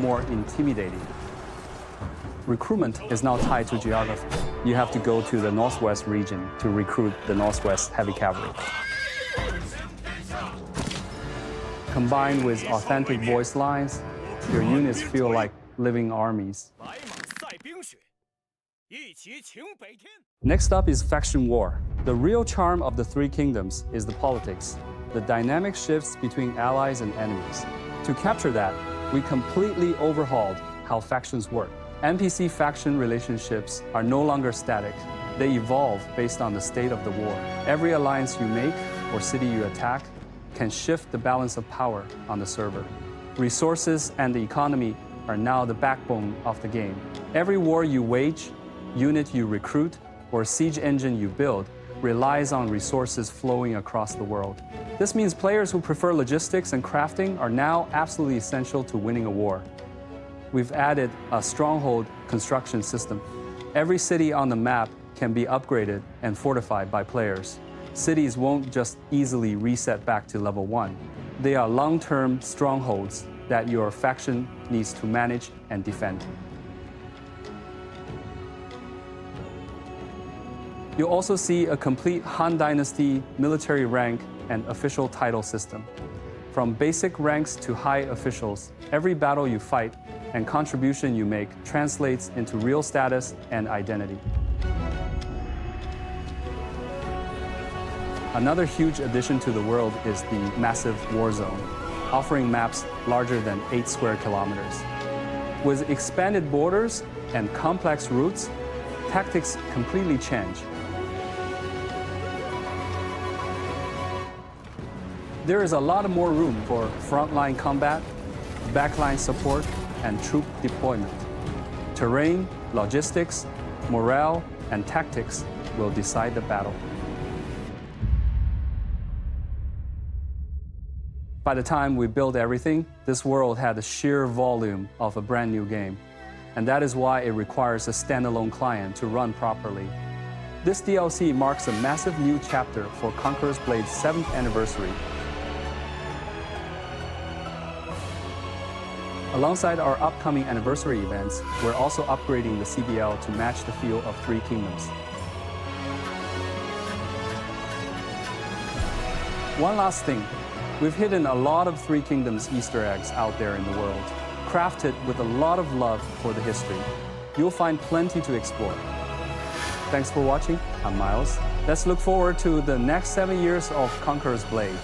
more intimidating. Recruitment is now tied to geography. You have to go to the Northwest region to recruit the Northwest Heavy Cavalry. Combined with authentic voice lines, your units feel like living armies. Next up is faction war. The real charm of the Three Kingdoms is the politics, the dynamic shifts between allies and enemies. To capture that, we completely overhauled how factions work. NPC faction relationships are no longer static. They evolve based on the state of the war. Every alliance you make or city you attack can shift the balance of power on the server. Resources and the economy are now the backbone of the game. Every war you wage, unit you recruit, or siege engine you build relies on resources flowing across the world. This means players who prefer logistics and crafting are now absolutely essential to winning a war. We've added a stronghold construction system. Every city on the map can be upgraded and fortified by players. Cities won't just easily reset back to level 1. They are long-term strongholds that your faction needs to manage and defend. You'll also see a complete Han Dynasty military rank and official title system. From basic ranks to high officials, every battle you fight and contribution you make translates into real status and identity. Another huge addition to the world is the massive war zone, offering maps larger than 8 square kilometers. With expanded borders and complex routes, tactics completely change. There is a lot more room for frontline combat, backline support, and troop deployment. Terrain, logistics, morale, and tactics will decide the battle. By the time we built everything, this world had the sheer volume of a brand new game. And that is why it requires a standalone client to run properly. This DLC marks a massive new chapter for Conqueror's Blade's 7th anniversary. Alongside our upcoming anniversary events, we're also upgrading the CBL to match the feel of Three Kingdoms. One last thing. We've hidden a lot of Three Kingdoms Easter eggs out there in the world, crafted with a lot of love for the history. You'll find plenty to explore. Thanks for watching. I'm Miles. Let's look forward to the next 7 years of Conqueror's Blade.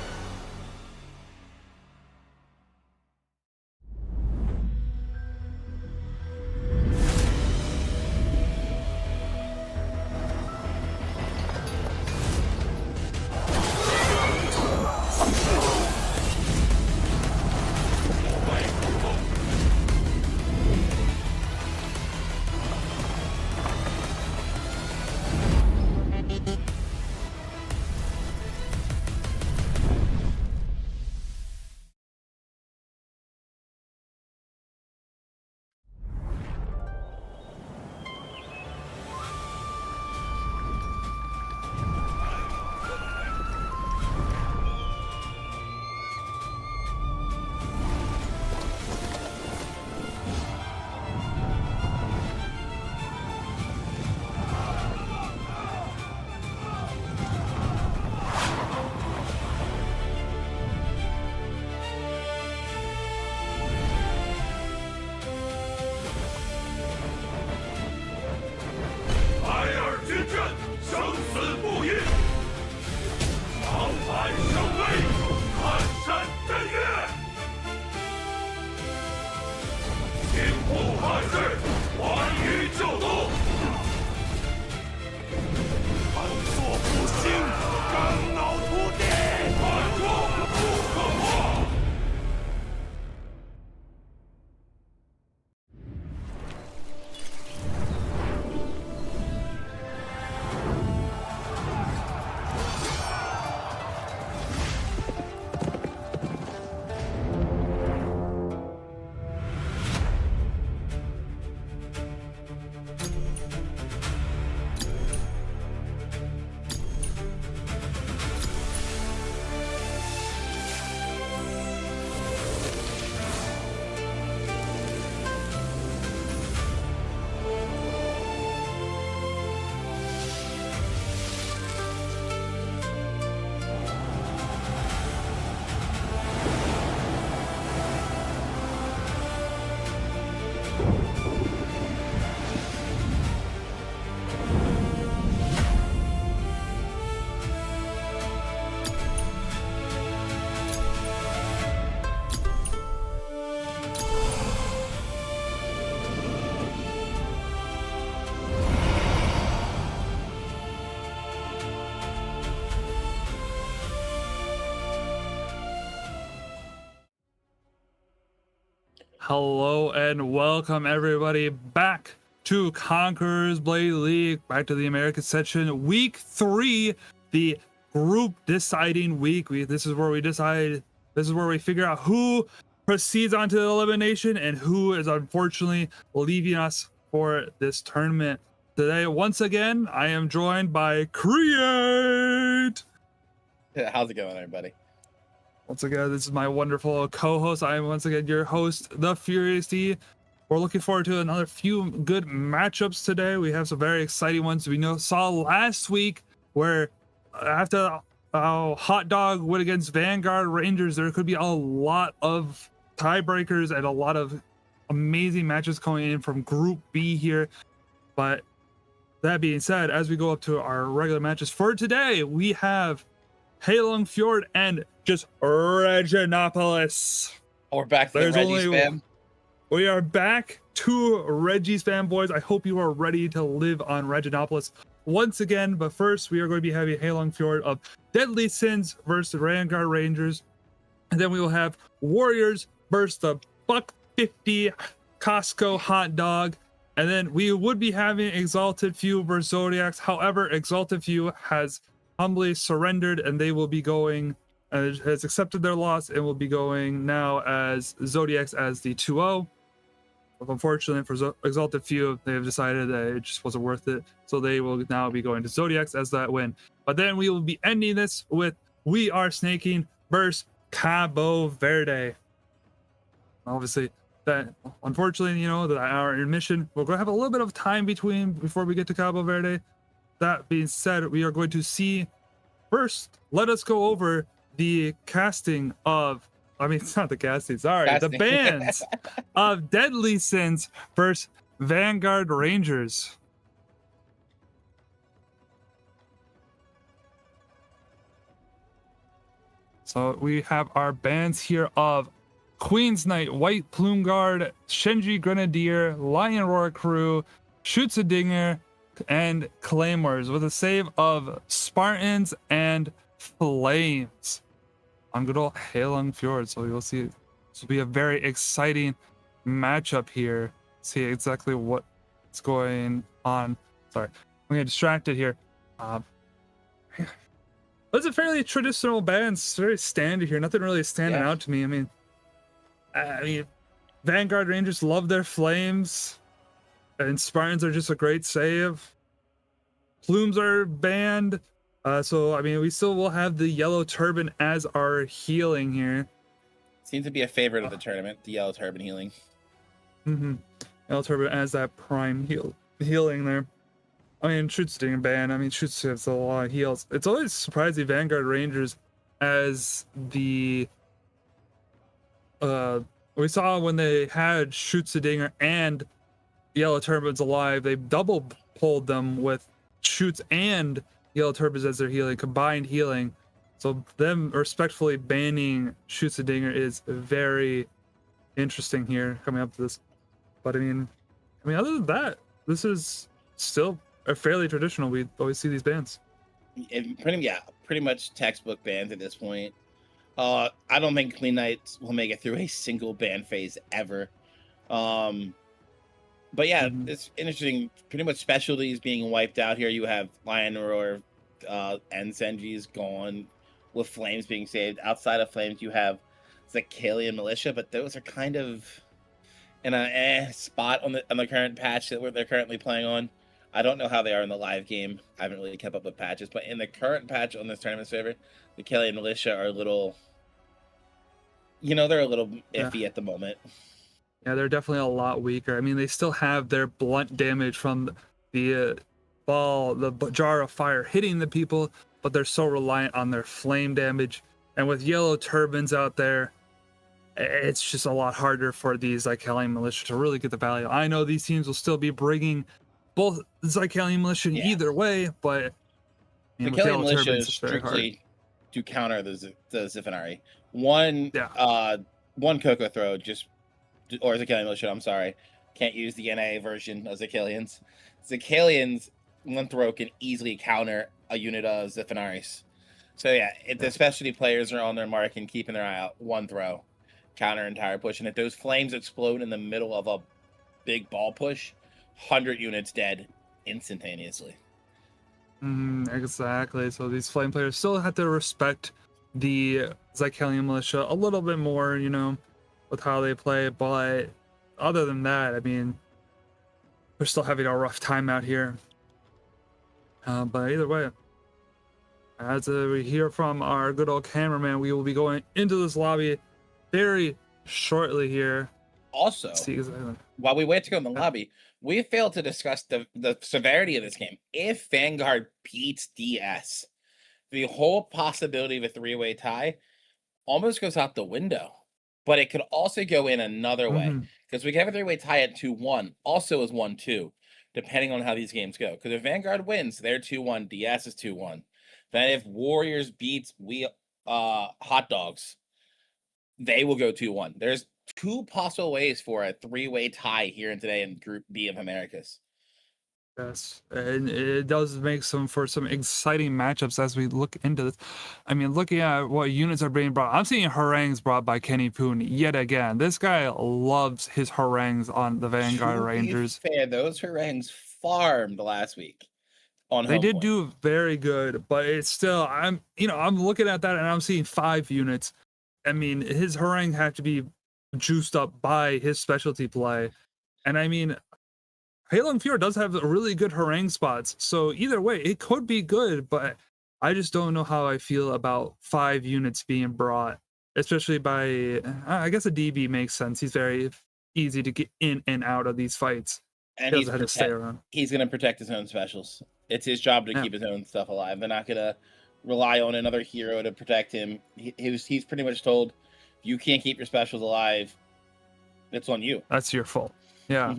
Hello and welcome everybody back to Conquerors Blade League, back to the American section, week 3, the group deciding week. This is where we figure out who proceeds onto the elimination and who is unfortunately leaving us for this tournament. Today, once again, I am joined by Create. How's it going, everybody? Once again, this is my wonderful co-host. I am once again your host, the Furious D. We're looking forward to another few good matchups today. We have some very exciting ones. We saw last week where after Hot Dog went against Vanguard Rangers, there could be a lot of tiebreakers and a lot of amazing matches coming in from Group B here. But that being said, as we go up to our regular matches for today, we have Halong Fjord and just Reginopolis. We're back to the Reggie's fam. We are back to Reggie's fanboys. I hope you are ready to live on Reginopolis once again. But first, we are going to be having Halong Fjord of Deadly Sins versus Vanguard Rangers. And then we will have Warriors versus the $1.50 Costco Hot Dog. And then we would be having Exalted Few versus Zodiacs. However, Exalted Few has humbly surrendered and they will be going, has accepted their loss and will be going now as Zodiacs as the 2-0. Unfortunately for Exalted Few, they have decided that it just wasn't worth it. So they will now be going to Zodiacs as that win. But then we will be ending this with We Are Snaking versus Cabo Verde. Obviously, that unfortunately, that our intermission, we're going to have a little bit of time before we get to Cabo Verde. That being said, we are going to see first, let us go over the casting of, it's not the casting, sorry, the bands of Deadly Sins versus Vanguard Rangers. So we have our bands here of Queen's Knight, White Plume Guard, Shenji Grenadier, Lion Roar Crew, Shoots a Dinger, and Claymores with a save of Spartans and Flames on good old Halong Fjord. So you'll see this will be a very exciting matchup here. See exactly what's going on. Sorry, I'm getting distracted here. It's a fairly traditional band. It's very standard here. Nothing really standing out to me. I mean, Vanguard Rangers love their Flames. And Spartans are just a great save. Plumes are banned. So, we still will have the Yellow Turban as our healing here. Seems to be a favorite of the tournament, the Yellow Turban healing. Yellow Turban as that prime healing there. Shoots being banned. Shoots has a lot of heals. It's always surprising Vanguard Rangers as the... we saw when they had Shoots a Dinger and Yellow Turbans alive, they double pulled them with Shoots and Yellow Turbans as their healing, combined healing. So them respectfully banning Shoots a Dinger is very interesting here coming up to this. But other than that, this is still a fairly traditional. We always see these bans. Pretty much textbook bans at this point. I don't think Clean Knights will make it through a single ban phase ever. But yeah, it's interesting. Pretty much specialties being wiped out here. You have Lion Roar and Senji's gone, with Flames being saved. Outside of Flames, you have Zakalian Militia, but those are kind of in a spot on the current patch that they're currently playing on. I don't know how they are in the live game. I haven't really kept up with patches, but in the current patch on this tournament server, the Zakalian Militia are a little, they're a little iffy at the moment. Yeah, they're definitely a lot weaker. They still have their blunt damage from the ball, the jar of fire hitting the people, but they're so reliant on their flame damage. And with Yellow Turbans out there, it's just a lot harder for these Zakalian Militia to really get the value. I know these teams will still be bringing both Zakalian Militia in either way, but Zakalian Militia is strictly to counter the Ziphanari. One Cocoa Throw or Zakalian Militia, I'm sorry, can't use the NA version of Zakalians. Zakalians, one throw can easily counter a unit of Ziphanaris. So yeah, if the specialty players are on their mark and keeping their eye out, one throw counter entire push. And if those flames explode in the middle of a big ball push, 100 units dead instantaneously. Exactly. So these flame players still have to respect the Zycalian militia a little bit more, you know, with how they play. But other than that, I mean, we're still having a rough time out here. But either way, as we hear from our good old cameraman, we will be going into this lobby very shortly here. Also, while we wait to go in the lobby, we failed to discuss the severity of this game. If Vanguard beats DS, the whole possibility of a three-way tie almost goes out the window. But it could also go in another way, because we can have a three-way tie at 2-1, also as 1-2, depending on how these games go. Because if Vanguard wins, they're 2-1, DS is 2-1. Then if Warriors beats Hot Dogs, they will go 2-1. There's two possible ways for a three-way tie here and today in Group B of Americas. Yes, and it does make for some exciting matchups as we look into this. I mean, looking at what units are being brought, I'm seeing harangues brought by Kenny Poon yet again. This guy loves his harangues on the Vanguard Rangers. Fair, those harangues farmed last week. They did do very good, but it's still, I'm looking at that and I'm seeing 5 units. I mean, his harangue had to be juiced up by his specialty play, and I mean, Heilong Fjord does have really good harangue spots, so either way, it could be good, but I just don't know how I feel about 5 units being brought, especially by, I guess a DB makes sense. He's very easy to get in and out of these fights. And he's going to protect his own specials. It's his job to keep his own stuff alive. They're not going to rely on another hero to protect him. He's pretty much told, if you can't keep your specials alive, it's on you. That's your fault. Yeah.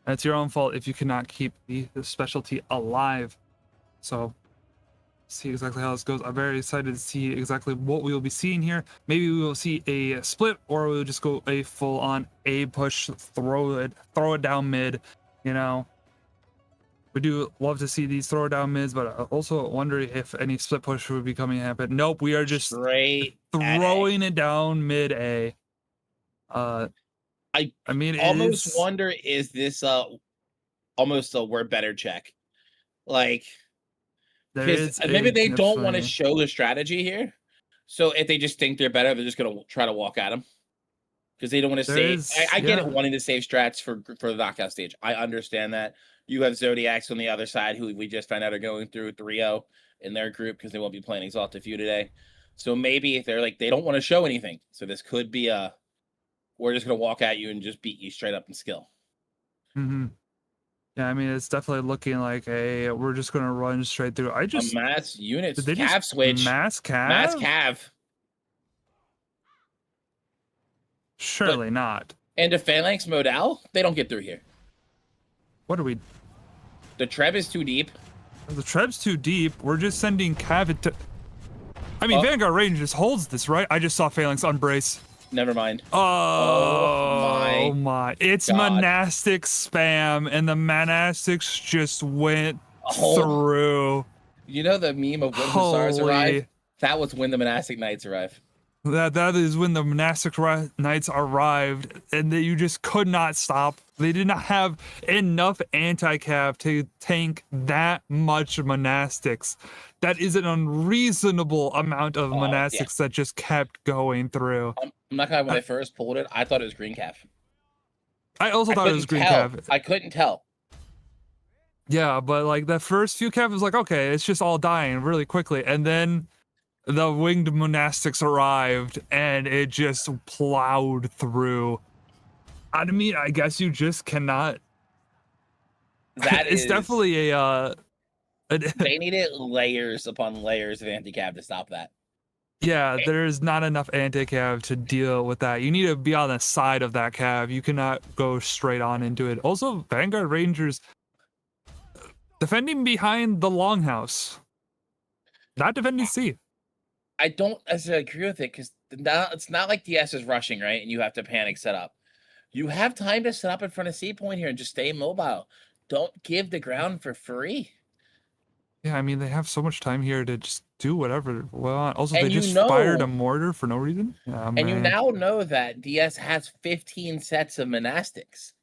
It's your own fault if you cannot keep the specialty alive. So, see exactly how this goes. I'm very excited to see exactly what we will be seeing here. Maybe we will see a split, or we'll just go a full-on A push, throw it down mid. You know, we do love to see these throw down mids, but I also wonder if any split push would be coming happen. Nope, we are just straight throwing it down mid A. I mean, almost wonder, is this almost a we're better check? Like, maybe they don't want to show the strategy here. So if they just think they're better, they're just gonna try to walk at them because they don't want to save. I get it, wanting to save strats for the knockout stage. I understand that. You have Zodiacs on the other side, who we just found out are going through 3-0 in their group because they won't be playing Exalted Few today. So maybe if they're like, they don't want to show anything. So this could be we're just going to walk at you and just beat you straight up in skill. Yeah, I mean, it's definitely looking like we're just going to run straight through. A mass units, cav switch. Mass cav? Mass cav. Surely not. And the Phalanx Modal, they don't get through here. What are we? The Treb is too deep. The Treb's too deep. We're just sending cav to... I mean, Vanguard Rangers holds this, right? I just saw Phalanx unbrace. Never mind. Oh my. It's God. Monastic spam, and the monastics just went through. You know the meme of when Hussars arrive? That was when the monastic knights arrive. That is when the monastic knights arrived, and that you just could not stop. They did not have enough anti-cav to tank that much monastics. That is an unreasonable amount of monastics that just kept going through. I'm not gonna lie, when I first pulled it, I thought it was green cav. I also thought it was green cav. I couldn't tell. Yeah, but like the first few cav was like, okay, it's just all dying really quickly, and then the winged monastics arrived and it just plowed through. I mean, I guess you just cannot. It's definitely they needed layers upon layers of anti-cav to stop that. Yeah, there's not enough anti-cav to deal with that. You need to be on the side of that cav. You cannot go straight on into it. Also, Vanguard Rangers defending behind the longhouse, not defending C. I don't necessarily agree with it because it's not like DS is rushing, right? And you have to panic set up. You have time to set up in front of C point here and just stay mobile. Don't give the ground for free. Yeah, I mean, they have so much time here to just do whatever they want. Also, And they you just fired a know, mortar for no reason. Yeah, and you man. now know that DS has 15 sets of monastics.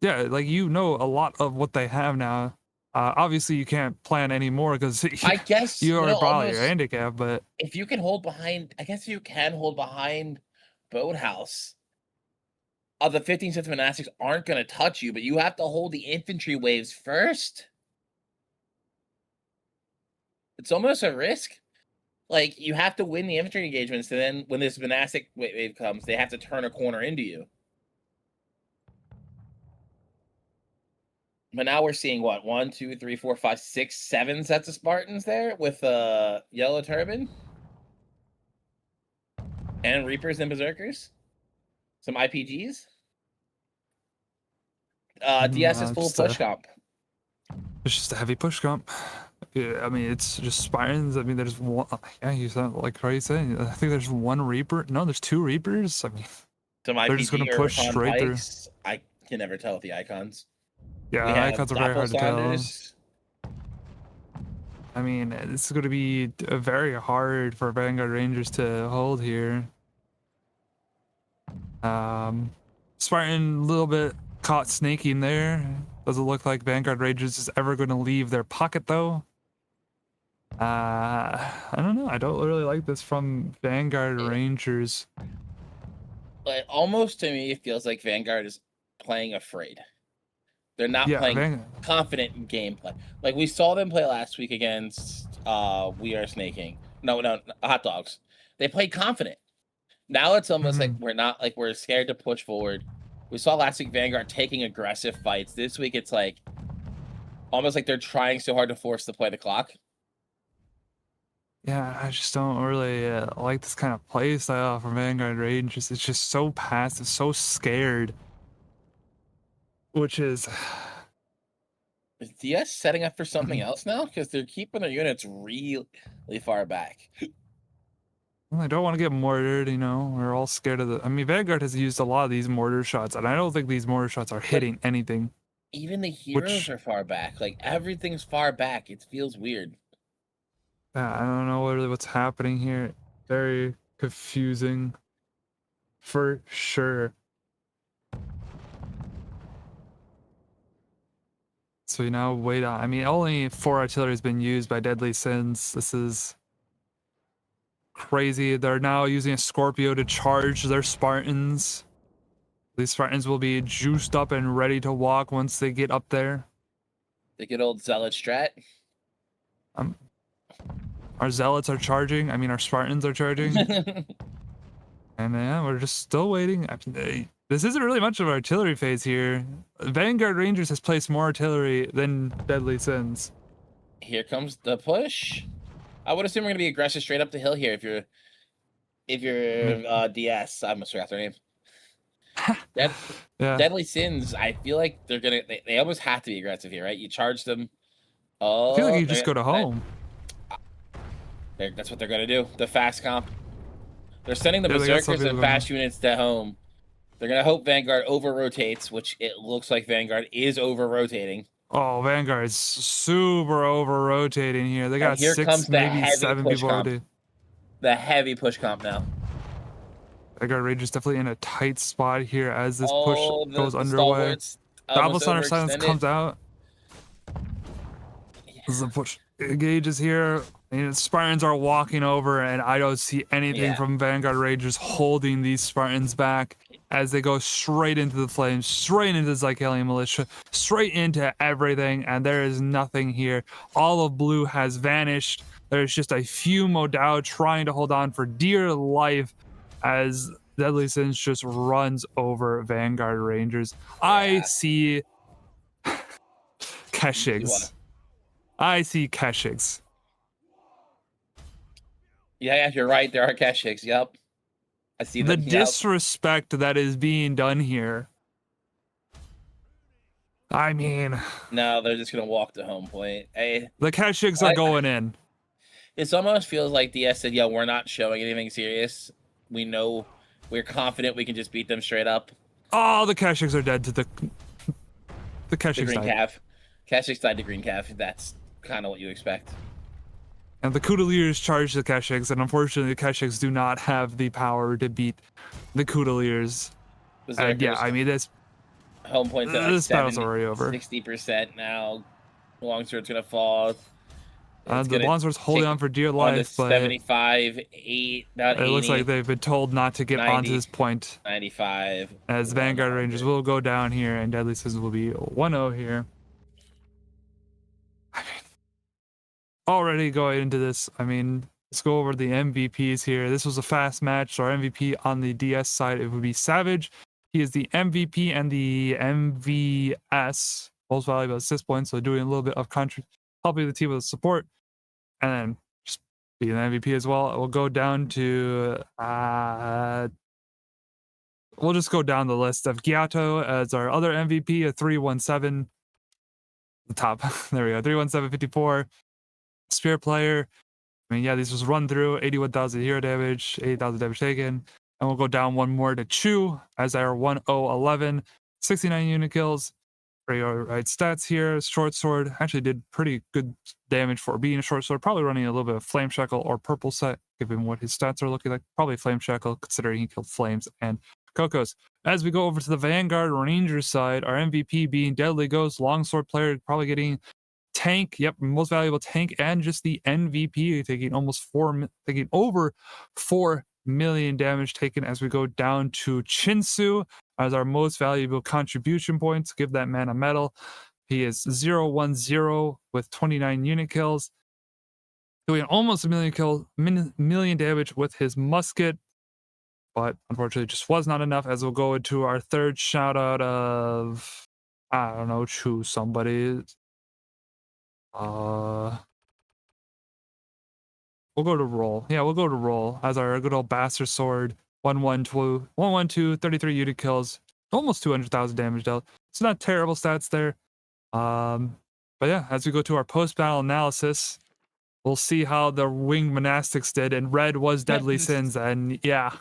Yeah, like a lot of what they have now. Obviously, you can't plan any more because I guess, you are probably almost handicapped. But if you can hold behind, I guess you can hold behind Boathouse. The 15 sets of monastics aren't going to touch you, but you have to hold the infantry waves first. It's almost a risk. Like, you have to win the infantry engagements, and then when this monastic wave comes, they have to turn a corner into you. But now we're seeing what? 1, 2, 3, 4, 5, 6, 7 sets of Spartans there with yellow turban. And Reapers and Berserkers. Some IPGs. DS is full push comp. It's just a heavy push comp. Yeah, I mean, it's just Spartans. I mean, there's one. Yeah, you sound like crazy. I think there's one Reaper. No, there's 2 Reapers. I mean, some they're just gonna push straight through. I can never tell with the icons. Yeah, icons are very hard to tell. I mean, this is going to be very hard for Vanguard Rangers to hold here. Spartan a little bit caught snaking there. Doesn't look like Vanguard Rangers is ever going to leave their pocket though. I don't know. I don't really like this from Vanguard Rangers. But almost to me, it feels like Vanguard is playing afraid. They're not playing confident gameplay. Like we saw them play last week against We Are Snaking. No, Hot Dogs. They played confident. Now it's almost like we're scared to push forward. We saw last week Vanguard taking aggressive fights. This week it's like almost like they're trying so hard to force to play the clock. Yeah, I just don't really like this kind of play style from Vanguard Rangers. It's just so passive, so scared. Which is DS setting up for something else now? Because they're keeping their units really far back. Well, I don't want to get mortared, you know. We're all scared of the... I mean, Vanguard has used a lot of these mortar shots, and I don't think these mortar shots are hitting anything. Even the heroes are far back. Like, everything's far back. It feels weird. I don't know really what's happening here. Very confusing. For sure. So we now wait on... I mean, only 4 artillery has been used by Deadly Sins. This is crazy. They're now using a Scorpio to charge their Spartans. These Spartans will be juiced up and ready to walk once they get up there. The good old Zealot strat. Our Zealots are charging. I mean, our Spartans are charging. And yeah, we're just still waiting. This isn't really much of an artillery phase here. Vanguard Rangers has placed more artillery than Deadly Sins. Here comes the push. I would assume we're gonna be aggressive straight up the hill here. If you're DS, I almost forgot their name. Deadly Sins. I feel like they almost have to be aggressive here, right? You charge them. Oh, I feel like you just go to home. That's what they're gonna do. The fast comp. They're sending the berserkers and fast units to home. They're gonna hope Vanguard over rotates, which it looks like Vanguard is over rotating. Oh, Vanguard's super over rotating here. They got 6, maybe 7 people already. The heavy push comp now. Vanguard Rangers definitely in a tight spot here as this push goes underway. Babel Thunder Silence comes out. This is a push. Engages here. And Spartans are walking over, and I don't see anything from Vanguard Rangers holding these Spartans back as they go straight into the flames, straight into the Zycalian militia, straight into everything, and there is nothing here. All of blue has vanished. There's just a few Modao trying to hold on for dear life as Deadly Sins just runs over Vanguard Rangers. I see Keshigs. I see Keshigs. Yeah, you're right. There are Keshigs. Yep. I see them. The disrespect that is being done here. I mean... No, they're just going to walk to home point. Hey, the Keshigs are going in. It almost feels like DS said, we're not showing anything serious. We know, we're confident we can just beat them straight up. Oh, the Keshigs are dead to the Keshigs green calf. Keshigs died to green calf. That's kind of what you expect. And the Kudaliers charge the Keshiks, and unfortunately the Keshiks do not have the power to beat the Kudaliers. And yeah, I mean, this home points at like this battle's already over. 60% now. Longsword's gonna fall. The Longsword's holding on for dear life, but 75, 8, about 80. It looks like they've been told not to get 90, onto this point. 95. As Vanguard Rangers will go down here, and Deadly Sins will be 1-0 here. I mean, already going into this, I mean, let's go over the MVPs here. This was a fast match, so our MVP on the DS side, it would be Savage. He is the MVP and the MVS, most valuable assist points, so doing a little bit of helping the team with support, and then just being an MVP as well. We'll go down to we'll just go down the list of Gyato as our other MVP, a 317. The top, there we go, 31754. Spear player. I mean, yeah, this was run through 81,000 hero damage, 80,000 damage taken. And we'll go down one more to Chu as our 1011, 69 unit kills. Pretty alright stats here. Short sword actually did pretty good damage for being a short sword. Probably running a little bit of flame shackle or purple set, given what his stats are looking like. Probably flame shackle, considering he killed flames and Cocos. As we go over to the Vanguard Rangers side, our MVP being Deadly Ghost, longsword player, probably getting tank, yep, most valuable tank, and just the MVP taking taking over 4 million damage taken. As we go down to Chinsu as our most valuable contribution points, give that man a medal. He is 010 with 29 unit kills, doing almost a million damage with his musket, but unfortunately just was not enough. As we'll go into our third shout out of, I don't know, choose somebody. We'll go to roll. Yeah, we'll go to roll as our good old bastard sword. 112, 33 unit kills, almost 200,000 damage dealt. It's not terrible stats there. But yeah, as we go to our post-battle analysis, we'll see how the winged monastics did, and red was Deadly Sins, and yeah.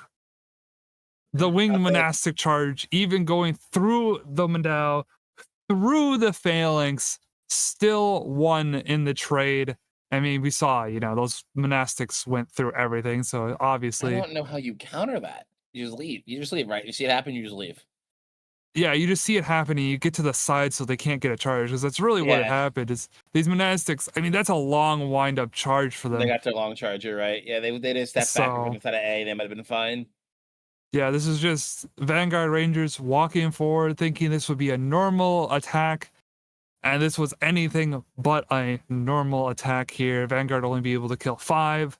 The winged monastic charge, even going through the Mandao, through the phalanx, still won in the trade. I mean, we saw, those monastics went through everything, so obviously... I don't know how you counter that. You just leave. You just leave, right? You see it happen, you just leave. Yeah, you just see it happening. You get to the side so they can't get a charge, because that's really what happened. Is these monastics, I mean, that's a long wind-up charge for them. They got their long charge, you're right. Yeah, they did step back inside of A. They might have been fine. Yeah, this is just Vanguard Rangers walking forward, thinking this would be a normal attack. And this was anything but a normal attack here. Vanguard only be able to kill 5.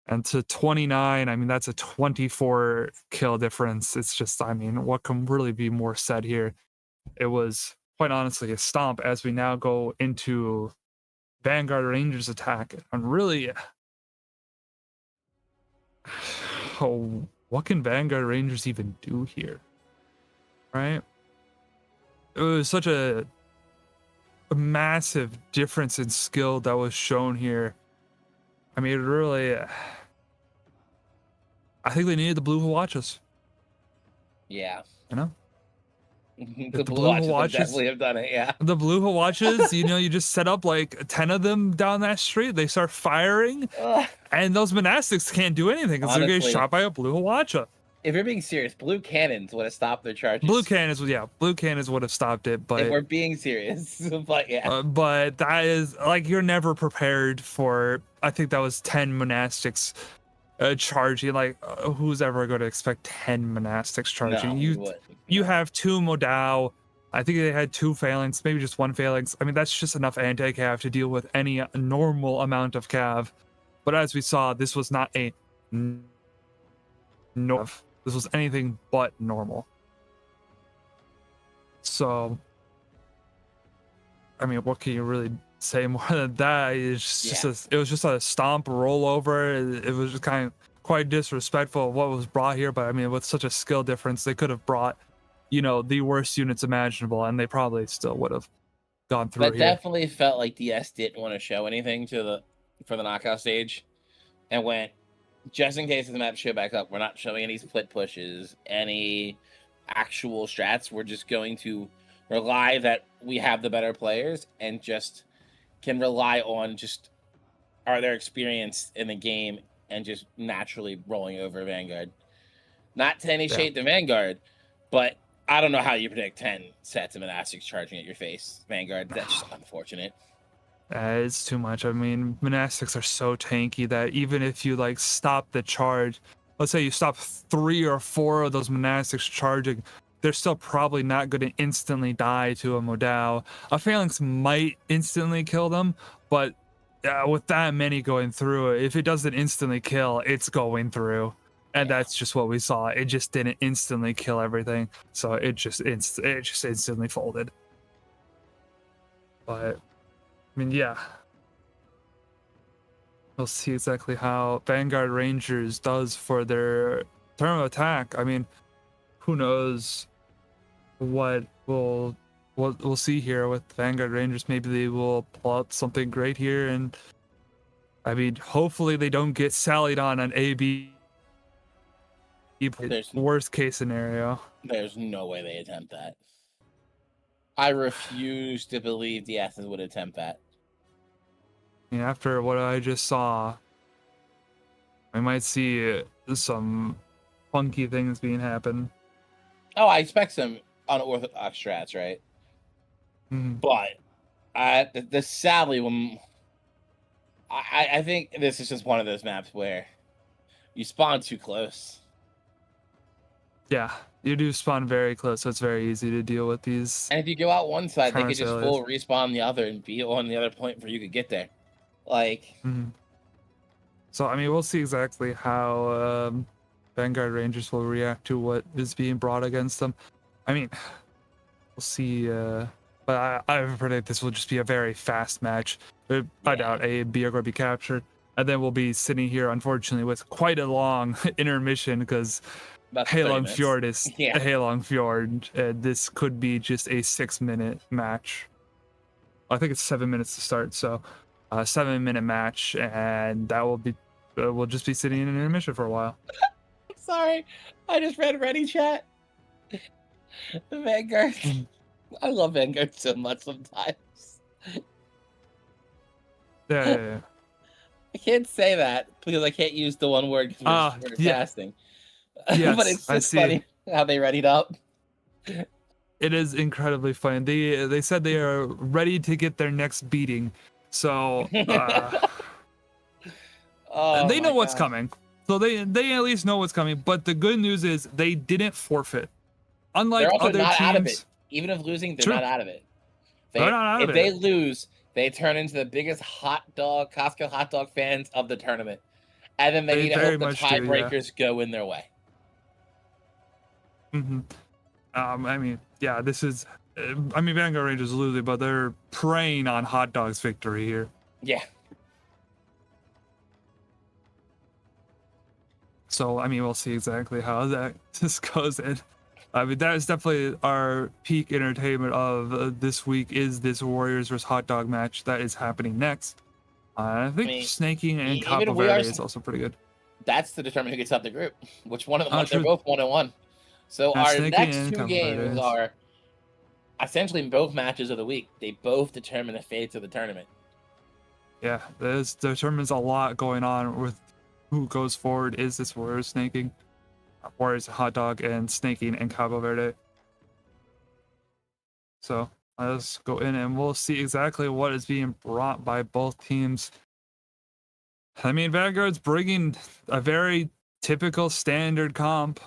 And to 29, I mean, that's a 24 kill difference. It's just, I mean, what can really be more said here? It was, quite honestly, a stomp as we now go into Vanguard Rangers attack. And really, what can Vanguard Rangers even do here? Right? It was such a massive difference in skill that was shown here. I mean, really, I think they needed the blue Hawachas. Yeah. The blue Hawachas definitely have done it, yeah. The blue Hawachas, you just set up like 10 of them down that street. They start firing, and those monastics can't do anything because they're getting shot by a blue Hawacha. If you're being serious, blue cannons would have stopped their charges. Blue cannons would have stopped it. But if we're being serious, but yeah. But that is like, you're never prepared for. I think that was 10 monastics charging. Like, who's ever going to expect 10 monastics charging? No, you have 2 Modao. I think they had 2 phalanx, maybe just 1 phalanx. I mean, that's just enough anti-cav to deal with any normal amount of cav. But as we saw, this was not a normal. This was anything but normal. So, I mean, what can you really say more than that? It's just it was just a stomp rollover. It was just kind of quite disrespectful of what was brought here. But I mean, with such a skill difference, they could have brought, the worst units imaginable, and they probably still would have gone through. But definitely felt like DS didn't want to show anything for the knockout stage, and went, just in case the map show back up, we're not showing any split pushes, any actual strats. We're just going to rely that we have the better players and just can rely on just are their experience in the game and just naturally rolling over Vanguard. Not to any shade to Vanguard, but I don't know how you predict 10 sets of monastics charging at your face, Vanguard. That's just unfortunate. It's too much. I mean, monastics are so tanky that even if you like stop the charge, let's say you stop 3 or 4 of those monastics charging, they're still probably not going to instantly die to a modal. A phalanx might instantly kill them, but with that many going through, if it doesn't instantly kill, it's going through. And that's just what we saw. It just didn't instantly kill everything, so it just instantly folded. But I mean, yeah, we'll see exactly how Vanguard Rangers does for their turn of attack. I mean, who knows what we'll see here with Vanguard Rangers. Maybe they will pull out something great here, and I mean, hopefully they don't get sallied on an AB. Worst case scenario. There's no way they attempt that. I refuse to believe the Athens would attempt that. And after what I just saw, I might see some funky things being happen. Oh, I expect some unorthodox strats, right? But sadly, when I think this is just one of those maps where you spawn too close. Yeah, you do spawn very close, so it's very easy to deal with these. And if you go out one side, they could just full respawn the other and be on the other point before you could get there. Like, so I mean, we'll see exactly how Vanguard Rangers will react to what is being brought against them. I mean, we'll see. But I predict this will just be a very fast match. I doubt A and B are going to be captured, and then we'll be sitting here, unfortunately, with quite a long intermission because Halong Fjord is a Halong Fjord. This could be just a 6-minute match. I think it's 7 minutes to start, so a 7-minute match, and that will be we'll just be sitting in an intermission for a while. Sorry, I just read Ready Chat. The Vanguard. I love Vanguard so much sometimes. Yeah. I can't say that because I can't use the one word because we're fasting. Yes, but it's just funny how they readied up. It is incredibly funny. They said they are ready to get their next beating, so they know what's coming. So they at least know what's coming. But the good news is they didn't forfeit. Unlike they're also other not teams, out of it. Even if losing, they're not out of it. They're not out of it. If they lose, they turn into the biggest Costco hot dog fans of the tournament, and then they need to hope the tiebreakers go in their way. I mean, yeah, this is. I mean, Vanguard Rangers losing, but they're preying on Hot Dog's victory here. Yeah. So I mean, we'll see exactly how this goes. And I mean, that is definitely our peak entertainment of this week. Is this Warriors vs Hot Dog match that is happening next? I think Snaking and Cabo Verde is also pretty good. That's to determine who gets out the group. Which one of them? They're both 1-1. So our next 2 games are essentially both matches of the week. They both determine the fates of the tournament. Yeah, this determines a lot going on with who goes forward. Is this Warriors Snaking, Warriors Hot Dog, and Snaking and Cabo Verde? So let's go in and we'll see exactly what is being brought by both teams. I mean, Vanguard's bringing a very typical standard comp.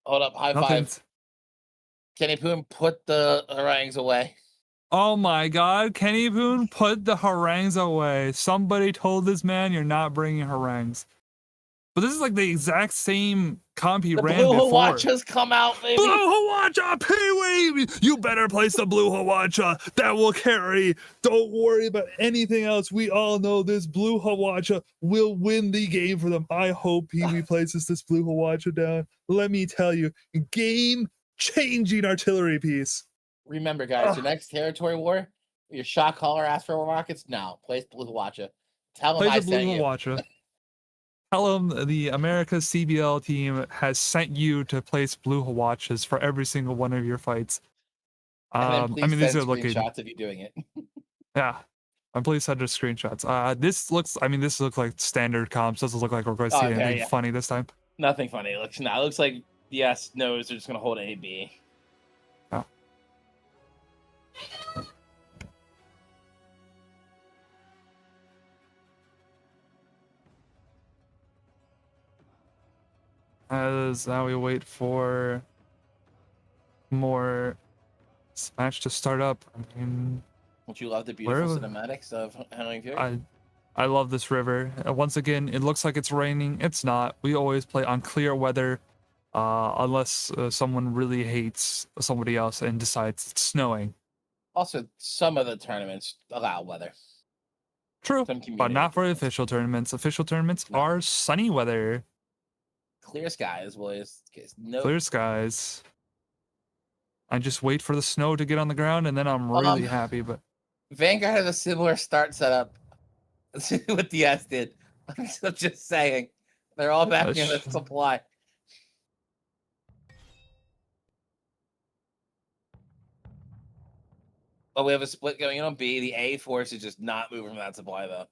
Hold up, high five. Kenny Poon, put the harangues away. Oh my god, Kenny Poon, put the harangues away. Somebody told this man you're not bringing harangues. But this is like the exact same comp he ran before. Blue Hawacha's come out, baby. Blue Hawacha, Pee-wee! You better place the Blue Hawacha. That will carry. Don't worry about anything else. We all know this Blue Hawacha will win the game for them. I hope Pee-wee places this Blue Hawacha down. Let me tell you, game-changing artillery piece. Remember, guys, your next territory war, your shot caller asks for rockets. No, place Blue Hawacha. Tell them I sent you. Hawacha. Tell them the America's CBL team has sent you to place Blue Hawachas for every single one of your fights. And then please I mean, these are looking shots of you doing it. Yeah, Please send us screenshots. This looks like standard comps. Doesn't look like we're going to see anything funny this time. Nothing funny. It looks like yes, no's. They're just gonna hold A, B. Oh. As now we wait for more match to start up. I mean, Don't you love the beautiful cinematics of Henry Fury? I love this river. Once again, it looks like it's raining. It's not. We always play on clear weather, unless someone really hates somebody else and decides it's snowing. Also, some of the tournaments allow weather. True, but not for official tournaments. Official tournaments are sunny weather. Clear skies, boys. No clear skies. I just wait for the snow to get on the ground, and then I'm really happy. But Vanguard has a similar start setup to what DS did. I'm just saying, they're all back in the supply. Oh, we have a split going on B. The A force is just not moving from that supply, though.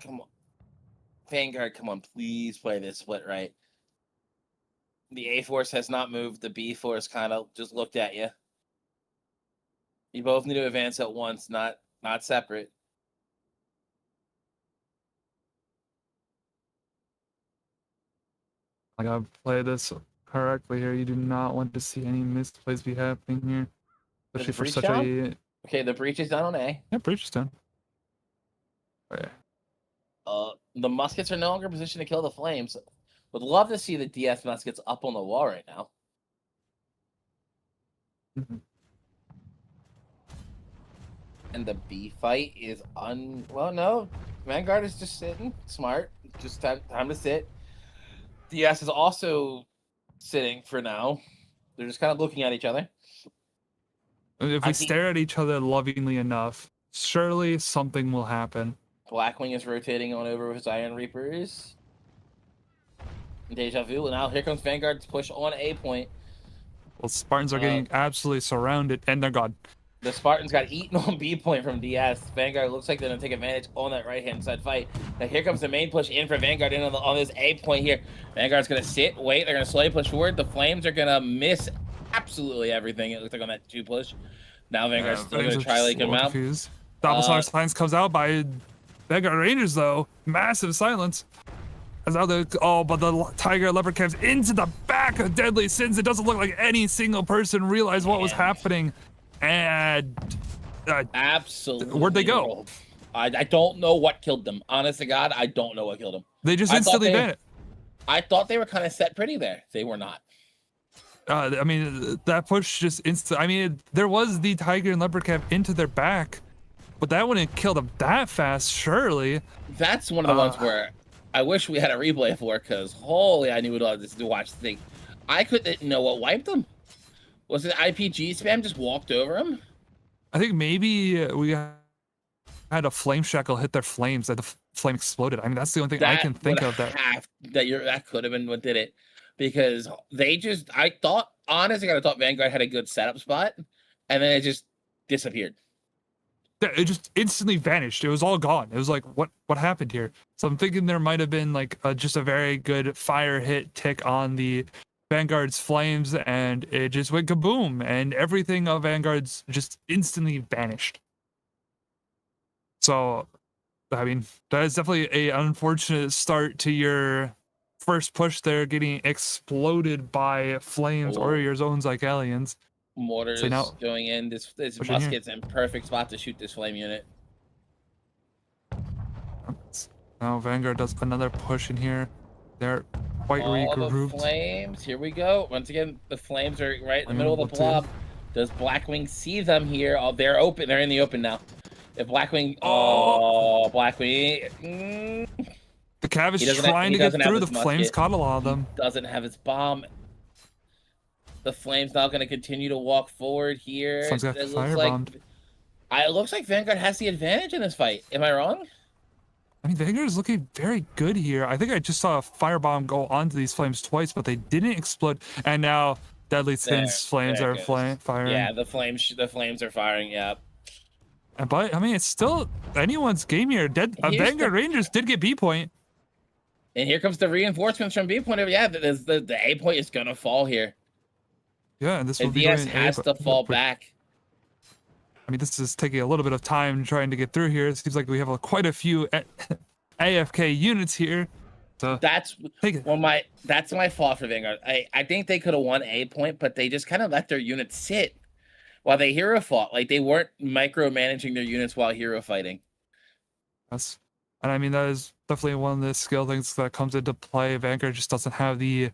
Come on. Vanguard, come on, please play this split right. The A force has not moved. The B force kind of just looked at you. You both need to advance at once, not separate. I gotta play this correctly here. You do not want to see any misplays be happening here, especially for such a. Okay, the breach is done on A. Yeah, breach is done. Okay. The muskets are no longer positioned to kill the flames. Would love to see the DS muskets up on the wall right now. Mm-hmm. And the B fight is well, no. Vanguard is just sitting. Smart. Just time to sit. DS is also sitting for now. They're just kind of looking at each other. If we stare at each other lovingly enough, surely something will happen. Blackwing is rotating on over with his Iron Reapers. Deja vu. And now here comes Vanguard's push on A point. Well, Spartans are getting absolutely surrounded, and they're gone. The Spartans got eaten on B point from DS. Vanguard looks like they're going to take advantage on that right-hand side fight. Now here comes the main push in for Vanguard in on this A point here. Vanguard's going to sit, wait. They're going to slowly push forward. The Flames are going to miss absolutely everything, it looks like, on that 2 push. Now Vanguard's still going to try to come out. Double Silence comes out by Vanguard Rangers, though. Massive silence. As now but the Tiger Leopard comes into the back of Deadly Sins. It doesn't look like any single person realized what was happening. And absolutely, where'd they go? I don't know what killed them. Honest to God, I don't know what killed them. They just instantly vanished. I thought they were kind of set pretty there. They were not. I mean, that push just I mean, there was the Tiger and Leopard Cab into their back, but that wouldn't kill them that fast, surely. That's one of the ones where I wish we had a replay for, because holy, I knew we'd love to watch the thing. I couldn't know what wiped them. Was it IPG spam just walked over him? I think maybe we had a flame shackle hit their flames that the flame exploded. I mean, that's the only thing I can think of that could have been what did it, because they just I thought Vanguard had a good setup spot, and then it just disappeared. It just instantly vanished. It was all gone. It was like, what happened here? So I'm thinking there might have been like just a very good fire hit tick on the Vanguard's flames, and it just went kaboom, and everything of Vanguard's just instantly vanished. So, I mean, that is definitely an unfortunate start to your first push there, getting exploded by flames or your zones like aliens. Mortars going in. This musket's in perfect spot to shoot this flame unit. Now Vanguard does another push in here. They're quite regrouped. The flames. Here we go. Once again, the flames are right in the middle of the blob. Does Blackwing see them here? Oh, they're open. They're in the open now. If Blackwing, Blackwing. The Cav is trying to get through. The flames caught a lot of them. Doesn't have its bomb. The flame's not going to continue to walk forward here. It looks like Vanguard has the advantage in this fight. Am I wrong? I mean, Vanguard is looking very good here. I think I just saw a firebomb go onto these flames twice, but they didn't explode. And now Deadly Sins flames there are it goes. firing. Yeah, the flames are firing. Yep. But I mean, it's still anyone's game here. Vanguard Rangers did get B point. And here comes the reinforcements from B point. Yeah, the A point is gonna fall here. Yeah, and this will And be DS going has to fall back. I mean, this is taking a little bit of time trying to get through here. It seems like we have quite a few AFK units here. So that's my fault for Vanguard. I think they could have won A point, but they just kind of let their units sit while they hero fought. Like they weren't micromanaging their units while hero fighting. Yes. And I mean, that is definitely one of the skill things that comes into play. Vanguard just doesn't have the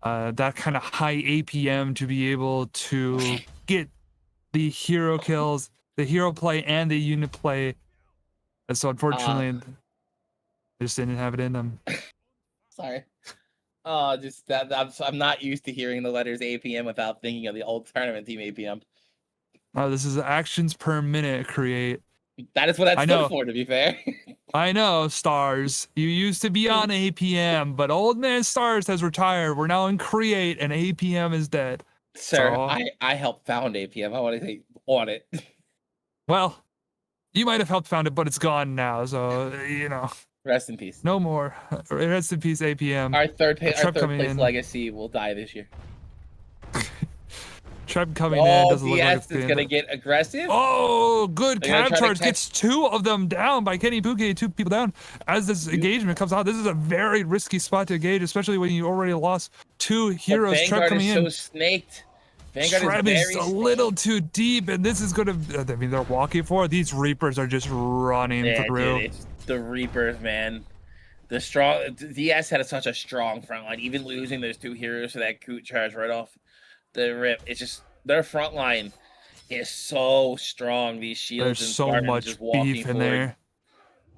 that kind of high APM to be able to get the hero kills, the hero play, and the unit play. And so unfortunately, they just didn't have it in them. Sorry. Oh, just that I'm not used to hearing the letters APM without thinking of the old tournament team APM. Oh, this is actions per minute create. That is what that stood for, to be fair. I know, Stars. You used to be on APM, but Old Man Stars has retired. We're now in Create, and APM is dead. Sir, so, I helped found APM. I want to say on it. Well, you might have helped found it, but it's gone now. So, you know. Rest in peace. No more. Rest in peace, APM. Our third place legacy will die this year. Treb coming in doesn't look like it's going to get aggressive. Oh, good cab charge. Gets 2 of them down by Kenny Puke, 2 people down. As this engagement comes out, this is a very risky spot to engage, especially when you already lost 2 heroes. Treb coming in. Vanguard is so snaked. Vanguard is a little too deep, and this is going to, I mean, they're walking for it. These Reapers are just running through. Dude, it's the Reapers, man. The strong, DS had such a strong front line, even losing those 2 heroes to that Coot charge right off the rip. It's just, their front line is so strong. These shields There's and so Spartans much just walking beef in forward. there.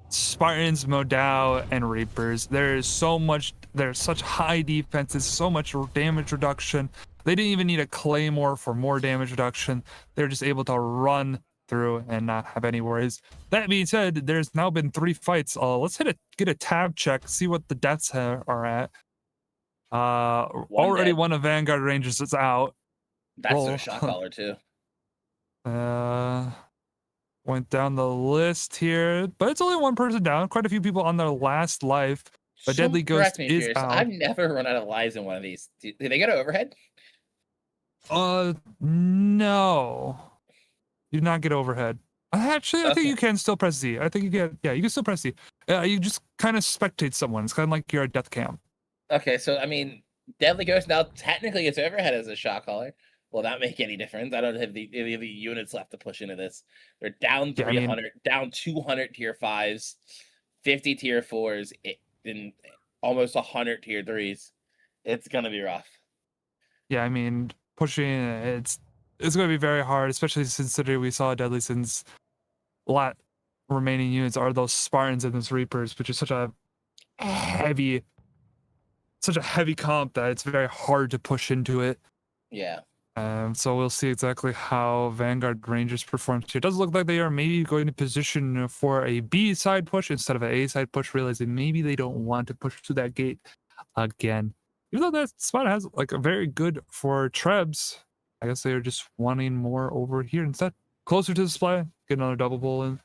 Spartans, Modao, and Reapers. There's such high defenses, so much damage reduction. They didn't even need a Claymore for more damage reduction. They're just able to run through and not have any worries. That being said, there's now been 3 fights. Let's get a tab check, see what the deaths are at. Already one of Vanguard Rangers is out. That's their shot caller too. Went down the list here, but it's only 1 person down. Quite a few people on their last life. But Deadly Ghost is out. I've never run out of lives in one of these. Did they get an overhead? No. You do not get overhead. Actually, I think you can still press Z. I think you get, yeah, you can still press Z. You just kind of spectate someone. It's kind of like you're a death cam. Okay, so I mean, Deadly Ghost now technically gets overhead as a shot caller. Will that make any difference? I don't have the units left to push into this. They're down 300, down 200 tier 5s, 50 tier 4s, and almost 100 tier 3s. It's gonna be rough. Yeah, I mean, pushing it's going to be very hard, especially considering we saw Deadly Sins. Remaining units are those Spartans and those Reapers, which is such a heavy comp that it's very hard to push into it. Yeah. So we'll see exactly how Vanguard Rangers performs here. It does look like they are maybe going to position for a B side push instead of an A side push, realizing maybe they don't want to push to that gate again. Even though that spot has like a very good for Trebs, I guess they are just wanting more over here instead. Closer to the display, get another double bull in.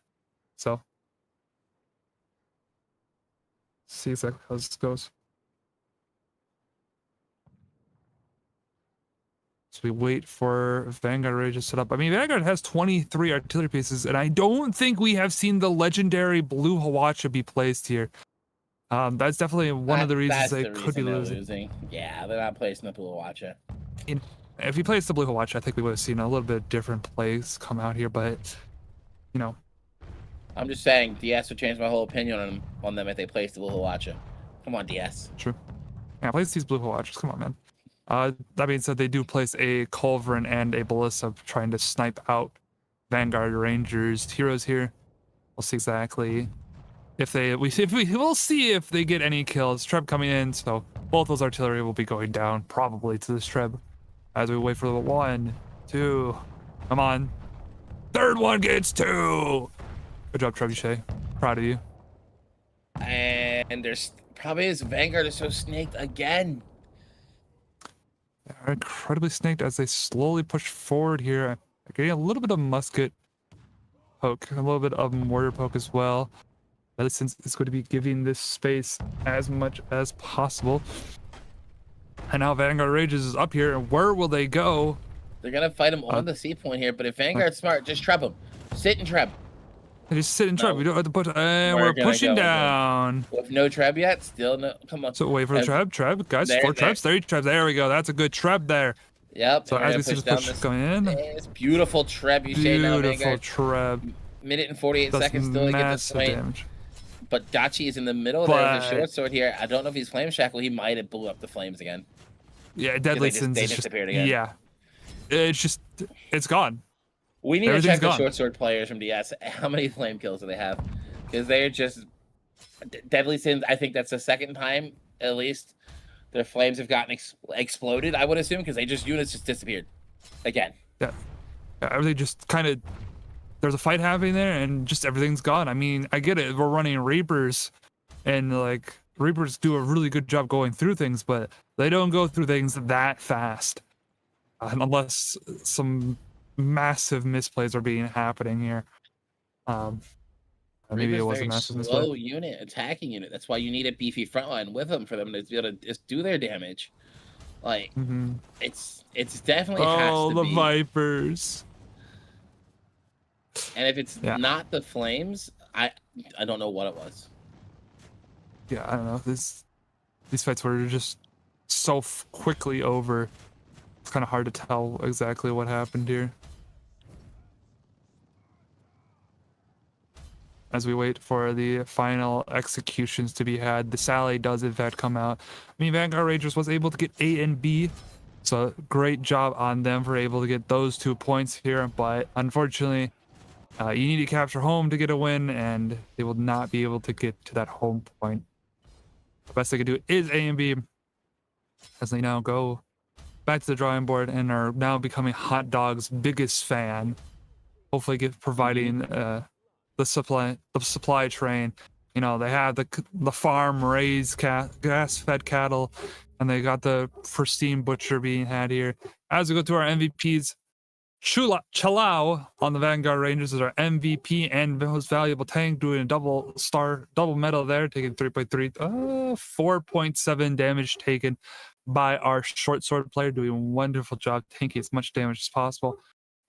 So, see exactly how this goes. So we wait for Vanguard Rage to set up. I mean, Vanguard has 23 artillery pieces, and I don't think we have seen the legendary Blue Hawacha be placed here. That's definitely one of the reasons they could be losing. Yeah, they're not placing the Blue Hawacha. If he plays the Blue Hawacha, I think we would have seen a little bit different plays come out here, but, you know. I'm just saying, DS would change my whole opinion on them if they placed the Blue Hawacha. Come on, DS. True. Yeah, place these Blue Hawachas. Come on, man. That being said, they do place a Culverin and a Ballista trying to snipe out Vanguard Rangers heroes here. We'll see exactly if we'll see if they get any kills. Treb coming in, so both those artillery will be going down probably to this Treb as we wait for the 1, 2. Come on. 3rd one gets 2. Good job, Trebuchet. Proud of you. And there's probably Vanguard is so snaked again. are incredibly snaked as they slowly push forward here. Getting a little bit of musket poke, a little bit of mortar poke as well. Since it's going to be giving this space as much as possible. And now Vanguard Rages is up here, and where will they go? They're gonna fight him on the C point here, but if Vanguard's smart, just trap him. Sit and trap. They just sit and trap. We don't have to put. And we're pushing down. With no trap yet, still no. Come on. So wait for the trap, guys. Four traps, 3 traps. There we go. That's a good trap there. Yep. So as we see the push coming in, it's beautiful trebuchet now, beautiful trap. Minute and 48 seconds still to get this point. Damage. But Dachi is in the middle. There's a short sword here. I don't know if he's flame shackle. He might have blew up the flames again. Yeah, Deadly Sins they disappeared again. Yeah, it's gone. We need to check the short sword players from DS. How many flame kills do they have? Because they're just Deadly Sins. I think that's the second time at least their flames have gotten exploded. I would assume because units just disappeared again. Yeah, everything just kind of. There's a fight happening there, and just everything's gone. I mean, I get it. We're running Reapers, and like Reapers do a really good job going through things, but they don't go through things that fast, unless some massive misplays are happening here. Maybe it was a massive misplay. Slow unit, attacking unit. That's why you need a beefy frontline with them for them to be able to just do their damage. Like it's definitely has to the be. Vipers. And if it's not the flames, I don't know what it was. Yeah, I don't know. These fights were just so quickly over. It's kind of hard to tell exactly what happened here. As we wait for the final executions to be had, the Sally does in fact come out. I mean, Vanguard Rangers was able to get A and B, so great job on them for able to get those 2 points here. But unfortunately, you need to capture home to get a win, and they will not be able to get to that home point. The best they can do is A and B, as they now go back to the drawing board and are now becoming Hot Dog's biggest fan. Hopefully, providing the supply train. You know, they have the farm raised grass-fed cattle, and they got the pristine butcher being had here. As we go to our MVPs. Chalao on the Vanguard Rangers is our MVP and most valuable tank, doing a double medal there, taking 3.3, 4.7 damage taken by our short sword player, doing a wonderful job taking as much damage as possible.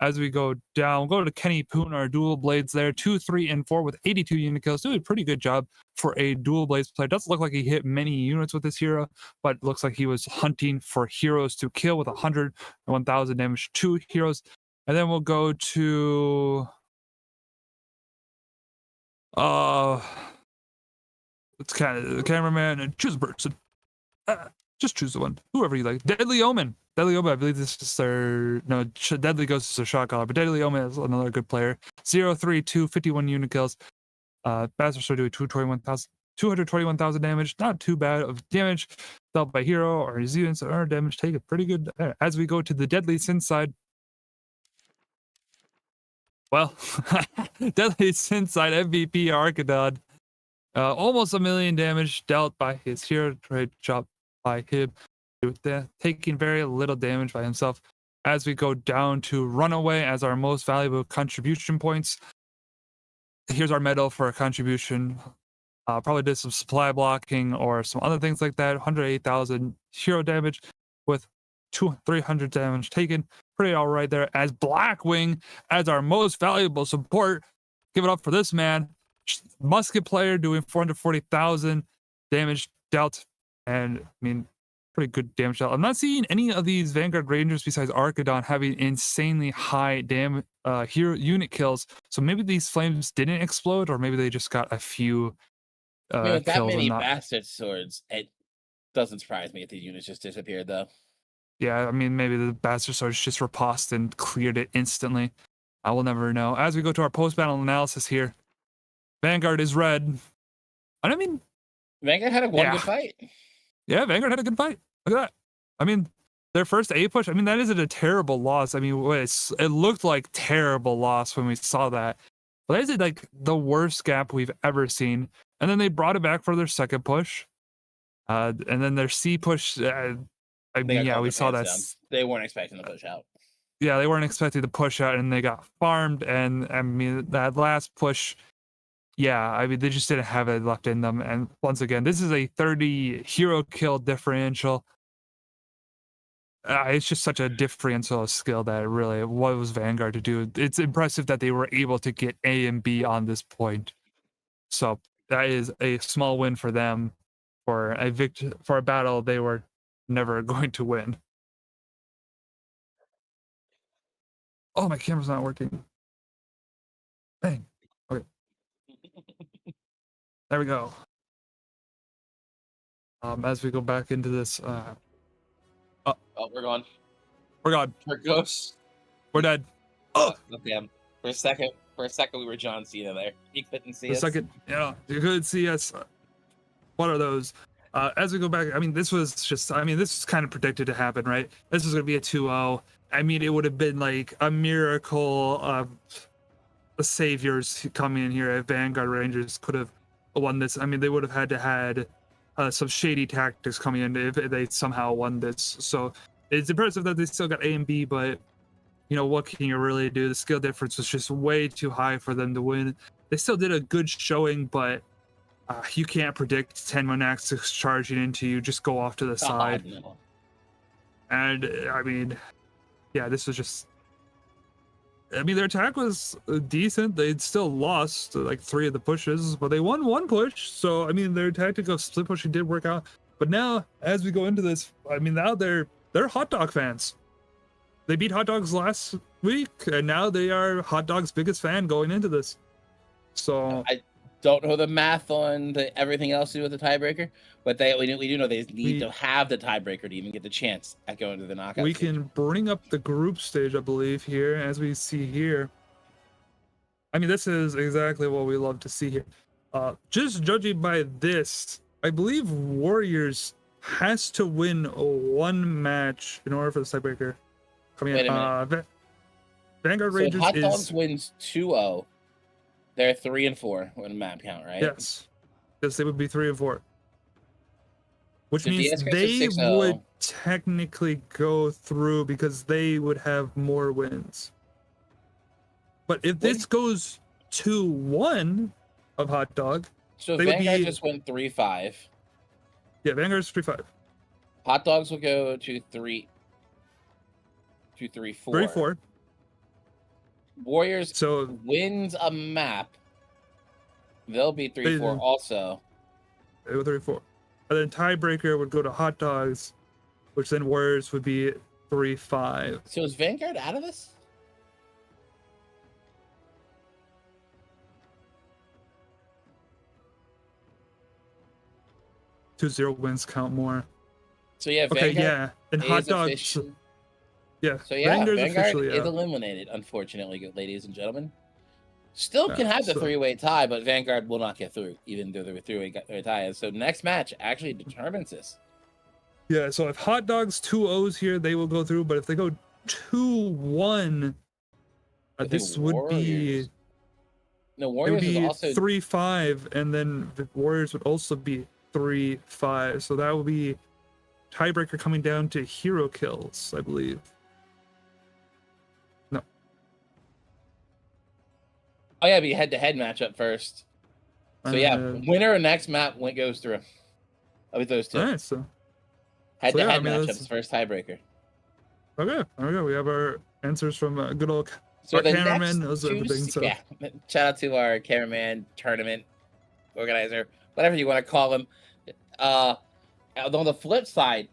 As we go down, we'll go to Kenny Poon, our dual blades there, 2, 3, and 4 with 82 unit kills, doing a pretty good job for a dual blades player. Doesn't look like he hit many units with this hero, but looks like he was hunting for heroes to kill with 101,000 damage, 2 heroes. And then we'll go to it's kind of the cameraman and choose a person. Just choose the one, whoever you like. Deadly Omen. I believe this is their Deadly Ghost is their shot caller, but Deadly Omen is another good player. 032, 51 unit kills. Bastard Sword doing 221,000 damage. Not too bad of damage dealt by hero or his units or damage taken. Pretty good there. As we go to the Deadly Sin side. Well, Deadly Sin side MVP Archidon. Almost 1 million damage dealt by his hero. Trade shot by him. Taking very little damage by himself. As we go down to Runaway as our most valuable contribution points. Here's our medal for a contribution. Probably did some supply blocking or some other things like that. 108,000 hero damage with 300 damage taken. Pretty all right there. As Blackwing as our most valuable support. Give it up for this man. Musket player doing 440,000 damage dealt. And I mean, pretty good damage dealt. I'm not seeing any of these Vanguard Rangers besides Archidon having insanely high hero unit kills. So maybe these flames didn't explode, or maybe they just got a few with that many bastard swords, it doesn't surprise me if these units just disappeared though. Yeah, I mean, maybe the bastard swords just riposted and cleared it instantly. I will never know. As we go to our post-battle analysis here, Vanguard is red. I mean, Vanguard had a good fight. Yeah, Vanguard had a good fight. Look at that. I mean, their first A push, I mean, that isn't a terrible loss. I mean, it looked like terrible loss when we saw that. But that is like the worst gap we've ever seen. And then they brought it back for their second push. And then their C push, I They mean, got yeah, called we the saw fans that. down. They weren't expecting to push out. Yeah, they weren't expecting to push out, and they got farmed. And I mean, that last push, yeah, I mean, they just didn't have it left in them. And once again, this is a 30 hero kill differential. It's just such a differential skill that really, what was Vanguard to do? It's impressive that they were able to get A and B on this point. So that is a small win for them for a battle they were never going to win. Oh, my camera's not working. Dang. Okay. There we go. As we go back into this, Oh, we're gone. we're gone. We're ghosts. We're dead. Oh, damn. For a second, we were John Cena there. You couldn't see us. For a second, yeah, you could see us. What are those? As we go back, I mean, this was kind of predicted to happen, right? This was going to be a 2-0. I mean, it would have been like a miracle of the saviors coming in here if Vanguard Rangers could have won this. I mean, they would have had to had some shady tactics coming in if they somehow won this. So it's impressive that they still got A and B, but you know, what can you really do? The skill difference was just way too high for them to win. They still did a good showing, but you can't predict 10 axis charging into you. Just go off to the side. No. And I mean, yeah, this was just. I mean, their attack was decent. They'd still lost like 3 of the pushes, but they won 1 push. So I mean, their tactic of split pushing did work out. But now, as we go into this, I mean, now they're Hot Dog fans. They beat Hot Dogs last week, and now they are Hot Dog's biggest fan going into this. So I don't know the math on everything else to do with the tiebreaker, but we do know they need to have the tiebreaker to even get the chance at going to the knockout. We stage. can bring up the group stage, I believe, here, as we see here. I mean, this is exactly what we love to see here. Just judging by this, I believe Warriors has to win 1 match in order for the tiebreaker. Wait a minute. Vanguard So Rangers Hot Dogs wins 2-0. They're 3-4 on map count, right? Yes, they would be 3 and 4, which So means DS they goes to 6-0. would technically go through because they would have more wins. But if this goes 2-1 of Hot Dog, So they would Vanguard be- just went 3-5. yeah, Vanguard's 3-5. Hot Dogs will go to 3-4. 3-4. Warriors So wins a map. They'll be 3-4 also. they go 3-4. And then tiebreaker would go to Hot Dogs, which then Warriors would be 3-5. So is Vanguard out of this? Two 0 wins count more. So yeah, Okay, Vanguard yeah. And is Hot Dogs. official- Yeah. So yeah, Vanguard's Vanguard officially is out. eliminated, unfortunately, good ladies and gentlemen. Still can Yeah, have the so- 3-way tie, but Vanguard will not get through, even though the 3-way tie. So next match actually determines this. Yeah, so if Hot Dogs 2-0s here, they will go through. But if they go 2-1, I think this would be Warriors- No, it would Warriors is be also 3-5, and then the Warriors would also be 3-5. So that would be tiebreaker coming down to hero kills, I believe. No. Oh yeah, be head-to-head matchup first. So yeah, winner of next map goes through. With those two. All right, so Head-to-head I mean, matchups, that's- first tiebreaker. okay, there we go. We have our answers from good old So our the cameraman next knows two- everything. So yeah, shout out to our cameraman, tournament organizer, whatever you want to call him. On the flip side,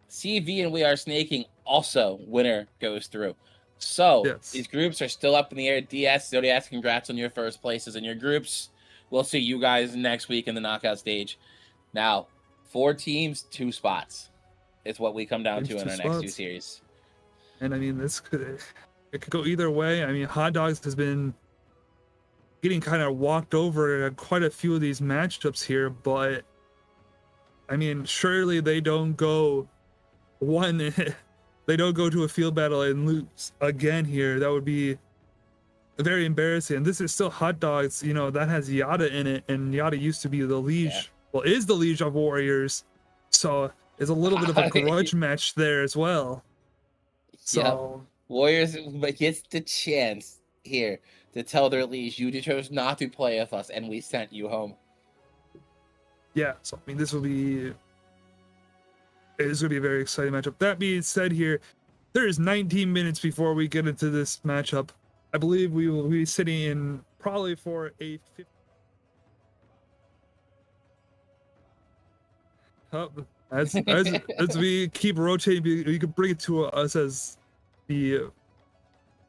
CV and We Are Snaking also winner goes through. So Yes. these groups are still up in the air. DS, Zodiac, congrats on your first places in your groups. We'll see you guys next week in the knockout stage. Now, 4 teams, 2 spots. Is what we come down to in our next 2 series. And I mean, it could go either way. I mean, Hot Dogs has been getting kind of walked over at quite a few of these matchups here, but I mean, surely they don't go they don't go to a field battle and lose again here. That would be very embarrassing. And this is still Hot Dogs, you know, that has Yada in it, and Yada used to be the liege, is the liege of Warriors. So is a little bit of a grudge match there as well. So yep. Warriors gets the chance here to tell their liege, you chose not to play with us, and we sent you home. Yeah, so I mean, this will be going to be a very exciting matchup. That being said, here there is 19 minutes before we get into this matchup. I believe we will be sitting in probably for a 50. As we keep rotating, you can bring it to us as the.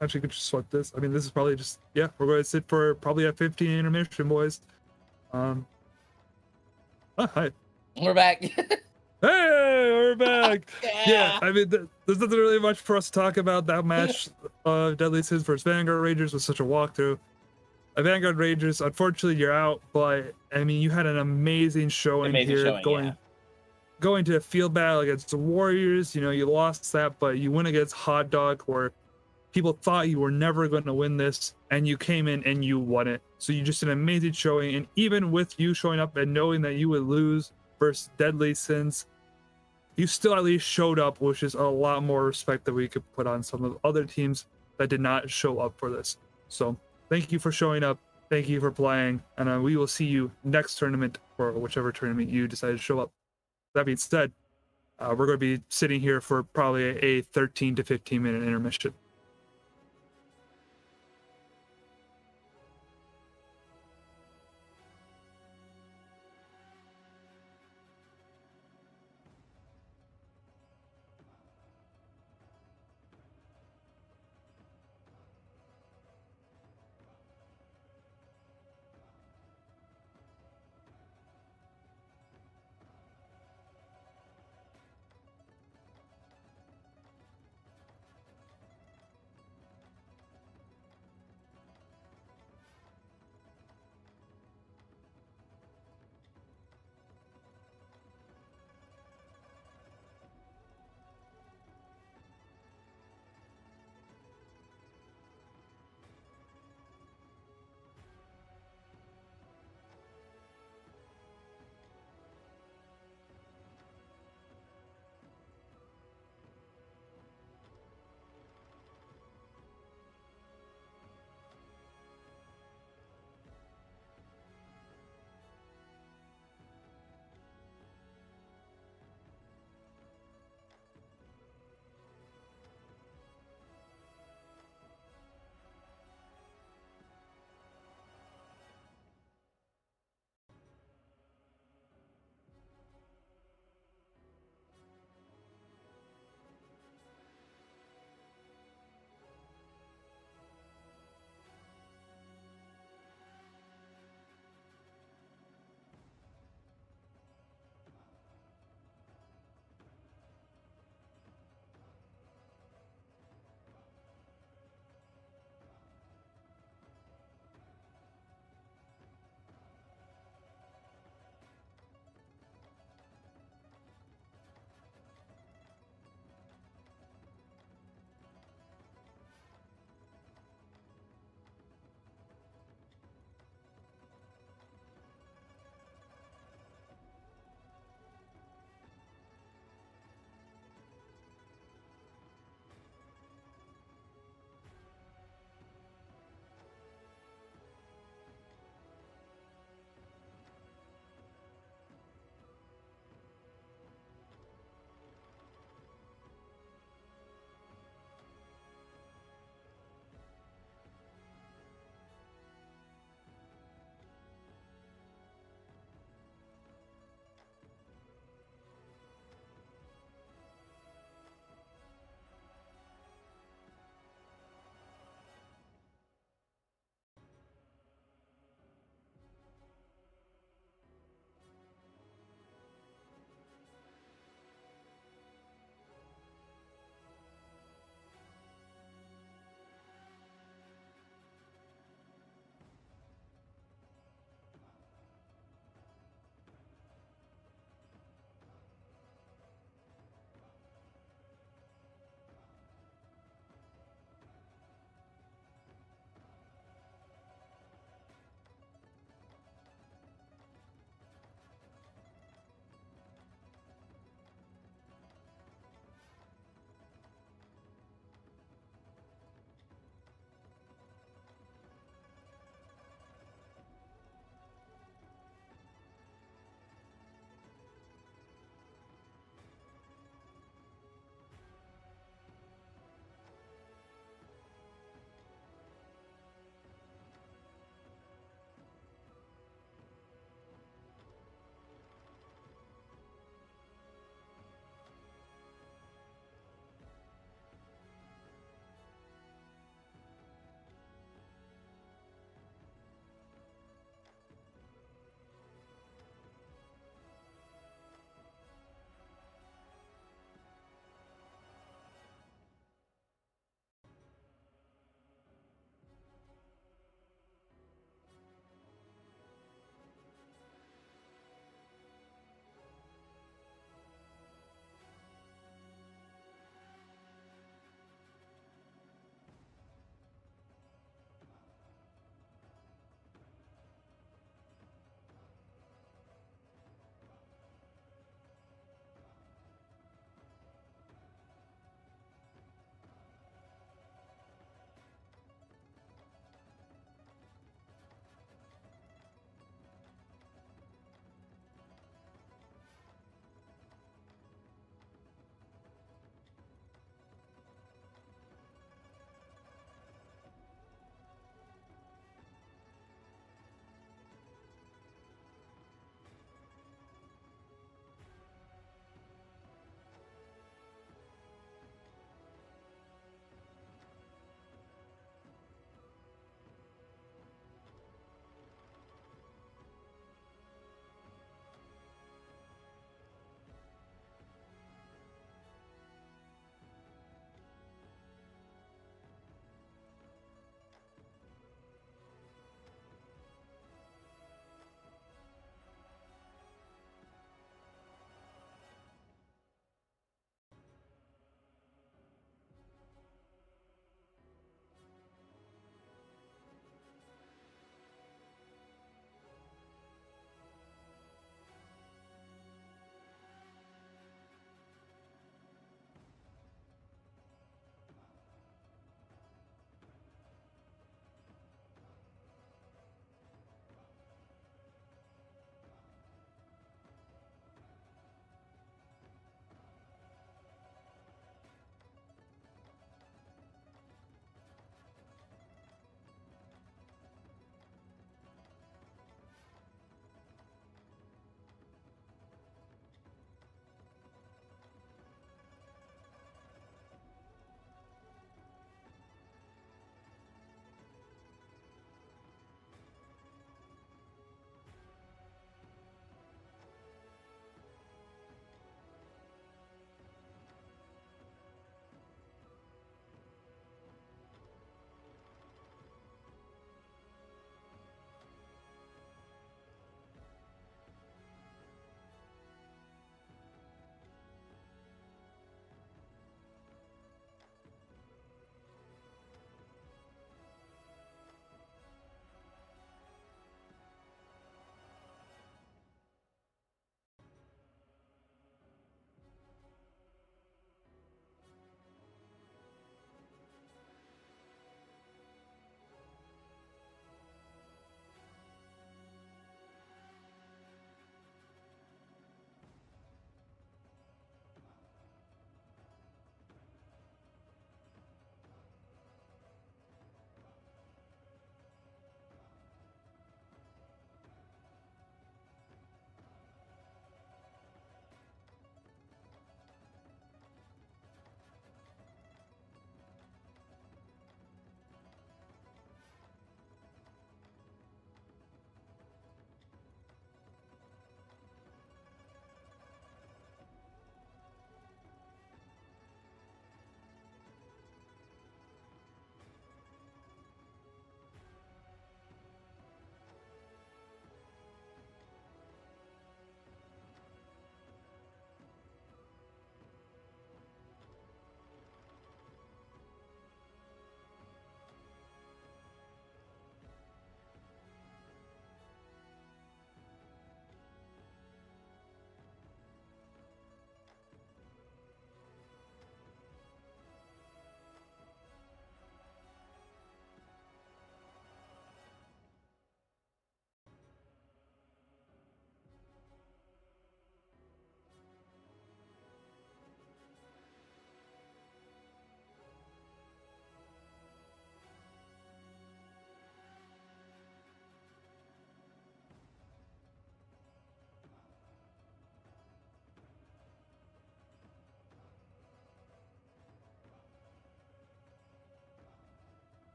Actually, you could just sweat this. I mean, this is probably just, yeah, we're going to sit for probably a 15 intermission, boys. Oh, hi. We're back. Hey, we're back. Yeah, I mean, there's nothing really much for us to talk about. That match of Deadly Sins versus Vanguard Rangers was such a walkthrough. Vanguard Rangers, unfortunately, you're out, but I mean, you had an amazing showing going to a field battle against the Warriors. You know, you lost that, but you went against Hot Dog, where people thought you were never going to win this, and you came in and you won it. So you just did an amazing showing, and even with you showing up and knowing that you would lose versus Deadly Sins, you still at least showed up, which is a lot more respect that we could put on some of the other teams that did not show up for this. So thank you for showing up. Thank you for playing. And we will see you next tournament, or whichever tournament you decide to show up. That being said, we're going to be sitting here for probably a 13 to 15 minute intermission.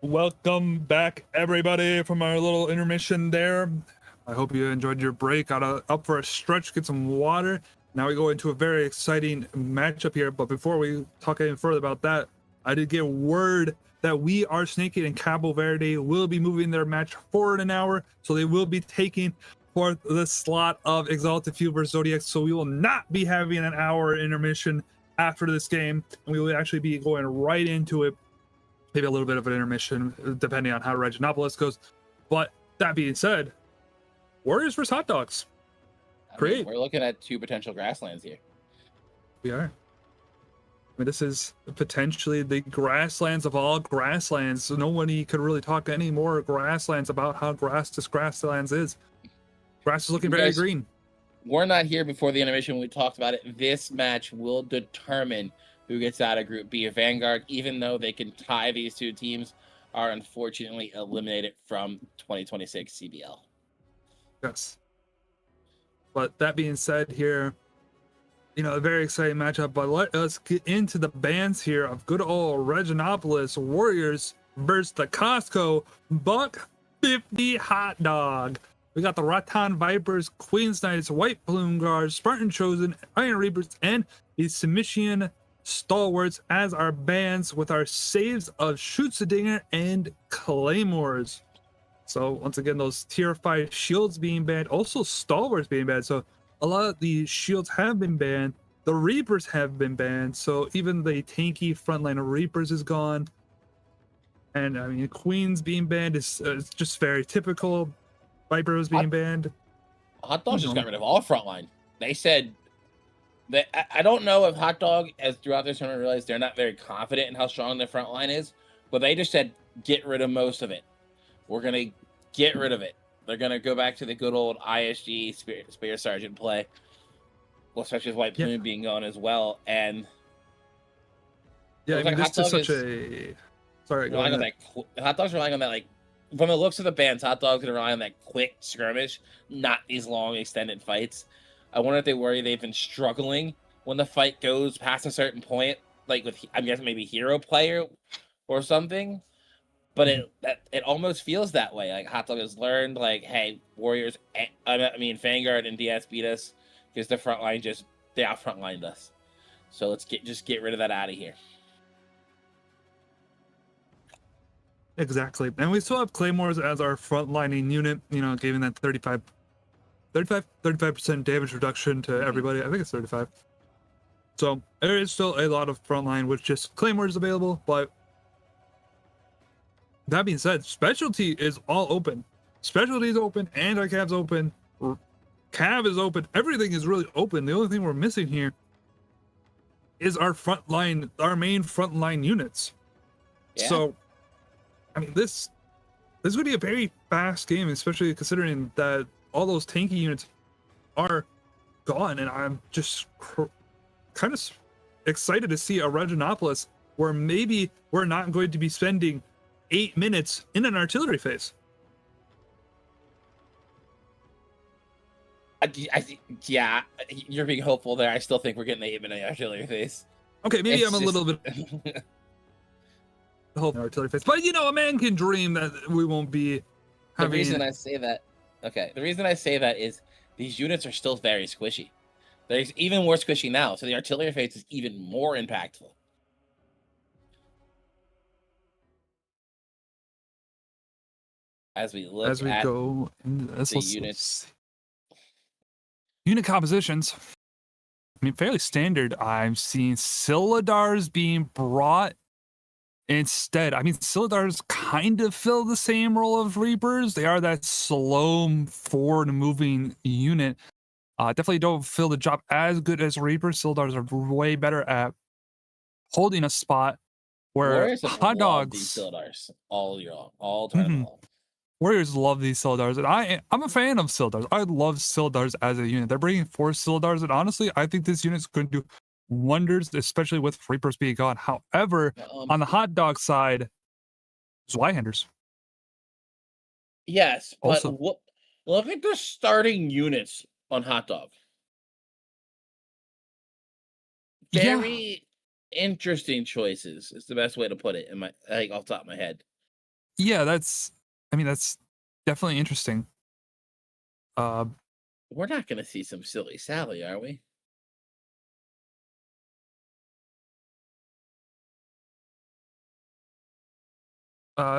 Welcome back, everybody, from our little intermission there. I hope you enjoyed your break. Got up for a stretch, get some water. Now we go into a very exciting matchup here. But before we talk any further about that, I did get word that We Are Snaking and Cabo Verde will be moving their match forward an hour. So they will be taking for the slot of Exalted Fuel versus Zodiac. So we will not be having an hour intermission after this game. And we will actually be going right into it. Maybe a little bit of an intermission, depending on how Reginopolis goes. But that being said, Warriors versus Hot Dogs. Great. We're looking at 2 potential grasslands here. We are. I mean, this is potentially the grasslands of all grasslands. So nobody could really talk any more grasslands about how this grasslands is. Grass is looking very green. We're not here before the intermission when we talked about it. This match will determine who gets out of Group B. Vanguard, even though they can tie these 2 teams, are unfortunately eliminated from 2026 CBL. Yes. But that being said here, a very exciting matchup. But let us get into the bands here of good old Reginopolis Warriors versus the Costco Buck 50 Hot Dog. We got the Rattan Vipers, Queen's Knights, White Plume Guards, Spartan Chosen, Iron Reapers, and the Submission Stalwarts as our bands with our saves of Schützedinger and Claymores. So once again, those tier 5 shields being banned, also Stalwarts being banned. So a lot of the shields have been banned. The Reapers have been banned. So even the tanky frontline of Reapers is gone. And I mean, Queens being banned is just very typical. Vipers being banned. Hot Dogs just got rid of all frontline. They said that I don't know if Hot Dog, as throughout this tournament, realized they're not very confident in how strong their front line is, but they just said get rid of most of it. We're gonna get rid of it. They're gonna go back to the good old ISG Spear Sergeant play, well, especially with White Plume being gone as well. And yeah, I mean, this is such a sorry. Hot Dog's relying on that, like, from the looks of the bands, Hot Dog's gonna rely on that quick skirmish, not these long extended fights. I wonder if they worry they've been struggling when the fight goes past a certain point, like with, I'm guessing, maybe hero player or something. But it almost feels that way. Like Hot Dog has learned, like, hey, Warriors, Vanguard and DS beat us because the front line they out front lined us. So let's get rid of that out of here. Exactly. And we still have Claymores as our frontlining unit, giving that 35% damage reduction to everybody. I think it's 35. So there is still a lot of frontline with just Claymores available, but that being said, specialty is all open. Specialty is open, anti-cav's open, cav is open, everything is really open. The only thing we're missing here is our main frontline units. Yeah. So I mean, this is going to be a very fast game, especially considering that all those tanky units are gone, and I'm just kind of excited to see a Reginopolis where maybe we're not going to be spending 8 minutes in an artillery phase. Yeah, you're being hopeful there. I still think we're getting 8 minute artillery phase. Okay, maybe I'm a little bit artillery phase, but a man can dream that we won't be having. The reason I say that is these units are still very squishy. They're even more squishy now, so the artillery phase is even more impactful. As we go into this, units. Unit compositions. I mean, fairly standard. I'm seeing Silidars being brought instead. I mean, Silidars kind of fill the same role of Reapers. They are that slow forward-moving unit. Definitely don't fill the job as good as Reapers. Silidars are way better at holding a spot where Hot Dogs. These Silidars all year long, all time long. Warriors love these Silidars, and I'm a fan of Silidars. I love Silidars as a unit. They're bringing 4 Silidars, and honestly, I think this unit's going to do wonders, especially with Reapers being gone. However, on the Hot Dog side, Zweihanders. Yes, but look at the starting units on Hot Dog. Very interesting choices is the best way to put it. Off the top of my head. Yeah, that's definitely interesting. We're not going to see some silly Sally, are we?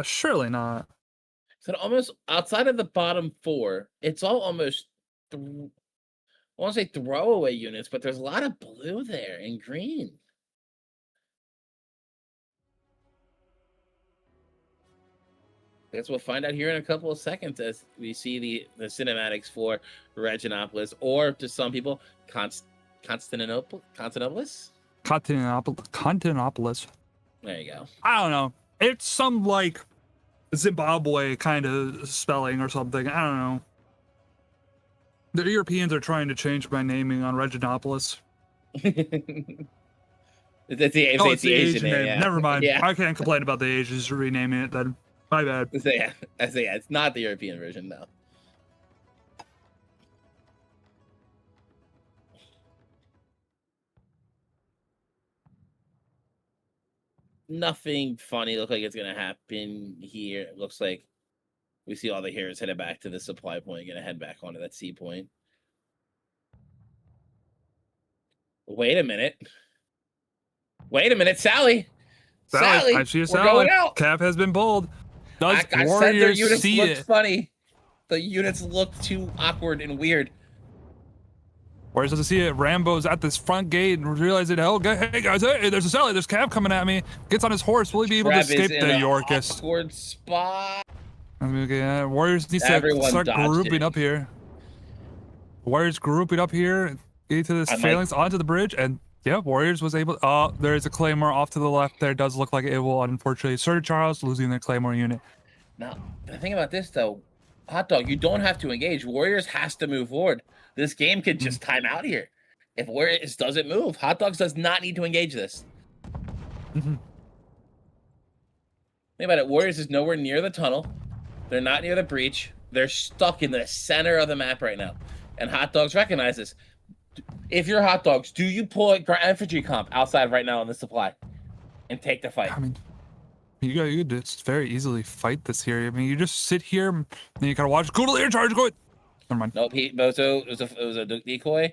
Surely not. So almost outside of the bottom four, it's all almost I won't say throwaway units, but there's a lot of blue there and green. I guess we'll find out here in a couple of seconds as we see the cinematics for Reginopolis, or to some people, Constantinopolis. Constantinopolis. There you go. I don't know. It's some like Zimbabwe kind of spelling or something. I don't know. The Europeans are trying to change my naming on Reginopolis. It's the Asian name. Yeah. Never mind. Yeah. I can't complain about the Asians renaming it then. My bad. I say yeah. It's not the European version, though. Nothing funny look like it's gonna happen here. It looks like we see all the heroes headed back to the supply point, gonna head back onto that C point. Wait a minute, Sally. I see a Sally. We're going out. Cap has been pulled. Does I Warriors said their units see looked it? funny. The units look too awkward and weird. Warriors doesn't see it. Rambo's at this front gate and realizes, oh, hey guys, hey, there's a Sally. There's Cap coming at me. Gets on his horse. Will he be able to escape the Yorkist? Awkward spot. Okay, Warriors needs to start grouping up here. Warriors grouping up here, getting to this phalanx onto the bridge, and yeah, Warriors was able. Oh, there is a Claymore off to the left. There does look like it will unfortunately. Sir Charles losing their Claymore unit. Now, the thing about this though, Hot Dog, you don't have to engage. Warriors has to move forward. This game could just time out here. If Warriors doesn't move, Hot Dogs does not need to engage this. Think about it. Warriors is nowhere near the tunnel. They're not near the breach. They're stuck in the center of the map right now. And Hot Dogs recognize this. If you're Hot Dogs, do you pull a infantry comp outside right now in the supply and take the fight? I mean, you could just very easily fight this here. I mean, you just sit here and then you gotta watch. Go to the air charge. Go ahead. Never mind. Nope, Bozo it was a decoy.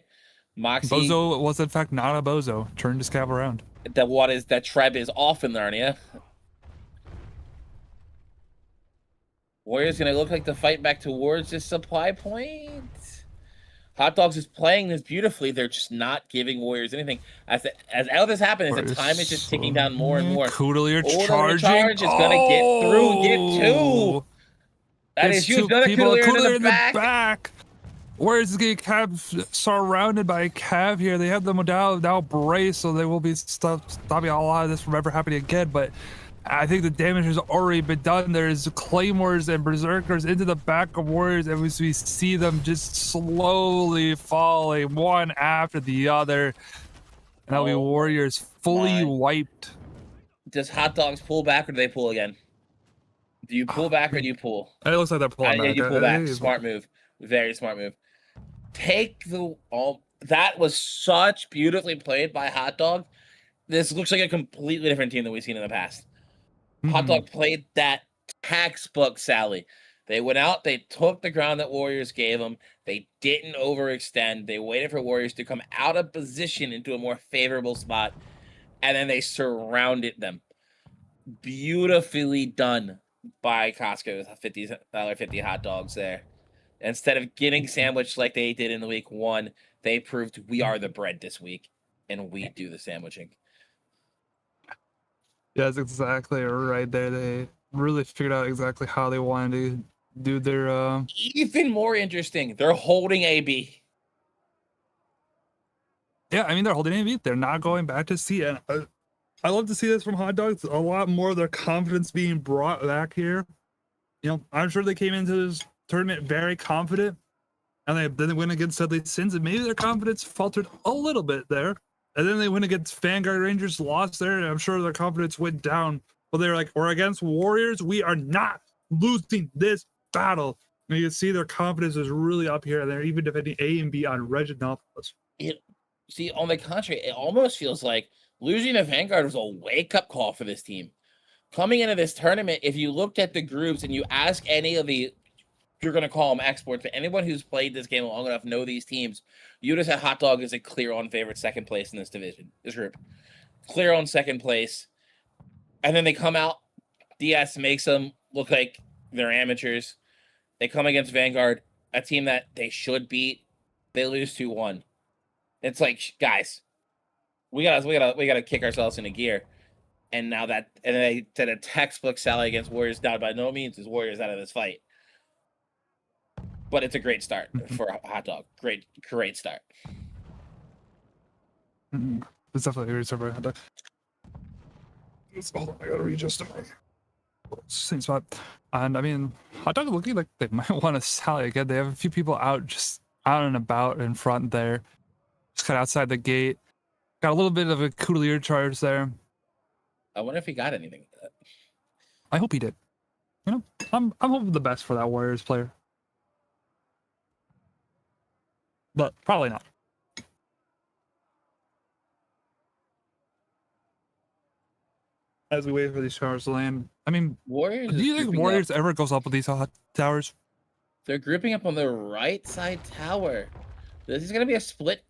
Moxie. Bozo was in fact not a bozo. Turned his cab around. That Treb is off in Narnia. Warriors gonna look like the fight back towards this supply point. Hot Dogs is playing this beautifully. They're just not giving Warriors anything. As all this happens, the time is just ticking down more and more. Coodalier charging. Charge is gonna get through. Get two. That is huge. Another Coodalier in the back. Warriors is getting Cav surrounded by Cav here. They have the modality now brace, so they will be stopping a lot of this from ever happening again. But I think the damage has already been done. There's Claymores and Berserkers into the back of Warriors, and we see them just slowly falling one after the other. And that'll be Warriors fully wiped. Does Hot Dogs pull back or do they pull again? Do you pull back or do you pull? It looks like they're pulling back. You pull back. Smart move. Very smart move. That was such beautifully played by Hot Dog. This looks like a completely different team than we've seen in the past. Hot Dog played that textbook Sally. They went out, they took the ground that Warriors gave them. They didn't overextend. They waited for Warriors to come out of position into a more favorable spot, and then they surrounded them. Beautifully done by Costco's $50 Hot Dogs there. Instead of getting sandwiched like they did in the week one, they proved we are the bread this week, and we do the sandwiching. Yeah, that's exactly right there. They really figured out exactly how they wanted to do their Even more interesting, they're holding AB. Yeah, I mean, they're holding AB. They're not going back to C. And I love to see this from Hot Dogs. A lot more of their confidence being brought back here. You know, I'm sure they came into this tournament very confident, and then they went against Deadly Sins, and maybe their confidence faltered a little bit there. And then they went against Vanguard Rangers, lost there, and I'm sure their confidence went down. But they were like, we're against Warriors. We are not losing this battle. And you can see their confidence is really up here. And they're even defending A and B on Reginopolis. On the contrary, it almost feels like losing to Vanguard was a wake-up call for this team. Coming into this tournament, if you looked at the groups and you ask any of the, you're going to call them exports, but anyone who's played this game long enough know these teams, you just had Hot Dog as a clear on favorite second place in this division, this group. Clear on second place. And then they come out, DS makes them look like they're amateurs. They come against Vanguard, a team that they should beat. They lose 2-1. It's like, guys, we gotta kick ourselves into gear. And now that, and they did a textbook sally against Warriors. Now, by no means is Warriors out of this fight, but it's a great start for Hot Dog. Great start. It's definitely a great start for Hot Dog. Hold on, I gotta readjust my same spot. And I mean, Hot Dog looking like they might want to sally again. They have a few people out, just out and about in front there, just kind of outside the gate. Got a little bit of a Coutelier charge there. I wonder if he got anything with that. I hope he did. You know, I'm hoping the best for that Warriors player, but probably not. As we wait for these towers to land, I mean, Warriors. Do you think Warriors ever goes up with these hot towers? They're grouping up on the right side tower. This is gonna be a split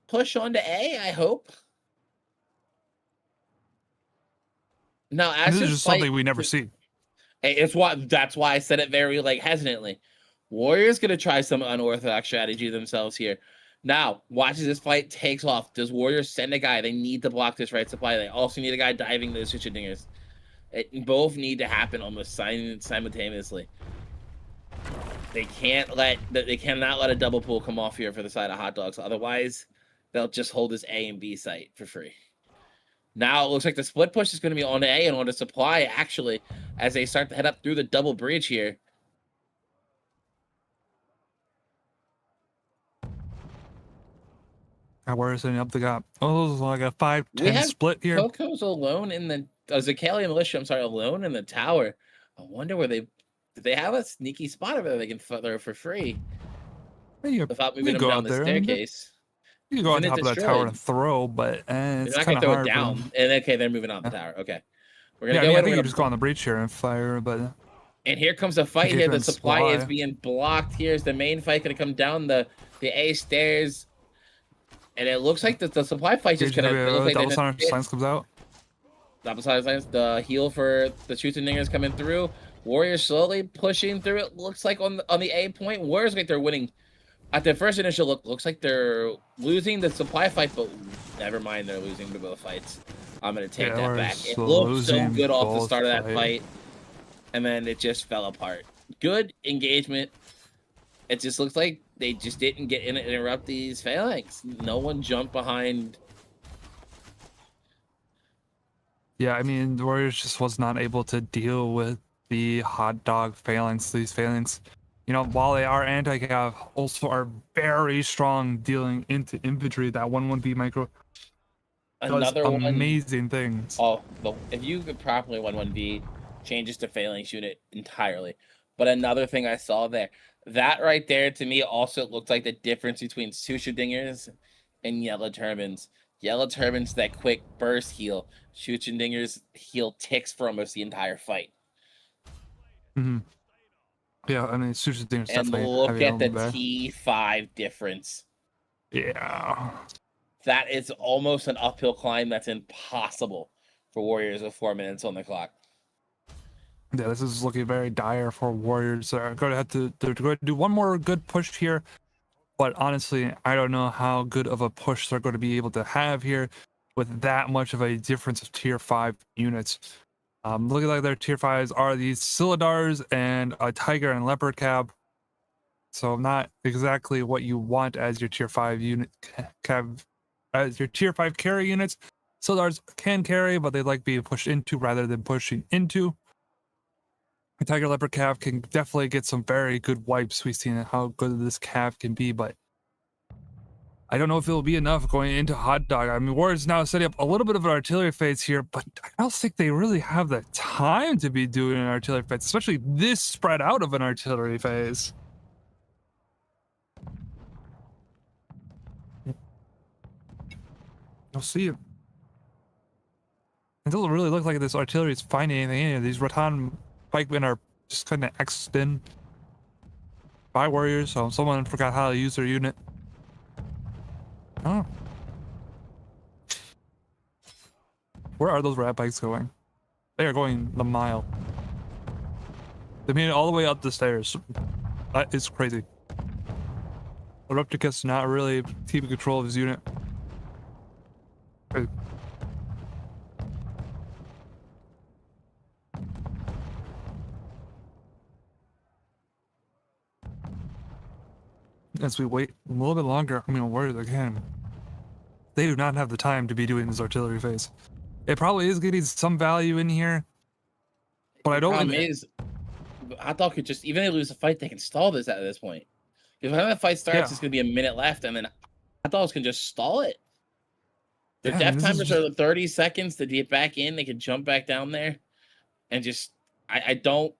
push onto A, I hope. Now, as This is just something we never see. It's that's why I said it very like hesitantly. Warriors gonna try some unorthodox strategy themselves here. Now, watch as this fight takes off. Does Warriors send a guy? They need to block this right supply. They also need a guy diving the switch dingers. Both need to happen almost simultaneously. They cannot let a double pull come off here for the side of Hot Dogs. Otherwise, they'll just hold this A and B site for free. Now it looks like the split push is going to be on A and on the supply, actually, as they start to head up through the double bridge here. Warriors setting up the gap. Oh, it's like a 5-10 split here. Coco's alone in the Zakali and Militia, I'm sorry, alone in the tower. I wonder where did they have a sneaky spot over there they can throw for free without moving them down the staircase. You can go on top of that tower and throw, but it's kind of hard. Down. And okay, they're moving on the tower. Okay, we're gonna go. I think you just go on the breach here and fire, but. And here comes a fight here. The supply is being blocked. Here's the main fight gonna come down the A stairs, and it looks like the supply fight just gonna. Double Silence comes out. Double Silence, the heal for the shoots and dingers coming through. Warriors slowly pushing through. It looks like on the A point, Warriors like they're winning. At the first initial look, looks like they're losing the supply fight, but never mind, they're losing to both fights. I'm going to take that back. It looked so good off the start of that fight, and then it just fell apart. Good engagement. It just looks like they just didn't get in and interrupt these phalanx. No one jumped behind. Yeah, I mean, the Warriors just was not able to deal with the Hot Dog phalanx, these phalanx. You know, while they are anti-cav, also are very strong dealing into infantry. That 1-1B micro does amazing things. Oh, if you could properly 1-1B, changes to phalanx unit entirely. But another thing I saw there, that right there to me also looked like the difference between Suture Dingers and Yellow Turbans. Yellow Turbans, that quick burst heal. Suture Dingers heal ticks for almost the entire fight. Mm-hmm. Yeah, I mean, Suture Dingers definitely. And look at the T5 difference. Yeah. That is almost an uphill climb that's impossible for Warriors with 4 minutes on the clock. Yeah, this is looking very dire for Warriors. They're going to have to do one more good push here. But honestly, I don't know how good of a push they're going to be able to have here with that much of a difference of tier 5 units. Looking like their tier 5s are these Silidars and a Tiger and Leopard cab. So not exactly what you want as your tier 5 unit cab, as your tier 5 carry units. Silidars can carry, but they like being pushed into rather than pushing into. A Tiger Leopard Cav can definitely get some very good wipes. We've seen how good this Cav can be, but I don't know if it'll be enough going into Hot Dog. I mean, Warriors now setting up a little bit of an artillery phase here, but I don't think they really have the time to be doing an artillery phase, especially this spread out of an artillery phase. You'll see it. It doesn't really look like this artillery is finding anything in here. These Rattan pikemen are just kind of X'd in by warriors, so someone forgot how to use their unit. Oh. Where are those rat bikes going? They are going the mile. They made it all the way up the stairs. That is crazy. Erupticus not really keeping control of his unit. Crazy. As we wait a little bit longer, I mean, warriors again. They do not have the time to be doing this artillery phase. It probably is getting some value in here, but I don't. The problem is, Hot Dog could just, even if they lose the fight, they can stall this at this point. If when the fight starts, it's going to be a minute left, and then Hot Dogs can just stall it. Their death timers are 30 seconds to get back in. They can jump back down there, and just I don't.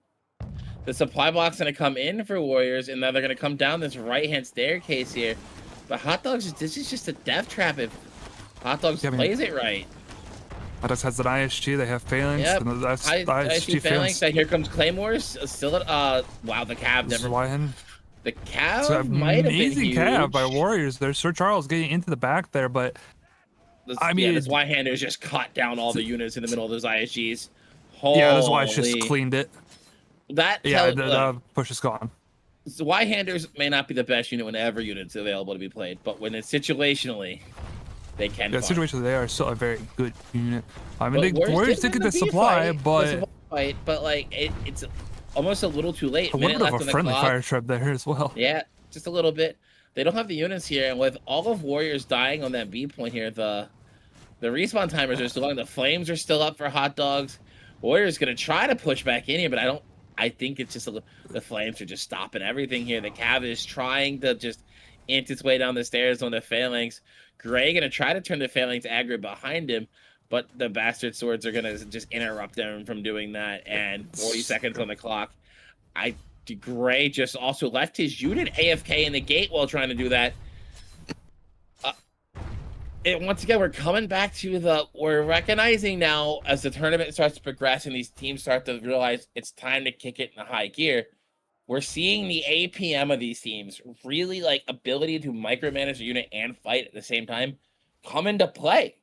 The supply block's going to come in for Warriors, and then they're going to come down this right-hand staircase here. But Hot Dogs, this is just a death trap if Hot Dogs plays it right. Hot Dogs has an ISG, they have Phalanx. Yep. And that's ISG Phalanx. Here comes Claymores. Still wow, the Cav never. The Cav might have been huge. Amazing Cav by Warriors there. Sir Charles getting into the back there, but I mean, this Y-Handers just cut down all the units in the middle of those ISGs. Yeah, that's why it's just cleaned it. The push is gone. The Y-Handers may not be the best unit whenever units available to be played, but when it's situationally, they can. Yeah, situationally they are still a very good unit. I mean, Warriors did get the supply, but like it's almost a little too late. A little bit of a friendly fire trap there as well. Yeah, just a little bit. They don't have the units here, and with all of Warriors dying on that B point here, the respawn timers are still on. The flames are still up for Hot Dogs. Warriors gonna try to push back in here, but I think it's just the flames are just stopping everything here. The Cav is trying to just int its way down the stairs on the Phalanx. Gray gonna try to turn the Phalanx aggro behind him, but the bastard swords are gonna just interrupt them from doing that. And 40 seconds on the clock. Gray just also left his unit AFK in the gate while trying to do that. And once again, we're coming back to we're recognizing now as the tournament starts to progress and these teams start to realize it's time to kick it in a high gear. We're seeing the APM of these teams really like ability to micromanage a unit and fight at the same time come into play.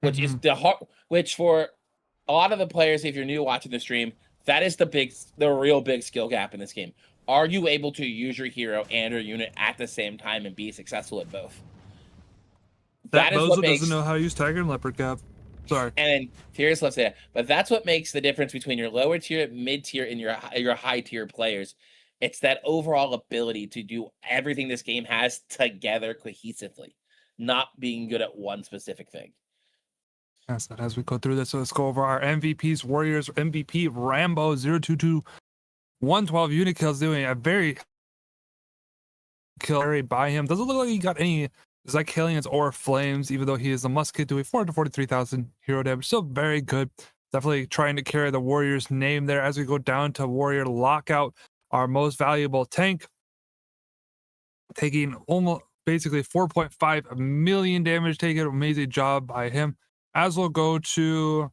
Which is which for a lot of the players, if you're new watching the stream, that is the real big skill gap in this game. Are you able to use your hero and your unit at the same time and be successful at both? That is what doesn't know how to use Tiger and Leopard Cap. Sorry. And then here's let's say, but that's what makes the difference between your lower tier, mid tier, and your high tier players. It's that overall ability to do everything this game has together cohesively, not being good at one specific thing. Yes, and as we go through this, so let's go over our MVPs. Warriors MVP Rambo 022 112 unit kills, doing a very kill by him. Doesn't look like he got any Zycalians or flames, even though he is a musket doing 443,000 hero damage. Still very good. Definitely trying to carry the Warriors name there. As we go down to Warrior Lockout, our most valuable tank, taking almost basically 4.5 million damage. Taking an amazing job by him. As we'll go to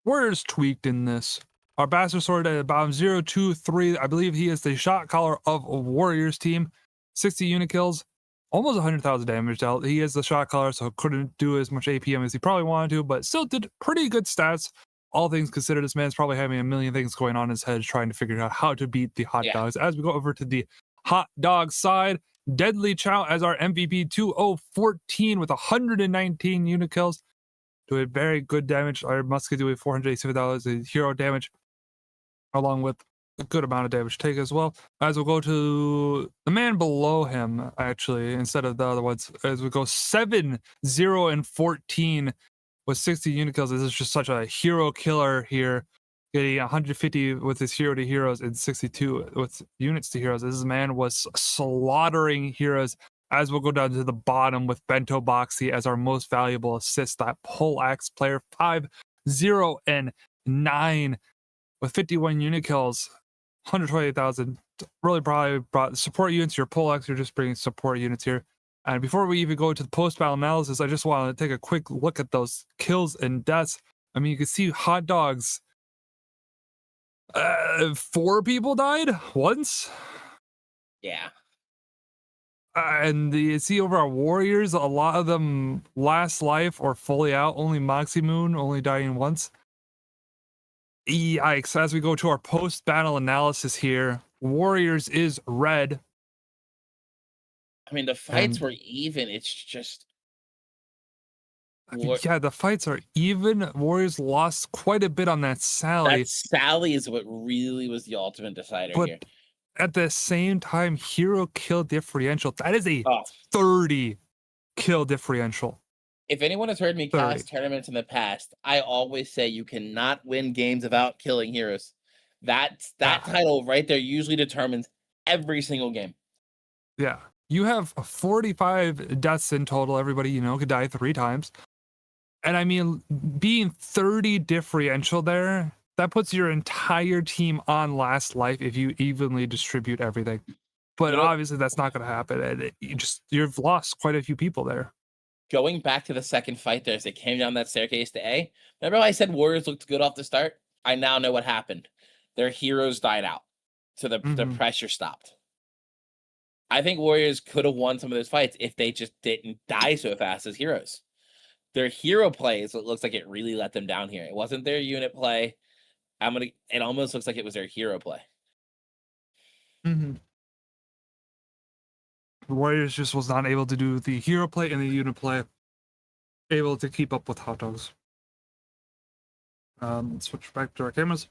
Warriors tweaked in this. Our Bastard Sword at about 023. I believe he is the shot caller of a Warriors team. 60 unit kills. Almost 100,000 damage dealt. He is the shot caller, so couldn't do as much APM as he probably wanted to, but still did pretty good stats. All things considered, this man's probably having a million things going on in his head, trying to figure out how to beat the Hot Dogs. As we go over to the Hot Dog side, Deadly Chow as our MVP 2014 with 119 unit kills. Doing very good damage. Our musket doing $487 hero damage, along with a good amount of damage take as well. As we'll go to the man below him, actually, instead of the other ones, as we go 7, 0, and 14 with 60 unit kills. This is just such a hero killer here, getting 150 with his hero to heroes and 62 with units to heroes. This man was slaughtering heroes. As we'll go down to the bottom with Bento Boxy as our most valuable assist, that Poleaxe player, 5, 0, and 9 with 51 unit kills. 128,000. Really probably brought support units. Your Poleaxe, you're just bringing support units here. And before we even go to the post-battle analysis, I just want to take a quick look at those kills and deaths. I mean, you can see Hot Dogs. 4 people died once. Yeah. And you see over our Warriors, a lot of them last life or fully out. Only Moxie Moon only dying once. Yikes. As we go to our post-battle analysis here, Warriors is red. I mean, the fights were even. It's just. Yeah, the fights are even. Warriors lost quite a bit on that Sally. That Sally is what really was the ultimate decider here. At the same time, hero kill differential, that is a 30 kill differential. If anyone has heard me cast tournaments in the past, I always say you cannot win games without killing heroes. That title right there usually determines every single game. Yeah. You have 45 deaths in total. Everybody, you know, could die 3 times. And I mean, being 30 differential there, that puts your entire team on last life if you evenly distribute everything. But obviously that's not going to happen. And you've lost quite a few people there. Going back to the second fight there, as they came down that staircase to A, remember how I said Warriors looked good off the start? I now know what happened. Their heroes died out. So the pressure stopped. I think Warriors could have won some of those fights if they just didn't die so fast as heroes. Their hero play is what looks like it really let them down here. It wasn't their unit play. It almost looks like it was their hero play. The Warriors just was not able to do the hero play and the unit play, able to keep up with Hot Dogs. Switch back to our cameras.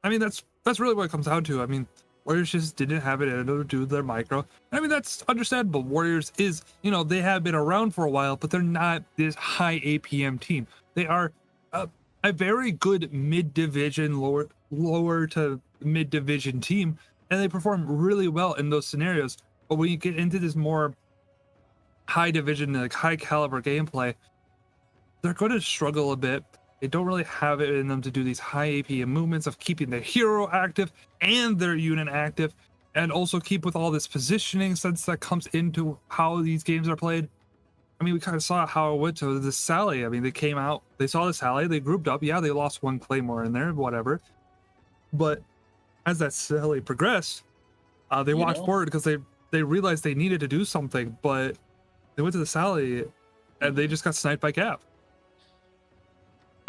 I mean, that's really what it comes down to. I mean, Warriors just didn't have it in to do their micro. I mean, that's understandable. Warriors is, you know, they have been around for a while, but they're not this high APM team. They are a very good mid-division, lower to mid-division team, and they perform really well in those scenarios. But when you get into this more high division, like high caliber gameplay, they're going to struggle a bit. They don't really have it in them to do these high APM movements of keeping their hero active and their unit active, and also keep with all this positioning sense that comes into how these games are played. I mean, we kind of saw how it went to the Sally. I mean, they came out, they saw the Sally, they grouped up. Yeah, they lost 1 Claymore in there, whatever. But as that Sally progressed, they walked forward because they realized they needed to do something, but they went to the Sally and they just got sniped by Cap.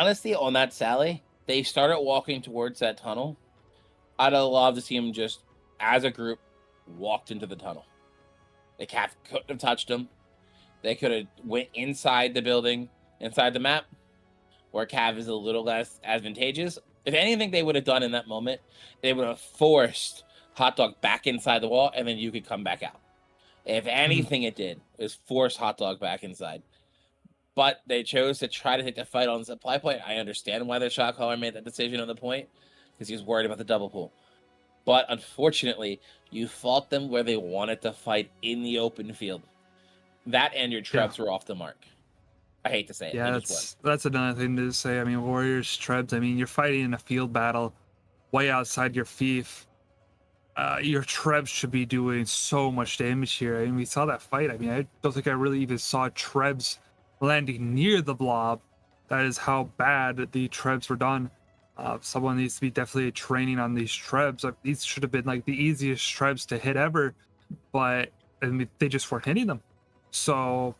Honestly, on that Sally, they started walking towards that tunnel. I'd have loved to see them just, as a group, walked into the tunnel. The Cap couldn't have touched them. They could have went inside the building, inside the map, where Cav is a little less advantageous. If anything they would have done in that moment, they would have forced Hot Dog back inside the wall, and then you could come back out. If anything it did was force Hot Dog back inside. But they chose to try to take the fight on the supply point. I understand why the shot caller made that decision on the point, because he was worried about the double pull. But unfortunately, you fought them where they wanted to fight in the open field. That and your Trebs were off the mark. I hate to say it. Yeah, that's another thing to say. I mean, Warriors, Trebs, I mean, you're fighting in a field battle way outside your fief. Your Trebs should be doing so much damage here. I mean, we saw that fight. I mean, I don't think I really even saw Trebs landing near the blob. That is how bad the Trebs were done. Someone needs to be definitely training on these Trebs. These should have been like the easiest Trebs to hit ever, but I mean, they just weren't hitting them. So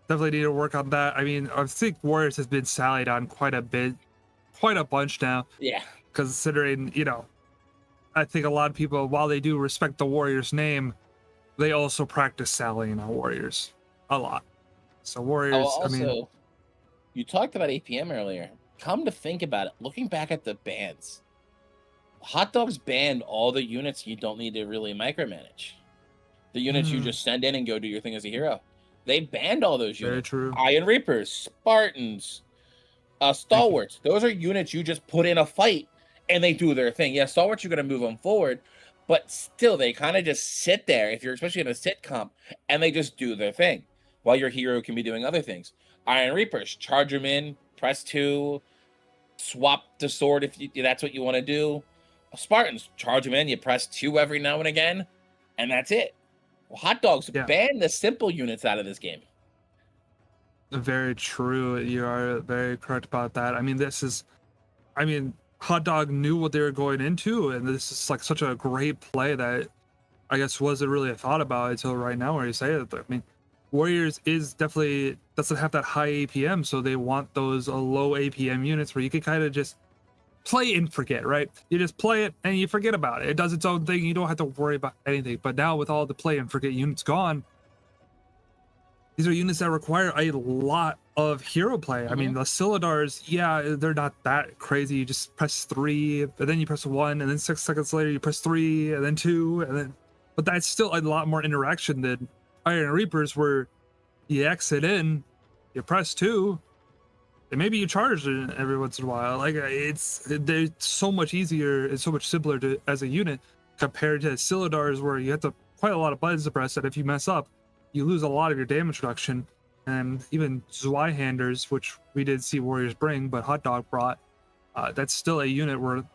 definitely need to work on that. I mean, I think Warriors has been sallied on quite a bunch now. Yeah. Considering, you know, I think a lot of people, while they do respect the Warriors name, they also practice sallying on Warriors a lot. So Warriors, also, I mean, you talked about APM earlier. Come to think about it, looking back at the bans, Hot Dogs banned all the units you don't need to really micromanage. The units you just send in and go do your thing as a hero. They banned all those units. Very true. Iron Reapers, Spartans, Stalwarts. Those are units you just put in a fight and they do their thing. Yeah, Stalwarts, you're going to move them forward, but still, they kind of just sit there, if you're especially in a sitcom, and they just do their thing while your hero can be doing other things. Iron Reapers, charge them in, press 2, swap the sword if that's what you want to do. Spartans, charge them in, you press 2 every now and again, and that's it. Well, Hot Dogs Yeah. banned the simple units out of this game. Very true. You are very correct about that. I mean, Hot Dog knew what they were going into, and this is like such a great play that I guess wasn't really a thought about until right now where you say it. I mean, Warriors is definitely doesn't have that high APM, so they want those low APM units where you can kind of just play and forget, right? You just play it and you forget about it. It does its own thing. You don't have to worry about anything. But now with all the play and forget units gone, these are units that require a lot of hero play. I mean, the Silidars, yeah, they're not that crazy. You just press 3, and then you press 1, and then 6 seconds later you press 3, and then 2, and then. But that's still a lot more interaction than Iron Reapers, where you exit in, you press 2, and maybe you charge it every once in a while. Like they're so much easier and so much simpler to as a unit compared to Silidars, where you have to quite a lot of buttons to press. That if you mess up, you lose a lot of your damage reduction. And even Zweihanders, which we did see Warriors bring, but Hot Dog brought, that's still a unit where,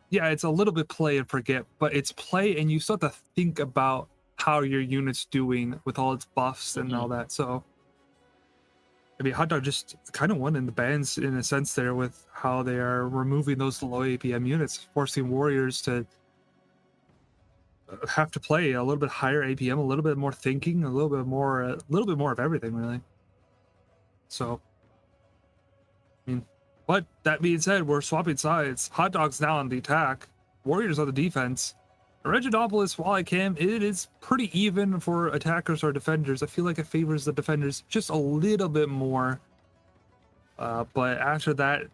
yeah, it's a little bit play and forget, but it's play and you still have to think about how your unit's doing with all its buffs and all that. So, I mean, Hot Dog just kind of won in the bans in a sense there with how they are removing those low APM units, forcing Warriors to have to play a little bit higher APM, a little bit more thinking, a little bit more of everything, really. So, I mean, but that being said, we're swapping sides. Hot Dog's now on the attack, Warriors on the defense. Reginopolis, while it is pretty even for attackers or defenders. I feel like it favors the defenders just a little bit more. But after that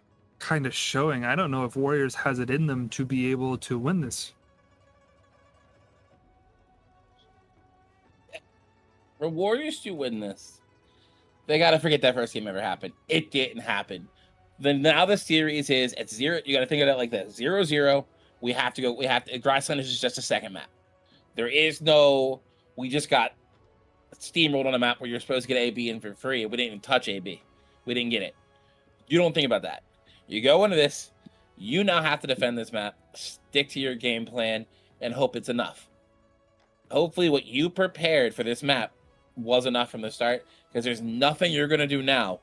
kind of showing, I don't know if Warriors has it in them to be able to win this. For Warriors to win this, they got to forget that first game ever happened. It didn't happen. Now the series is at 0. You got to think of it like this: 0-0. We have to. Grassland is just a second map. There is no. We just got steamrolled on a map where you're supposed to get AB in for free. We didn't even touch AB. We didn't get it. You don't think about that. You go into this. You now have to defend this map. Stick to your game plan and hope it's enough. Hopefully, what you prepared for this map was enough from the start, because there's nothing you're going to do now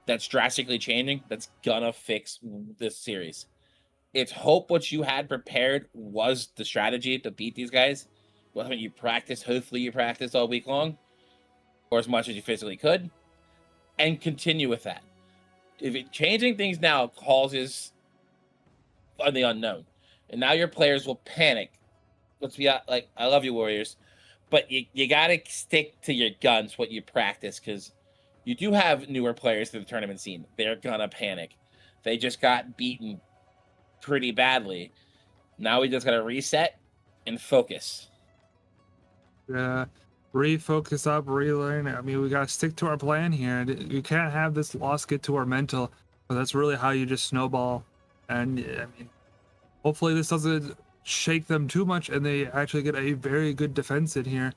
that's drastically changing that's going to fix this series. It's hope what you had prepared was the strategy to beat these guys. Well, you practice, hopefully you practiced all week long, or as much as you physically could, and continue with that. If changing things now causes the unknown, and now your players will panic. Let's be like, I love you, Warriors, but you got to stick to your guns, what you practice, because you do have newer players to the tournament scene. They're going to panic. They just got beaten pretty badly. Now we just got to reset and focus. Yeah, refocus up, relearn. I mean, we got to stick to our plan here. You can't have this loss get to our mental, but that's really how you just snowball. And I mean, hopefully this doesn't shake them too much and they actually get a very good defense in here.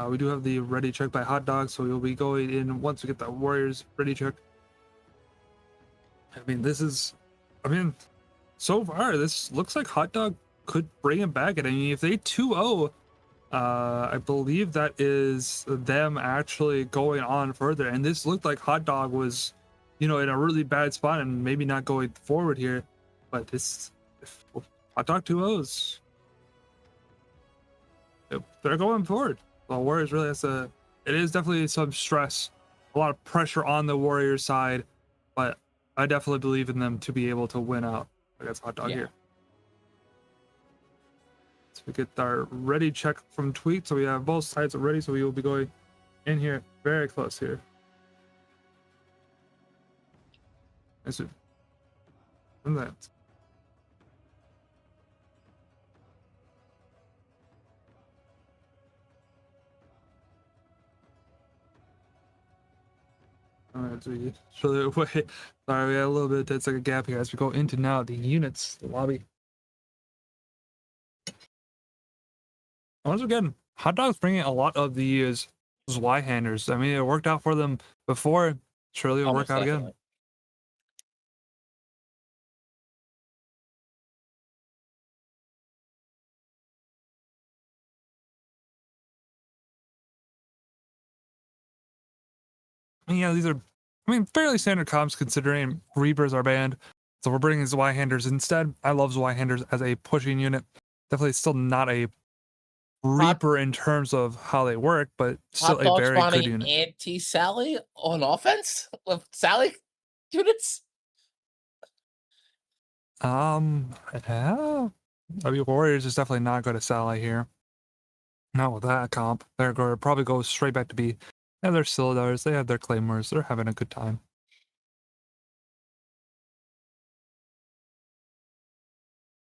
We do have the ready check by Hot Dog, so we'll be going in once we get the Warriors ready check. I mean, so far this looks like Hot Dog could bring it back. And I mean, if they 2-0, I believe that is them actually going on further. And this looked like Hot Dog was, in a really bad spot and maybe not going forward here. But if Hot Dog 2-0s, they're going forward. Well, Warriors really it is definitely some stress, a lot of pressure on the Warriors side, but I definitely believe in them to be able to win out against Hot Dog here. So we get our ready check from Tweet. So we have both sides ready. So we will be going in here very close here. And that. Alright, so we sorry, we had a little bit, that's like a gap here as we go into now the units, the lobby. Once again, Hot Dog's bringing a lot of these Zweihanders. I mean, it worked out for them before, surely it'll work out again. Yeah, these are, I mean, fairly standard comps considering Reapers are banned. So we're bringing Zweihanders instead. I love Zweihanders as a pushing unit. Definitely still not a Reaper in terms of how they work, but still Hot a Dog very good spawning unit. anti-Sally on offense with Sally units. Yeah. I mean, Warriors is definitely not good at Sally here. Not with that comp. They're going to probably go straight back to B. And they're Silidars. They have their Claymores. They're having a good time.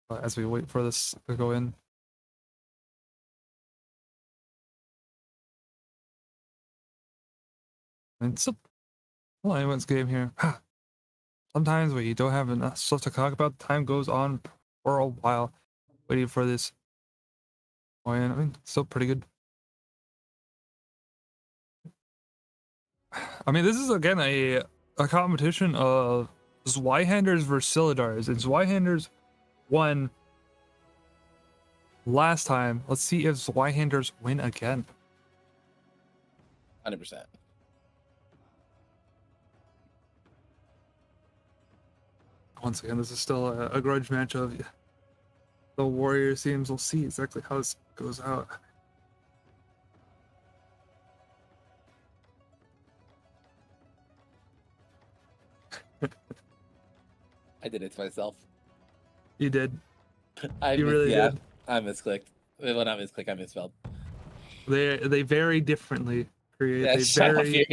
But as we wait for this to go in. And it's well, anyone's game here. Sometimes when you don't have enough stuff to talk about, time goes on for a while waiting for this. Oh, yeah, I mean, still pretty good. I mean, this is again a competition of Zweihanders versus Silidars, and Zweihanders won last time. Let's see if Zweihanders win again. 100%. Once again, this is still a grudge match of the Warriors teams. We'll see exactly how this goes out. I did it to myself. You did. You really did. I misclicked. Well, not misclick. I misspelled. They vary differently. Yeah, They vary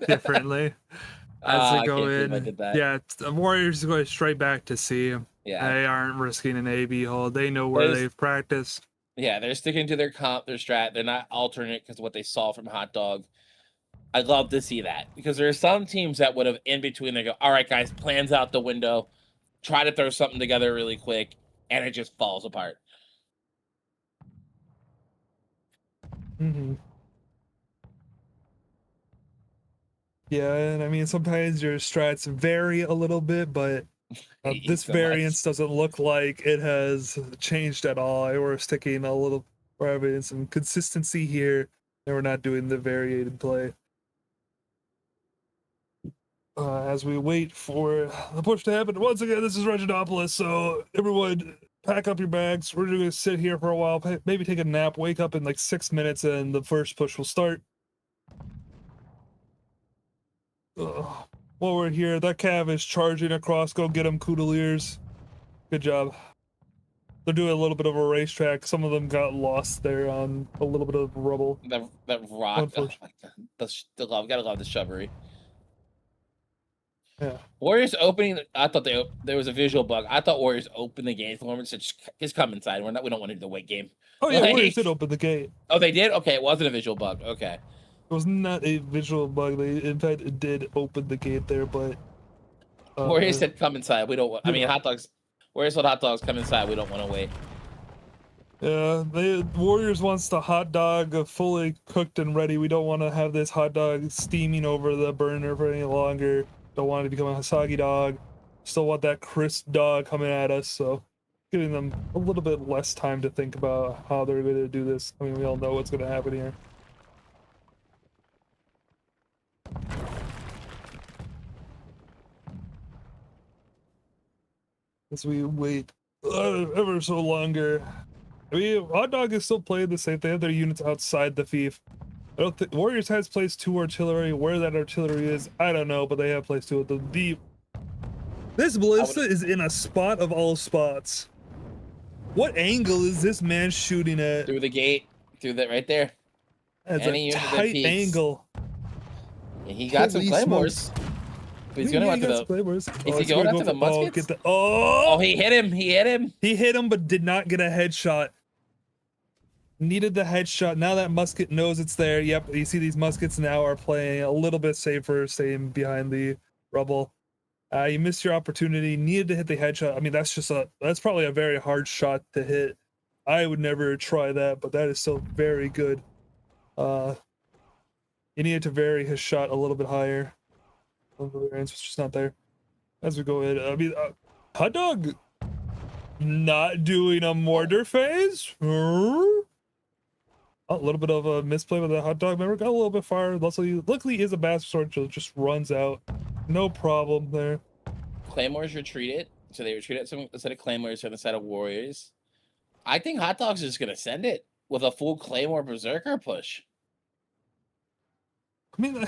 differently as they go in. Yeah, the Warriors go straight back to C. Yeah, they aren't risking an A/B hold. They know where they've practiced. Yeah, they're sticking to their comp, their strat. They're not alternate because what they saw from Hot Dog. I'd love to see that because there are some teams that would have in between. They go, all right, guys, plans out the window. Try to throw something together really quick, and it just falls apart. Mm-hmm. Yeah, and I mean, sometimes your strats vary a little bit, but this variance doesn't look like it has changed at all. We're sticking a little, we're having some consistency here, and we're not doing the variated play. As we wait for the push to happen, once again, this is Reginopolis, so everyone pack up your bags. We're going to sit here for a while, maybe take a nap, wake up in like 6 minutes, and the first push will start. While we're here, that Cav is charging across. Go get him, Koodaliers. Good job. They're doing a little bit of a racetrack. Some of them got lost there on a little bit of rubble. That rock. Oh my God. Gotta love the shovery. Yeah. Warriors opening. I thought there was a visual bug. I thought Warriors opened the gate for him and said, "Just come inside. We don't want to do the wait game." Oh yeah, Warriors did open the gate. Oh, they did. Okay, it wasn't a visual bug. Okay. It was not a visual bug. They, in fact, it did open the gate there, but Warriors said, "Come inside. We don't." I mean, Hot Dogs. Warriors said, "Hot Dogs, come inside. We don't want to wait." Yeah, Warriors wants the hot dog fully cooked and ready. We don't want to have this hot dog steaming over the burner for any longer. Don't want it to become a soggy dog. Still want that crisp dog coming at us, so giving them a little bit less time to think about how they're going to do this. I mean, we all know what's going to happen here. As we wait ever so longer. I mean, Hot Dog is still playing the same. They have their units outside the fief. I don't think Warriors has placed 2 artillery. Where that artillery is, I don't know, but they have placed 2 at the deep. This ballista is in a spot of all spots. What angle is this man shooting at? Through the gate, through that right there. That's a tight angle. And he got some claymores. But he's going after the. Is he going after the muskets? Oh, he hit him. He hit him, but did not get a headshot. Needed the headshot. Now that musket knows it's there. Yep, you see these muskets now are playing a little bit safer, staying behind the rubble. You missed your opportunity. Needed to hit the headshot. I mean, that's probably a very hard shot to hit. I would never try that, but that is still very good. You needed to vary his shot a little bit higher. The variance was just not there. As we go in, I mean, Hot Dog not doing a mortar phase. A little bit of a misplay with the hot dog member. Got a little bit far. Luckily he is a bastard sword, so it just runs out. No problem there. Claymores retreated, so they retreated some set of Claymores from the set of Warriors. I think Hot Dog's just gonna send it with a full Claymore Berserker push. I mean,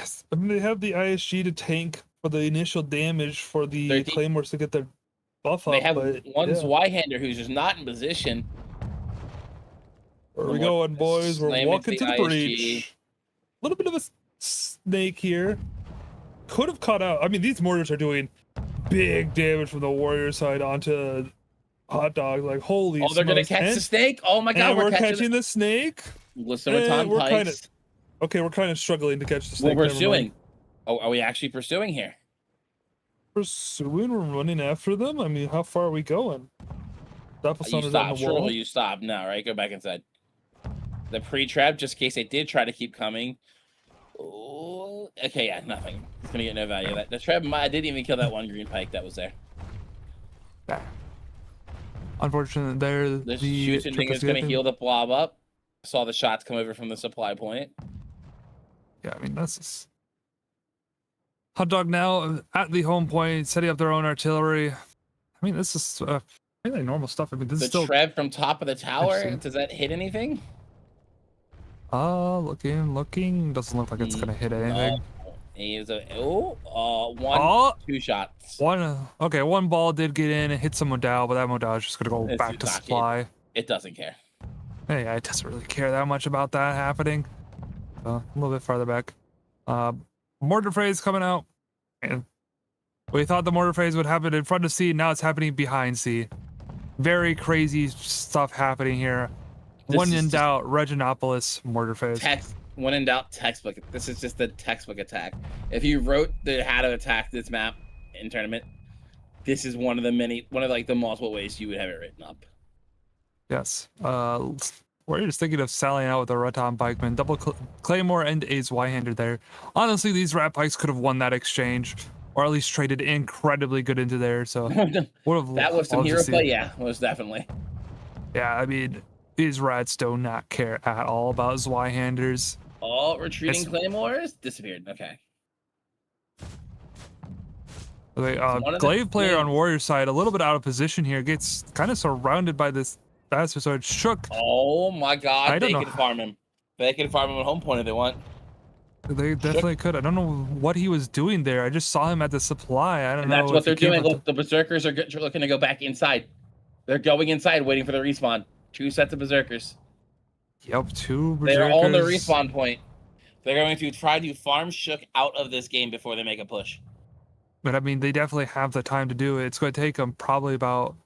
they have the ISG to tank for the initial damage for the Claymores to get their buff up. They have but, one yeah. Zweihander who's just not in position. Where we going, boys? We're walking to the breach. A little bit of a snake here. Could have caught out. I mean, these mortars are doing big damage from the warrior side onto Hot Dog. Like, holy Oh, they're going to catch the snake? Oh, my God. And we're catching the snake. Listen, we're kind of struggling to catch the snake. We're pursuing. Oh, are we actually pursuing here? Pursuing? We're running after them? I mean, how far are we going? You stop. Surely you stop now, right? Go back inside. The pre-trap, just in case they did try to keep coming. Oh, okay, yeah, nothing. It's gonna get no value. The trap, I didn't even kill that one green pike that was there. Unfortunately, the shooting thing is gonna heal the blob up. I saw the shots come over from the supply point. Yeah, I mean, that's just... Hot Dog now at the home point, setting up their own artillery. I mean, this is really normal stuff. I mean, this is still... The tread from top of the tower, does that hit anything? Looking. Doesn't look like it's gonna hit anything. He's two shots. One ball did get in and hit some modal, but that modal is just gonna go back to supply. It doesn't care. Yeah, it doesn't really care that much about that happening. A little bit farther back. Mortar phase coming out. And we thought the mortar phase would happen in front of C, now it's happening behind C. Very crazy stuff happening here. When in doubt, Reginopolis mortar phase. When in doubt, textbook. This is just a textbook attack. If you wrote how to attack this map in tournament, this is one of the multiple ways you would have it written up. Yes. We're just thinking of sallying out with a Raton Pikeman, double Claymore and a Zweihander there. Honestly, these Rat Pikes could have won that exchange, or at least traded incredibly good into there. So that was some hero play, yeah, most definitely. Yeah, I mean, these rats do not care at all about Zweihanders. Oh, retreating Claymores disappeared. Okay. Glaive player on Warrior side, a little bit out of position here, gets kind of surrounded by this bastard sword. Shook. Oh my God, they can farm him. They can farm him at home point if they want. They definitely could. I don't know what he was doing there. I just saw him at the supply. I don't know. That's what they're doing. Look, the Berserkers are looking to go back inside. They're going inside, waiting for the respawn. 2 sets of Berserkers. Yep, 2 Berserkers. They're on the respawn point. They're going to try to farm Shook out of this game before they make a push. But I mean, they definitely have the time to do it. It's going to take them probably about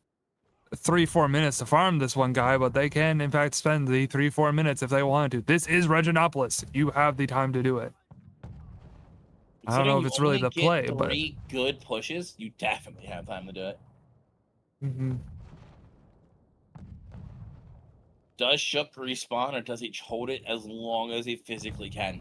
3-4 minutes to farm this one guy, but they can in fact spend the 3-4 minutes if they want to. This is Reginopolis. You have the time to do it. I don't know if it's really the play, but 3 good pushes, you definitely have time to do it. Does Shook respawn, or does he hold it as long as he physically can?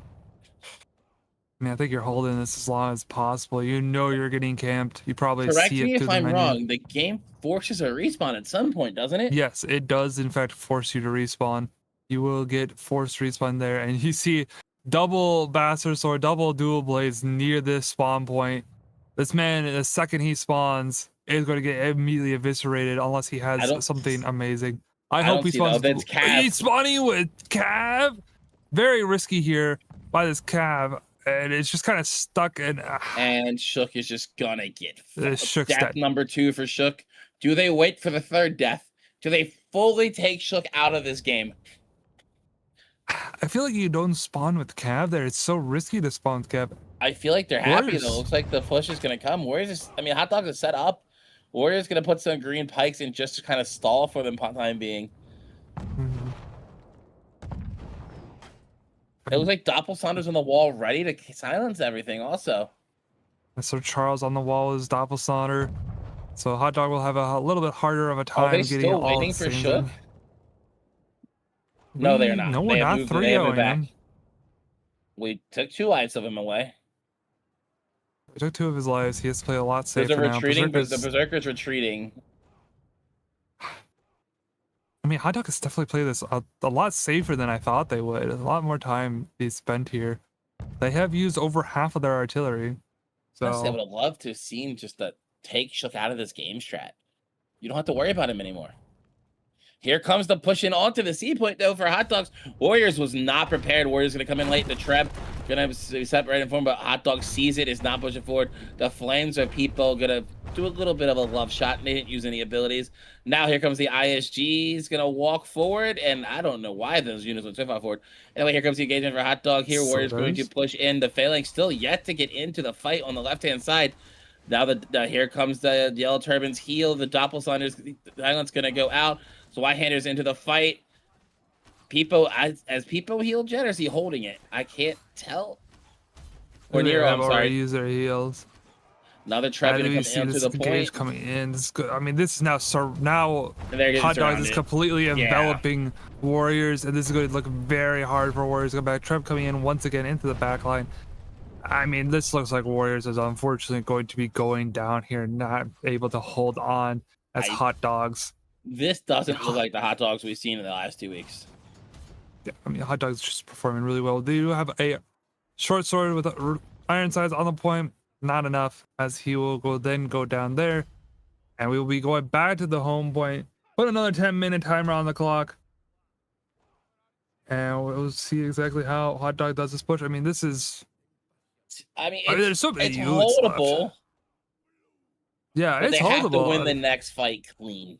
I mean, I think you're holding this as long as possible. You know you're getting camped. You probably Correct see me it if I'm wrong. The game forces a respawn at some point, doesn't it? Yes, it does in fact force you to respawn. You will get forced respawn there, and you see double bastard sword, double dual blades near this spawn point. This man, the second he spawns, is going to get immediately eviscerated unless he has something amazing. I hope he spawns. He's spawning with Cav. Very risky here by this Cav, and it's just kind of stuck. And Shook is just gonna get Shook's death dead. Number 2 for Shook. Do they wait for the 3rd death? Do they fully take Shook out of this game? I feel like you don't spawn with Cav there. It's so risky to spawn with Cav. I feel like they're happy though. Looks like the push is gonna come. Hot Dog is set up. Warrior's gonna put some green pikes in just to kind of stall for the time being. It looks like Doppelsonder's on the wall, ready to silence everything. Also, so Charles on the wall is Doppelsonder. So Hot Dog will have a little bit harder of a time getting still all waiting for Shook. No, they're not. No, we're not 3-0 him. We took 2 lives of him away. We took 2 of his lives. He has to play a lot safer now. The Berserker's retreating. I mean, Hot Dog has definitely played this a lot safer than I thought they would. A lot more time they spent here. They have used over half of their artillery. Honestly, I So would have loved to have seen just to take Shook out of this game strat. You don't have to worry about him anymore. Here comes the pushing onto the C point, though, for Hot Dogs. Warriors was not prepared. Warriors going to come in late. The Treb going to be separated from him, but Hot Dog sees it, is not pushing forward. The Flames are people going to do a little bit of a love shot. They didn't use any abilities. Now here comes the ISG. He's going to walk forward, and I don't know why those units went so far forward. Anyway, here comes the engagement for Hot Dog here. Warriors going to push in. The Phalanx still yet to get into the fight on the left-hand side. Now here comes the Yellow Turbans heal. The Doppelsinder's Island's going to go out. So Whitehander's into the fight. Peepo, as Peepo healed Jet, or is he holding it? I can't tell. Or Nero, I'm sorry. Use their heals. Another Treb going to come into the point. Coming in. This is good. I mean, this is now Hot Dog is completely enveloping Warriors, and this is going to look very hard for Warriors to come back. Treb coming in once again into the back line. I mean, this looks like Warriors is unfortunately going to be going down here, not able to hold on as Hot Dogs. This doesn't look like the Hot Dogs we've seen in the last 2 weeks. Yeah, I mean, Hot Dogs just performing really well. They do have a short sword with iron sights on the point. Not enough, as he will go down there. And we will be going back to the home point. Put another 10-minute timer on the clock. And we'll see exactly how Hot Dog does this push. I mean, this is... I mean, there's so many it's holdable. Left. Yeah, but it's they holdable. have to win the next fight clean.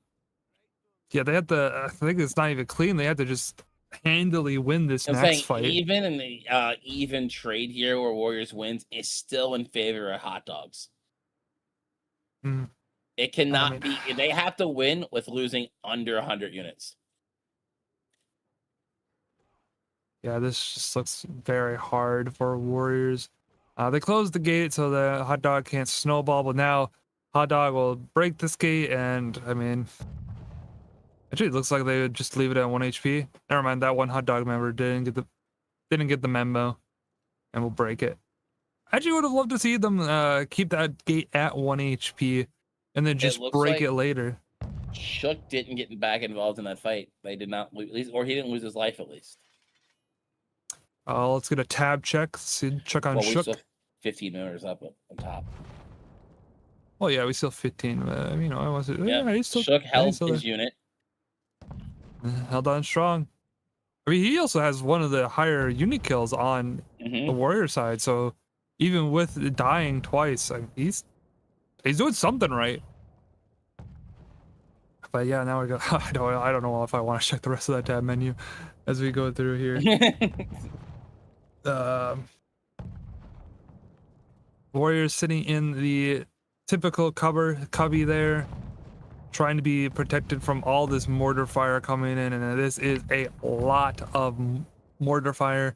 Yeah, they have to. I think it's not even clean. They have to just handily win this next fight. Even in the even trade here where Warriors wins is still in favor of Hot Dogs. Mm. It cannot be. They have to win with losing under 100 units. Yeah, this just looks very hard for Warriors. They closed the gate so the Hot Dog can't snowball, but now Hot Dog will break this gate, and I mean, actually, it looks like they would just leave it at 1 HP. Never mind, that one Hot Dog member didn't get the memo, and we'll break it. I actually would have loved to see them keep that gate at 1 HP, and then just break it later. Shook didn't get back involved in that fight. They did not, at least, or he didn't lose his life at least. Let's get a tab check. See, check on Shook. We still 15 members up on top. Oh yeah, we still 15. You know, I was. Yeah, he's still, Shook held still his unit. Held on strong. I mean, he also has one of the higher unit kills on the Warrior side. So even with dying twice, he's doing something right. But yeah, now we go. I don't know if I want to check the rest of that tab menu as we go through here. Warriors sitting in the typical cubby there, trying to be protected from all this mortar fire coming in, and this is a lot of mortar fire.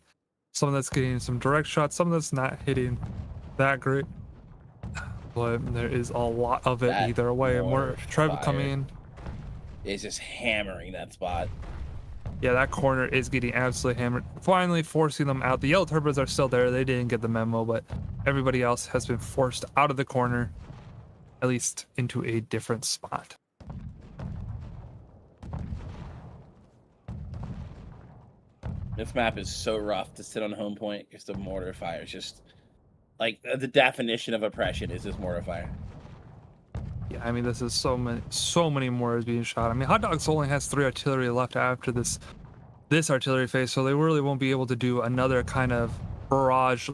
Some that's getting some direct shots, some that's not hitting that great, but there is a lot of it either way. More Trev coming in is just hammering that spot. Yeah, that corner is getting absolutely hammered, finally forcing them out. The Yellow Turbans are still there. They didn't get the memo, but everybody else has been forced out of the corner, at least into a different spot. This map is so rough to sit on home point because the mortar fire is just like the definition of oppression is this mortar fire. Yeah, I mean, this is so many mortars being shot. I mean, Hot Dogs only has 3 artillery left after this artillery phase, so they really won't be able to do another kind of barrage.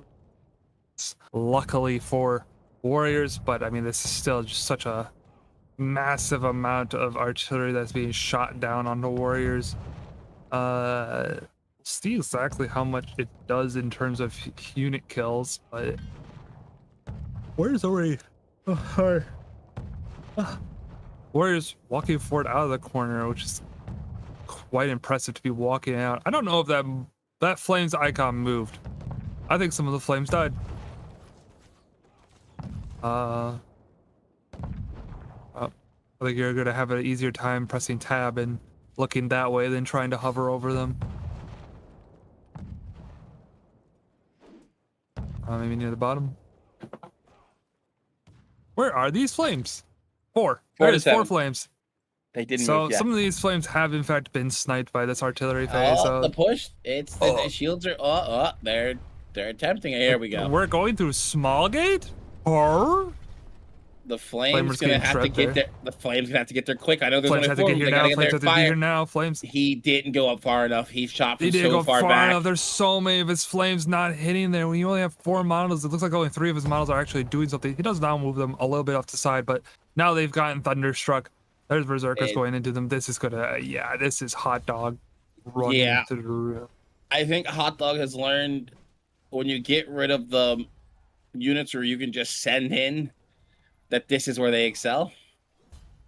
Luckily for Warriors, but I mean, this is still just such a massive amount of artillery that's being shot down on the Warriors. See exactly how much it does in terms of unit kills, but Warriors already. Warriors walking forward out of the corner, which is quite impressive to be walking out. I don't know if that flames icon moved. I think some of the flames died. I think you're gonna have an easier time pressing tab and looking that way than trying to hover over them. Maybe near the bottom. Where are these flames? 4. There is 4 flames. They didn't So move yet. some of these flames have in fact been sniped by this artillery phase. Oh, So the push. It's the shields are they're attempting it. Here we go. we're going through small gate? Or the flames Flamer's gonna getting have to shredded get there. there. The flames gonna have to get there quick. I know there's Flames only have to four. get here They now. gotta get Flames their have to be fire. here now. Flames. He didn't go up far enough. He shot from He didn't so go far far back. enough. There's so many of his flames not hitting there. When you only have 4 models, it looks like only 3 of his models are actually doing something. He does now move them a little bit off the side, but now they've gotten thunderstruck. There's berserkers going into them. This is gonna, yeah, this is hot dog running through. I think Hot Dog has learned when you get rid of the units where you can just send in, that this is where they excel.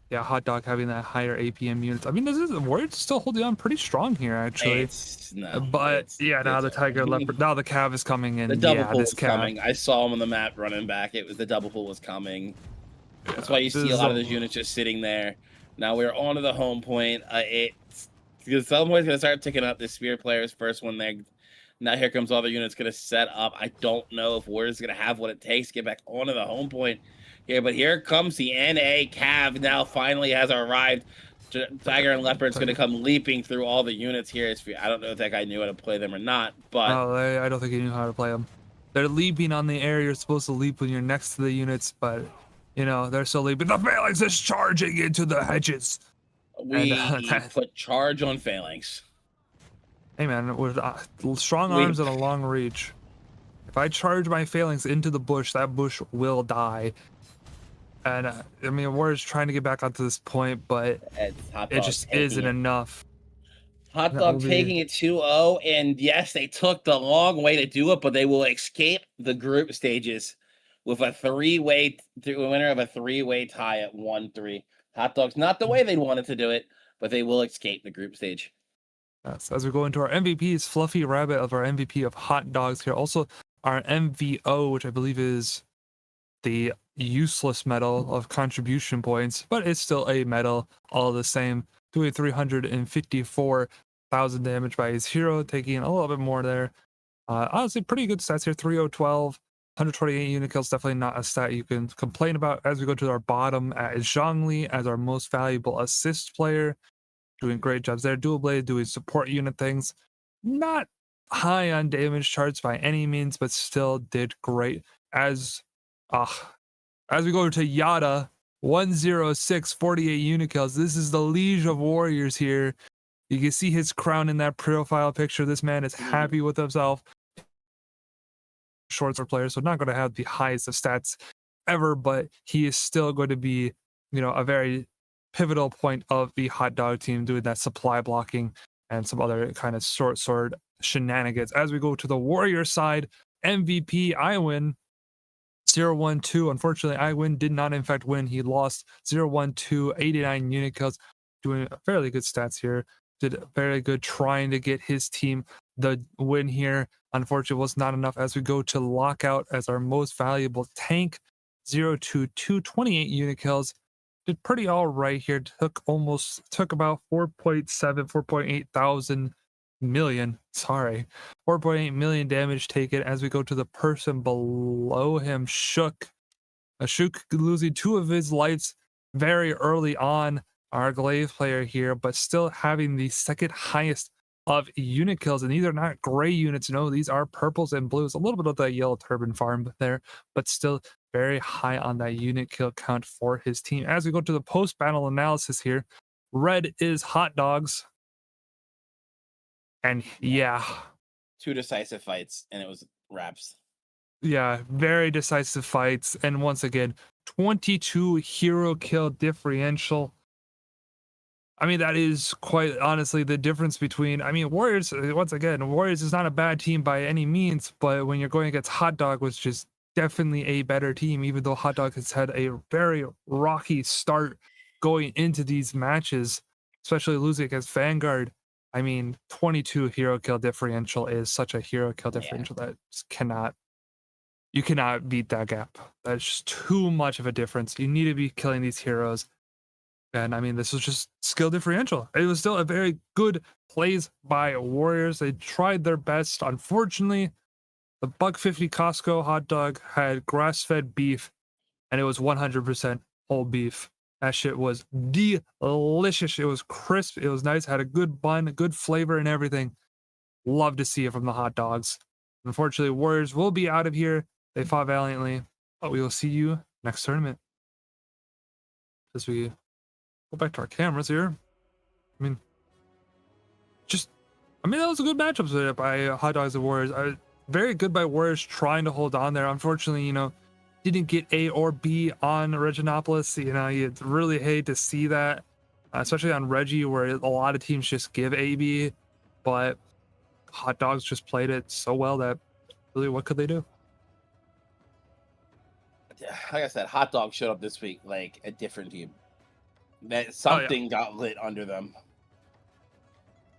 Yeah, Hot Dog having that higher APM units. I mean, this is Warriors still holding on pretty strong here, actually. Now the Tiger Leopard, now the Cav is coming in. The double pull this was coming. I saw him on the map running back. It was the double pull was coming. That's why you see a lot of those units just sitting there. Now we're on to the home point. It's because someone's gonna start ticking up the Spear player's first one there. Now here comes all the units gonna set up. I don't know if Warriors gonna have what it takes to get back onto the home point here, but here comes the NA Cav. Now finally has arrived. Tiger and Leopard's gonna come leaping through all the units here. I don't know if that guy knew how to play them or not, but I don't think he knew how to play them. They're leaping on the air. You're supposed to leap when you're next to the units, but you know they're still leaping. The Phalanx is charging into the hedges. We put charge on Phalanx. Hey man, with strong arms and a long reach, if I charge my Phalanx into the bush, that bush will die. And I mean, Warriors trying to get back onto this point, but it just isn't enough. Hot Dog taking it 2-0, and yes, they took the long way to do it, but they will escape the group stages with a three-way winner of a three-way tie at 1-3. Hot Dog's not the way they wanted to do it, but they will escape the group stage. Yes, as we go into our MVPs, Fluffy Rabbit of our MVP of Hot Dogs here. Also, our MVO, which I believe is the useless medal of contribution points, but it's still a medal all the same. Doing 354,000 damage by his hero, taking a little bit more there. Honestly, pretty good stats here. 3012, 128 unit kills. Definitely not a stat you can complain about. As we go to our bottom at Zhongli as our most valuable assist player, doing great jobs there. Dual Blade doing support unit things. Not high on damage charts by any means, but still did great. As we go to Yada, 106, 48 unit kills. This is the Liege of Warriors here. You can see his crown in that profile picture. This man is happy with himself. Short sword player, so not going to have the highest of stats ever, but he is still going to be, you know, a very pivotal point of the Hot Dog team, doing that supply blocking and some other kind of short sword shenanigans. As we go to the Warrior side, MVP Iwin 0-1-2. Unfortunately, Iwin did not in fact win. He lost 0-1-2, 89 unit kills, doing fairly good stats here. Did very good trying to get his team the win here. Unfortunately, was not enough. As we go to Lockout as our most valuable tank, 0-2-2, 28 unit kills. Did pretty all right here. Took about 4.8 thousand million. 4.8 million damage taken. As we go to the person below him, Shook losing 2 of his lights very early on. Our glaive player here, but still having the second highest of unit kills, and these are not gray units. No, these are purples and blues. A little bit of that yellow turban farm there, but still very high on that unit kill count for his team. As we go to the post-battle analysis here, red is Hot Dogs. And yeah, 2 decisive fights, and it was wraps. Yeah, very decisive fights. And once again, 22 hero kill differential. I mean, that is quite honestly the difference between, I mean, Warriors, once again, Warriors is not a bad team by any means, but when you're going against Hot Dog, which is definitely a better team, even though Hot Dog has had a very rocky start going into these matches, especially losing against Vanguard. I mean, 22 hero kill differential is such a hero kill differential that you cannot beat that gap. That's just too much of a difference. You need to be killing these heroes. And I mean, this was just skill differential. It was still a very good plays by Warriors. They tried their best. Unfortunately, the $1.50 Costco hot dog had grass-fed beef, and it was 100% whole beef. That shit was delicious. It was crisp. It was nice. Had a good bun, a good flavor, and everything. Love to see it from the hot dogs. Unfortunately, Warriors will be out of here. They fought valiantly, but we will see you next tournament. As we go back to our cameras here. I mean, that was a good matchup by Hot Dogs and Warriors. Very good by Warriors trying to hold on there. Unfortunately, didn't get A or B on Reginopolis. You'd really hate to see that, especially on Reggie, where a lot of teams just give AB, but Hot Dogs just played it so well that really, what could they do? Like I said, Hot Dog showed up this week like a different team. That something got lit under them.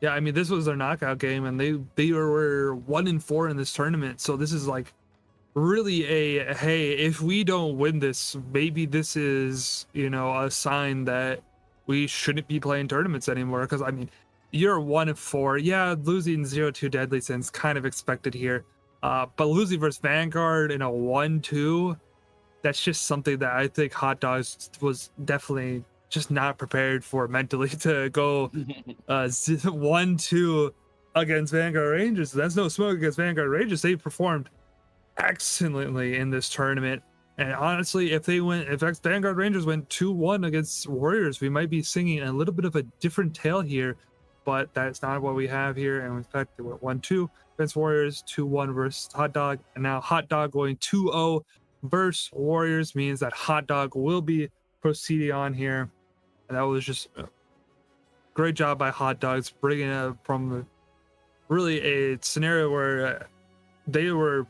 Yeah, I mean, this was their knockout game, and they were 1-4 in this tournament. So this is like really hey, if we don't win this, maybe this is a sign that we shouldn't be playing tournaments anymore. Because I mean, you're 1-4. Yeah, losing 0-2 Deadly Sins kind of expected here, but losing versus Vanguard in a 1-2, that's just something that I think Hot Dogs was definitely just not prepared for mentally, to go 1-2 against Vanguard Rangers. That's no smoke against Vanguard Rangers. They performed excellently in this tournament, and honestly, if Vanguard Rangers went 2-1 against Warriors, we might be singing a little bit of a different tale here, but that's not what we have here. And in fact, they went 1-2 against Warriors, 2-1 versus Hot Dog, and now Hot Dog going 2-0 versus Warriors means that Hot Dog will be proceeding on here. And that was just a great job by Hot Dogs, bringing it from really a scenario where they were,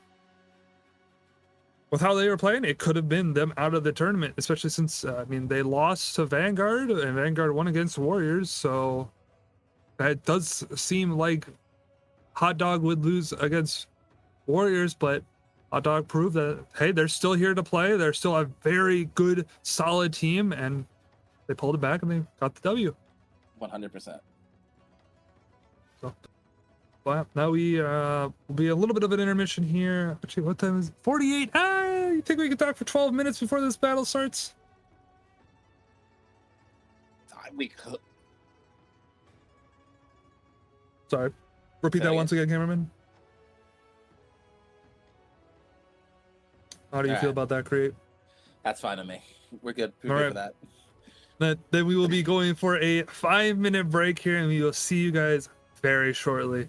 with how they were playing, it could have been them out of the tournament, especially since they lost to Vanguard, and Vanguard won against Warriors. So that does seem like Hot Dog would lose against Warriors, but Hot Dog proved that, hey, they're still here to play. They're still a very good, solid team, and they pulled it back and they got the W. 100%. So, well, now we will be a little bit of an intermission here. Actually, what time is it? 48? You think we can talk for 12 minutes before this battle starts? We could. Sorry. Repeat that once again, cameraman. How do you feel about that, Create? That's fine with me. We're good. We're good for that. Then we will be going for a 5-minute break here, and we will see you guys very shortly.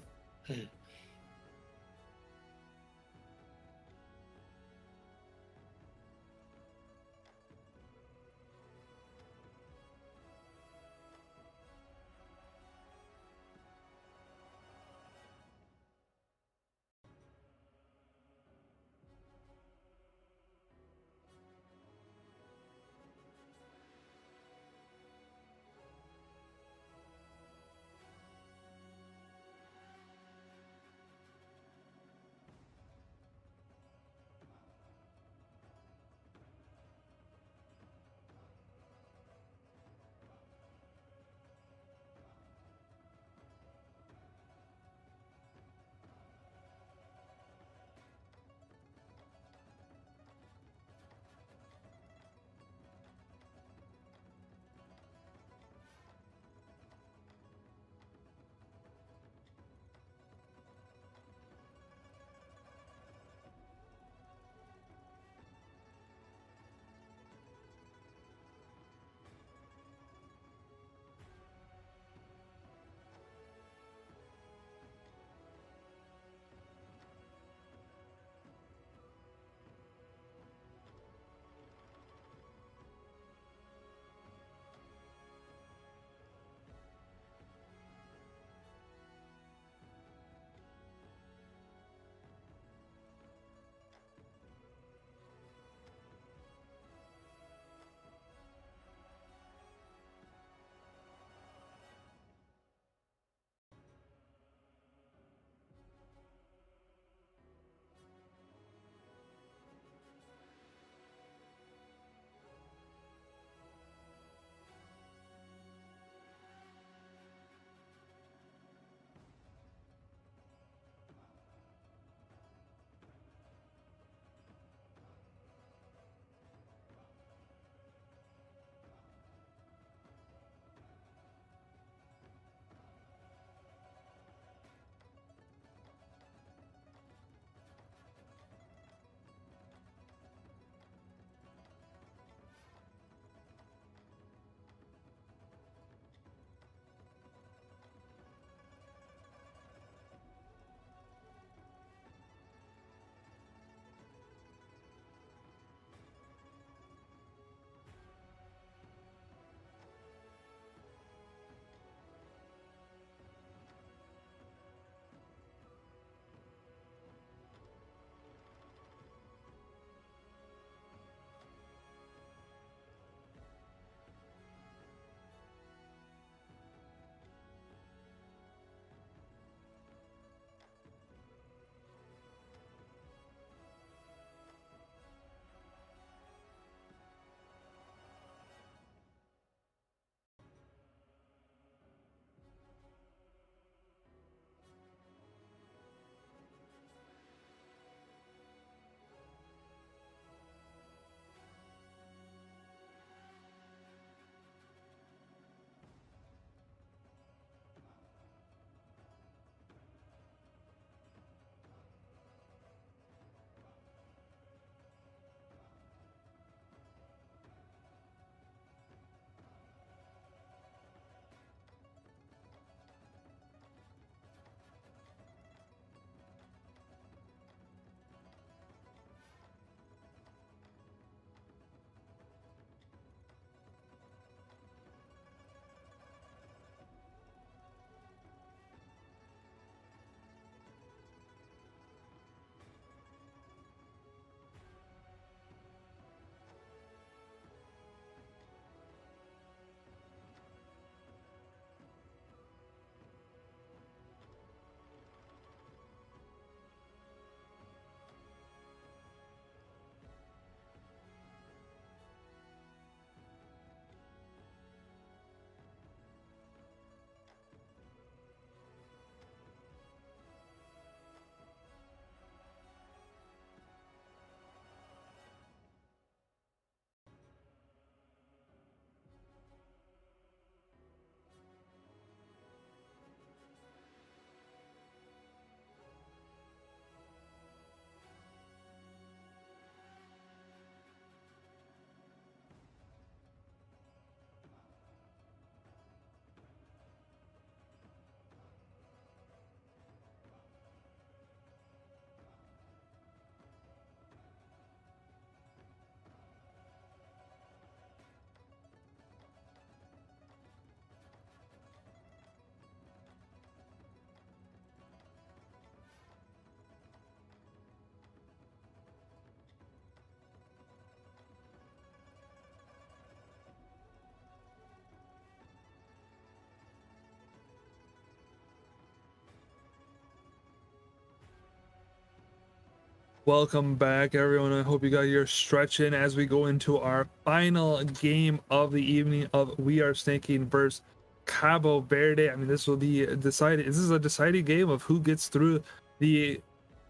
Welcome back, everyone. I hope you got your stretch in as we go into our final game of the evening of We Are Snaking versus Cabo Verde. I mean, this will be decided. This is a deciding game of who gets through the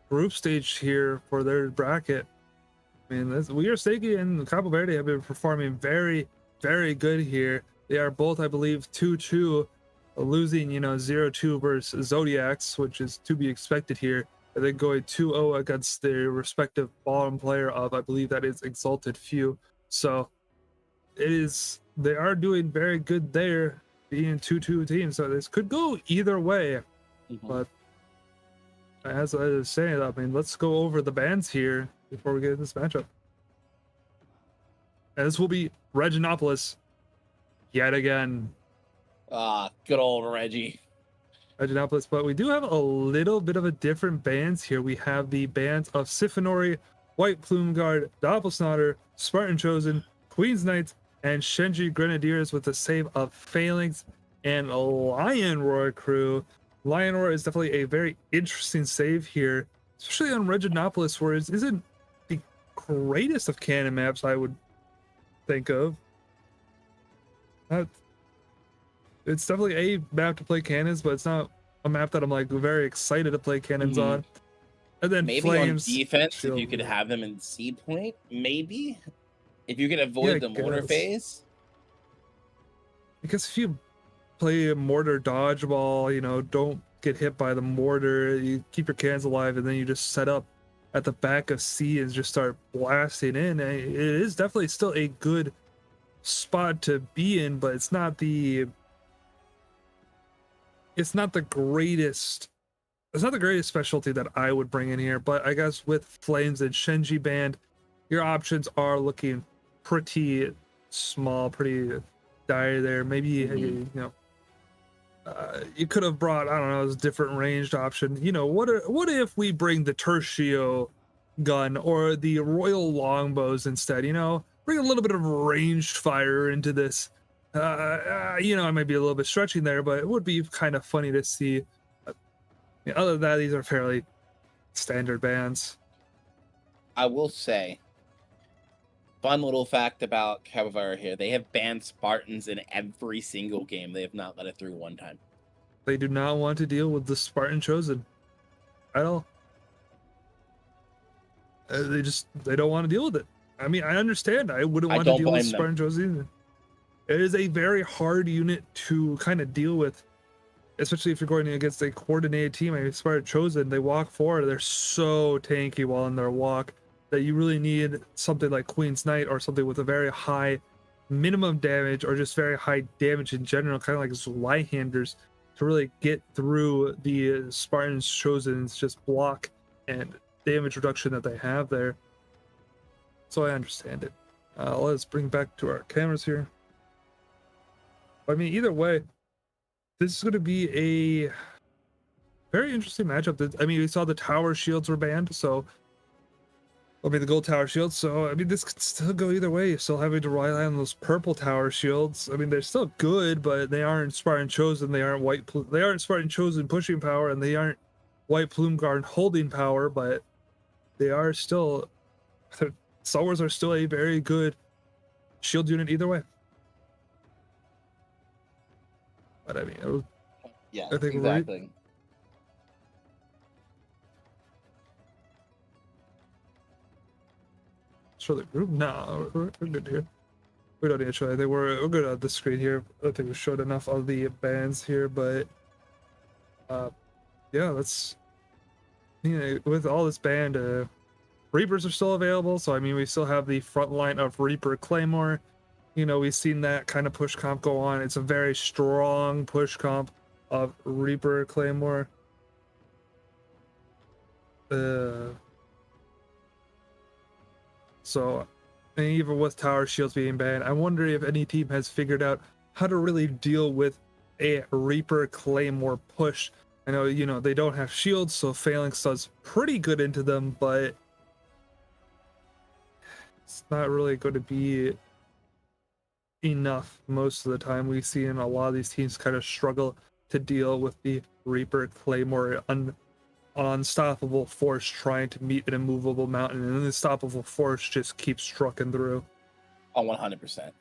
group stage here for their bracket. I mean, We Are Snaking and Cabo Verde have been performing very, very good here. They are both, I believe, 2-2, losing, 0-2 versus Zodiacs, which is to be expected here. And then going 2-0 against their respective bottom player of, I believe that is Exalted Few. So they are doing very good there, being 2-2 teams. So this could go either way. But as I was saying, I mean, let's go over the bans here before we get into this matchup. And this will be Reginopolis yet again. Good old Reggie. Reginopolis, but we do have a little bit of a different bands here. We have the bands of Siphanori, White Plume Guard, Doppelsnotter, Spartan Chosen, Queen's Knights, and Shenji Grenadiers with the save of Phalanx and Lion Roar crew. Lion Roar is definitely a very interesting save here, especially on Reginopolis, where it isn't the greatest of cannon maps I would think of. It's definitely a map to play cannons, but it's not a map that I'm like very excited to play cannons on. And then maybe Flames, on defense, if you could have them in C point, maybe if you could avoid the mortar phase. Because if you play a mortar dodgeball, don't get hit by the mortar, you keep your cannons alive, and then you just set up at the back of C and just start blasting in. It is definitely still a good spot to be in, but it's not the greatest specialty that I would bring in here. But I guess with Flames and Shenji band, your options are looking pretty small, pretty dire there. Maybe you could have brought, I don't know, a different ranged option. What if we bring the Tertio gun or the Royal Longbows instead? Bring a little bit of ranged fire into this. I might be a little bit stretching there, but it would be kind of funny to see. Other than that, these are fairly standard bans. I will say, fun little fact about Cabo Verde here: they have banned Spartans in every single game. They have not let it through one time. They do not want to deal with the Spartan Chosen at all. They don't want to deal with it. I mean, I understand. I wouldn't want to deal with Spartan Chosen either. It is a very hard unit to kind of deal with, especially if you're going against a coordinated team. I mean, Spartan Chosen, they walk forward. They're so tanky while in their walk that you really need something like Queen's Knight or something with a very high minimum damage or just very high damage in general, kind of like Zweihanders, to really get through the Spartans Chosen's just block and damage reduction that they have there. So I understand it. Let's bring back to our cameras here. I mean, either way, this is going to be a very interesting matchup. I mean, we saw the tower shields were banned, so the gold tower shields. So I mean, this could still go either way. You're still having to rely on those purple tower shields. I mean, they're still good, but they aren't Spartan Chosen. They aren't They aren't Spartan Chosen pushing power, and they aren't White Plume Guard holding power. But they are still. Star Wars are still a very good shield unit either way. But I mean, yeah, I think exactly. Show the group? No, we're good here. We don't need to show. I think we're good on the screen here. I think we showed enough of the bands here, but yeah, let's. With all this band, Reapers are still available. So I mean, we still have the front line of Reaper Claymore. We've seen that kind of push comp go on. It's a very strong push comp of Reaper Claymore. So, and even with tower shields being banned, I wonder if any team has figured out how to really deal with a Reaper Claymore push. I know, they don't have shields, so Phalanx does pretty good into them, but it's not really going to be enough most of the time. We see in a lot of these teams kind of struggle to deal with the Reaper Claymore unstoppable force trying to meet an immovable mountain, and the unstoppable force just keeps trucking through. Oh, 100%.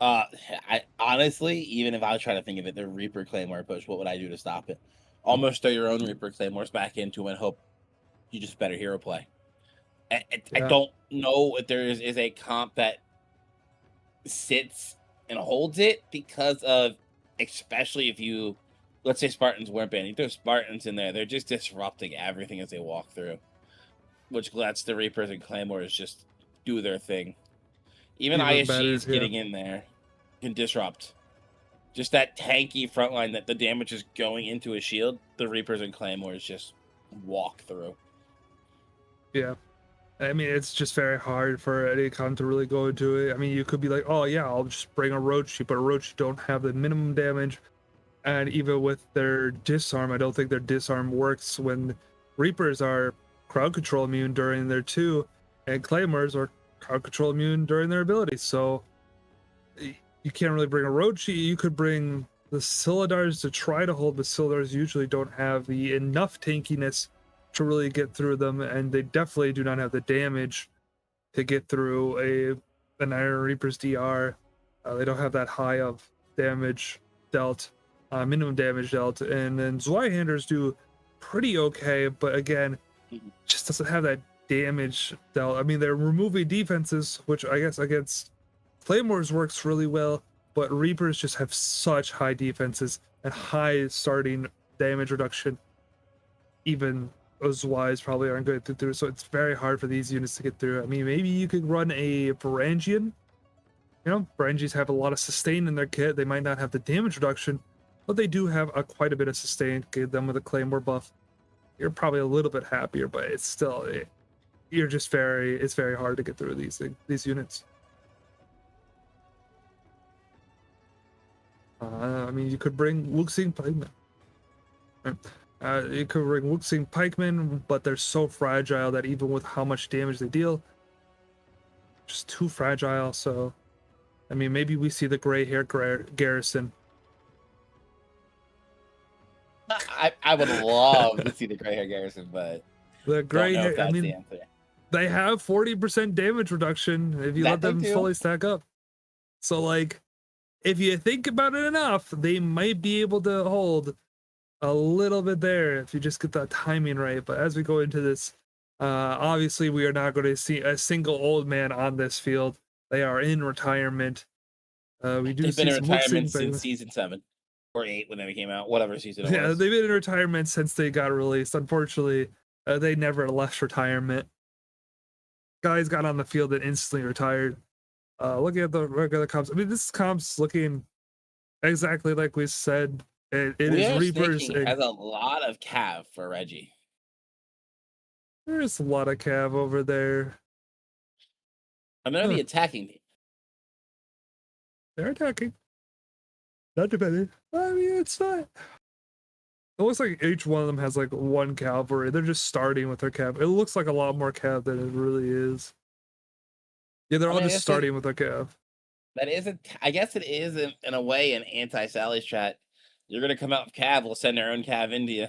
I honestly, even if I was trying to think of it, the Reaper Claymore push, what would I do to stop it? Almost throw your own Reaper Claymores back into and hope you just better hero play. I don't know if there is a comp that sits and holds it because of, especially if you, let's say Spartans weren't banned. You throw Spartans in there, they're just disrupting everything as they walk through, which lets the Reapers and Claymores just do their thing. Even ISGs getting in there can disrupt. Just that tanky front line that the damage is going into a shield, the Reapers and Claymores just walk through. Yeah. I mean, it's just very hard for any comp to really go into it. I mean, you could be like, oh yeah, I'll just bring a Rochi, but Rochi don't have the minimum damage. And even with their disarm, I don't think their disarm works when Reapers are crowd control immune during their 2, and Claymores are crowd control immune during their abilities. So you can't really bring a Rochi. You could bring the Silidars to try to hold, but Silidars usually don't have the enough tankiness to really get through them, and they definitely do not have the damage to get through an Iron Reaper's DR. They don't have that high of damage dealt, minimum damage dealt, and then Zweihanders do pretty okay, but again, just doesn't have that damage dealt. I mean, they're removing defenses, which I guess against Claymores works really well, but Reapers just have such high defenses and high starting damage reduction. Even Zwei's probably aren't going to get through, so it's very hard for these units to get through. I mean, maybe you could run a Varangian. You know, Varangians have a lot of sustain in their kit. They might not have the damage reduction, but they do have quite a bit of sustain. Give them with a Claymore buff, you're probably a little bit happier, but it's still, you're just it's very hard to get through these units. I mean, you could bring Wuxing Pikemen. You could bring Wuxing Pikemen, but they're so fragile that even with how much damage they deal, just too fragile. So, I mean, maybe we see the gray hair garrison. I would love to see the gray hair garrison, but the gray hair, I mean, they have 40% damage reduction if you let them fully stack up. So, like, if you think about it enough, they might be able to hold a little bit there if you just get that timing right. But as we go into this, obviously we are not going to see a single old man on this field. They are in retirement. They've been in retirement since season 7 or 8 when they came out, whatever season it was. Yeah, they've been in retirement since they got released. Unfortunately, they never left retirement. Guys got on the field and instantly retired. Looking at the regular comps, I mean, this comp's looking exactly like we said. It is Reapers. It has a lot of cav for Reggie. There's a lot of cav over there. I'm gonna be attacking me. They're attacking. Not depending. I mean, it's not. It looks like each one of them has like 1 cavalry. They're just starting with their cav. It looks like a lot more cav than it really is. Yeah, they're all just starting with their cav. That isn't. I guess it is in a way an anti-Sally strat. You're gonna come out with cav. We'll send our own cav into you.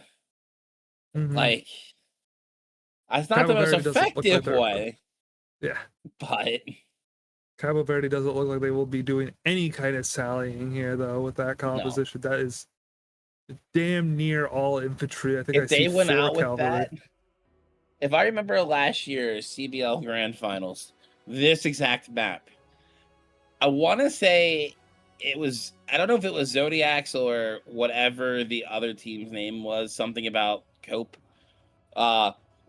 Like, it's not Cabo the most effective way. Yeah, but Cabo Verde doesn't look like they will be doing any kind of sallying here, though. With that composition, that is damn near all infantry. I think if they went out with that, if I remember last year's CBL Grand Finals, this exact map, I want to say it was, I don't know if it was Zodiacs or whatever the other team's name was, something about Cope.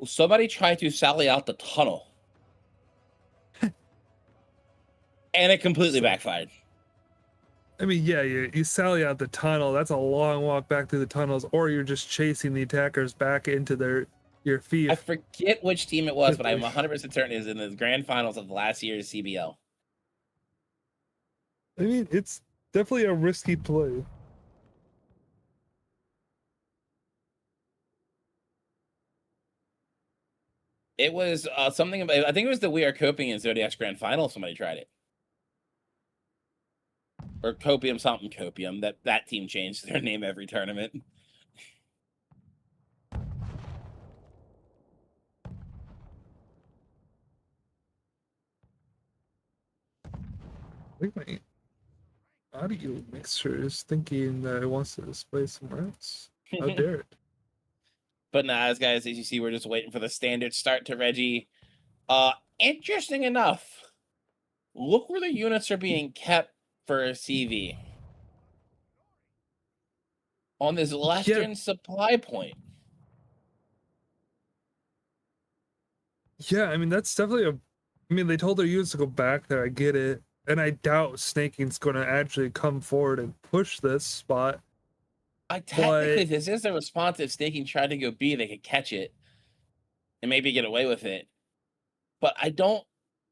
Somebody tried to sally out the tunnel. And it completely backfired. I mean, yeah, you sally out the tunnel. That's a long walk back through the tunnels, or you're just chasing the attackers back into your fief. I forget which team it was, but I'm 100% certain it was in the grand finals of last year's CBL. I mean, it's definitely a risky play. It was something about, I think it was the We Are Coping in Zodiac's Grand Final. Somebody tried it. Or Copium something Copium. That team changed their name every tournament. think my audio mixer is thinking that it wants to display somewhere else. How dare it? But nah, guys, as you see, we're just waiting for the standard start to Reggie. Interesting enough, look where the units are being kept for CV. On this Western supply point. Yeah, I mean, that's definitely I mean, they told their units to go back there, I get it. And I doubt Snaking's going to actually come forward and push this spot. Technically, if this is a response, if Snaking tried to go B, they could catch it and maybe get away with it. But I don't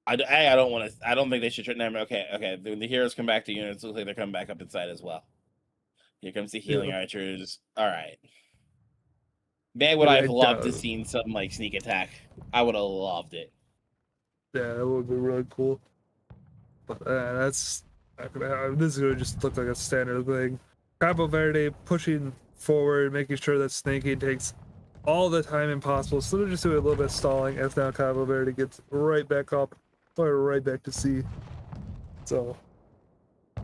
want to. I don't think they should. Okay. The heroes come back to units. Looks like they're coming back up inside as well. Here comes the healing archers. All right. Man, would I have loved to seen some like sneak attack. I would have loved it. Yeah, that would be really cool. But that's not gonna happen. This is gonna just look like a standard thing. Cabo Verde pushing forward, making sure that Snaking takes all the time impossible. So they're just doing a little bit of stalling as now Cabo Verde gets right back up, or right back to C. So, I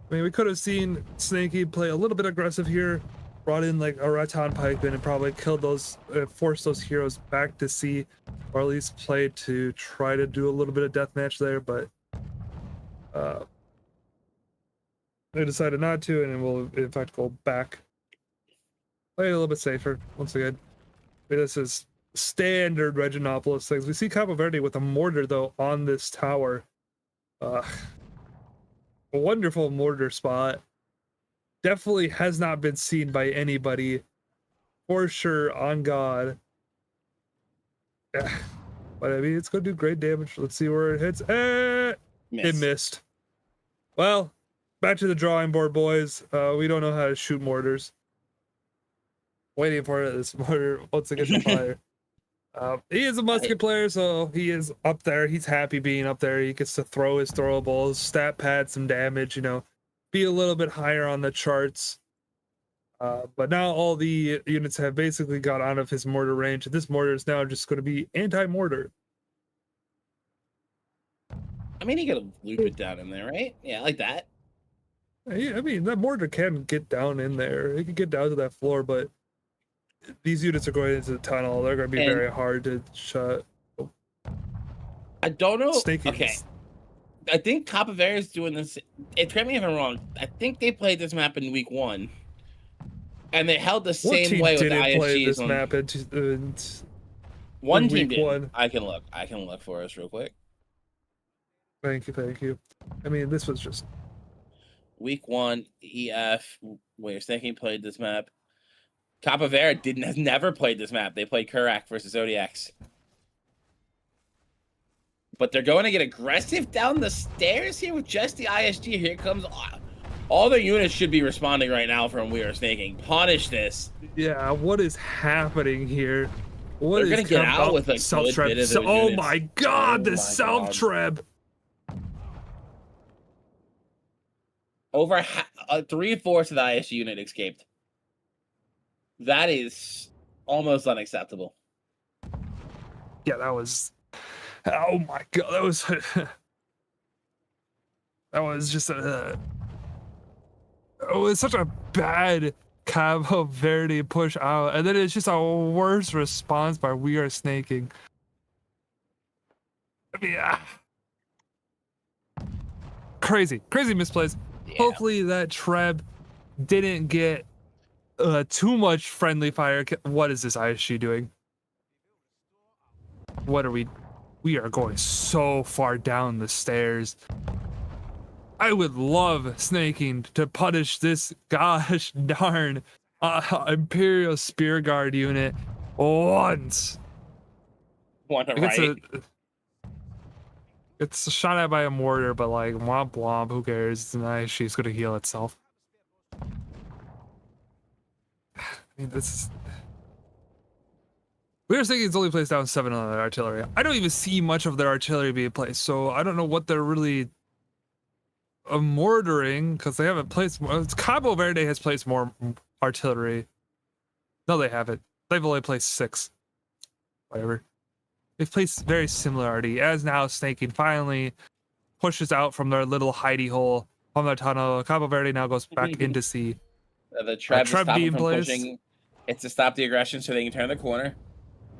mean, we could have seen Snaky play a little bit aggressive here, brought in like a Raton Pikeman and probably killed those, forced those heroes back to C, or at least play to try to do a little bit of deathmatch there, but they decided not to, and will in fact go back. Play a little bit safer once again. I mean, this is standard Reginopolis things. We see Cabo Verde with a mortar though on this tower. A wonderful mortar spot. Definitely has not been seen by anybody. For sure, on God. But I mean, it's gonna do great damage. Let's see where it hits. It missed. Well, back to the drawing board, boys. We don't know how to shoot mortars. Waiting for this mortar once again to fire. He is a musket player, so he is up there. He's happy being up there. He gets to throw his throwables, stat pad some damage, you know, be a little bit higher on the charts. But now all the units have basically got out of his mortar range. This mortar is now just going to be anti-mortar. I mean, he could loop it down in there, right? Yeah, like that. Yeah, I mean, that mortar can get down in there. It can get down to that floor, but these units are going into the tunnel. They're going to be very hard to shut. I don't know. Snaky. Okay. I think Cabo Verde is doing this. Correct me if I'm wrong. I think they played this map in week 1. And they held the same way with the ISGs. Play this map one team did. I can look for us real quick. Thank you. I mean, this was just week 1 EF. Wait, Snaking played this map. Cabo Verde has never played this map. They played Kurak versus Zodiacs. But they're going to get aggressive down the stairs here with just the ISG. Here comes all the units should be responding right now from We Are Snaking. Punish this. Yeah, what is happening here? They're going to get out with a self treb. Oh my God, the self treb. Over 3/4 of the ISG unit escaped. That is almost unacceptable. Yeah, that was. Oh my God, that was. That was just a. It was such a bad Cabo Verde push out, and then it's just a worse response by We Are Snaking. I mean, crazy misplays. Yeah. Hopefully that Treb didn't get too much friendly fire. What is this ISG doing? What are we? We are going so far down the stairs. I would love Snaking to punish this gosh darn Imperial Spear Guard unit once. Right? It's shot at by a mortar, but like womp womp, who cares? It's nice. She's gonna heal itself. I mean, this is. We Are Snaking it's only placed down 7 on their artillery. I don't even see much of their artillery being placed, so I don't know what they're really mortaring because they haven't placed more. Cabo Verde has placed more artillery. No, they haven't. They've only placed 6. Whatever. They've placed very similarity as now Snaking finally pushes out from their little hidey hole from their tunnel. Cabo Verde now goes back into C. The Treb is stopping from place. pushing. It's to stop the aggression so they can turn the corner.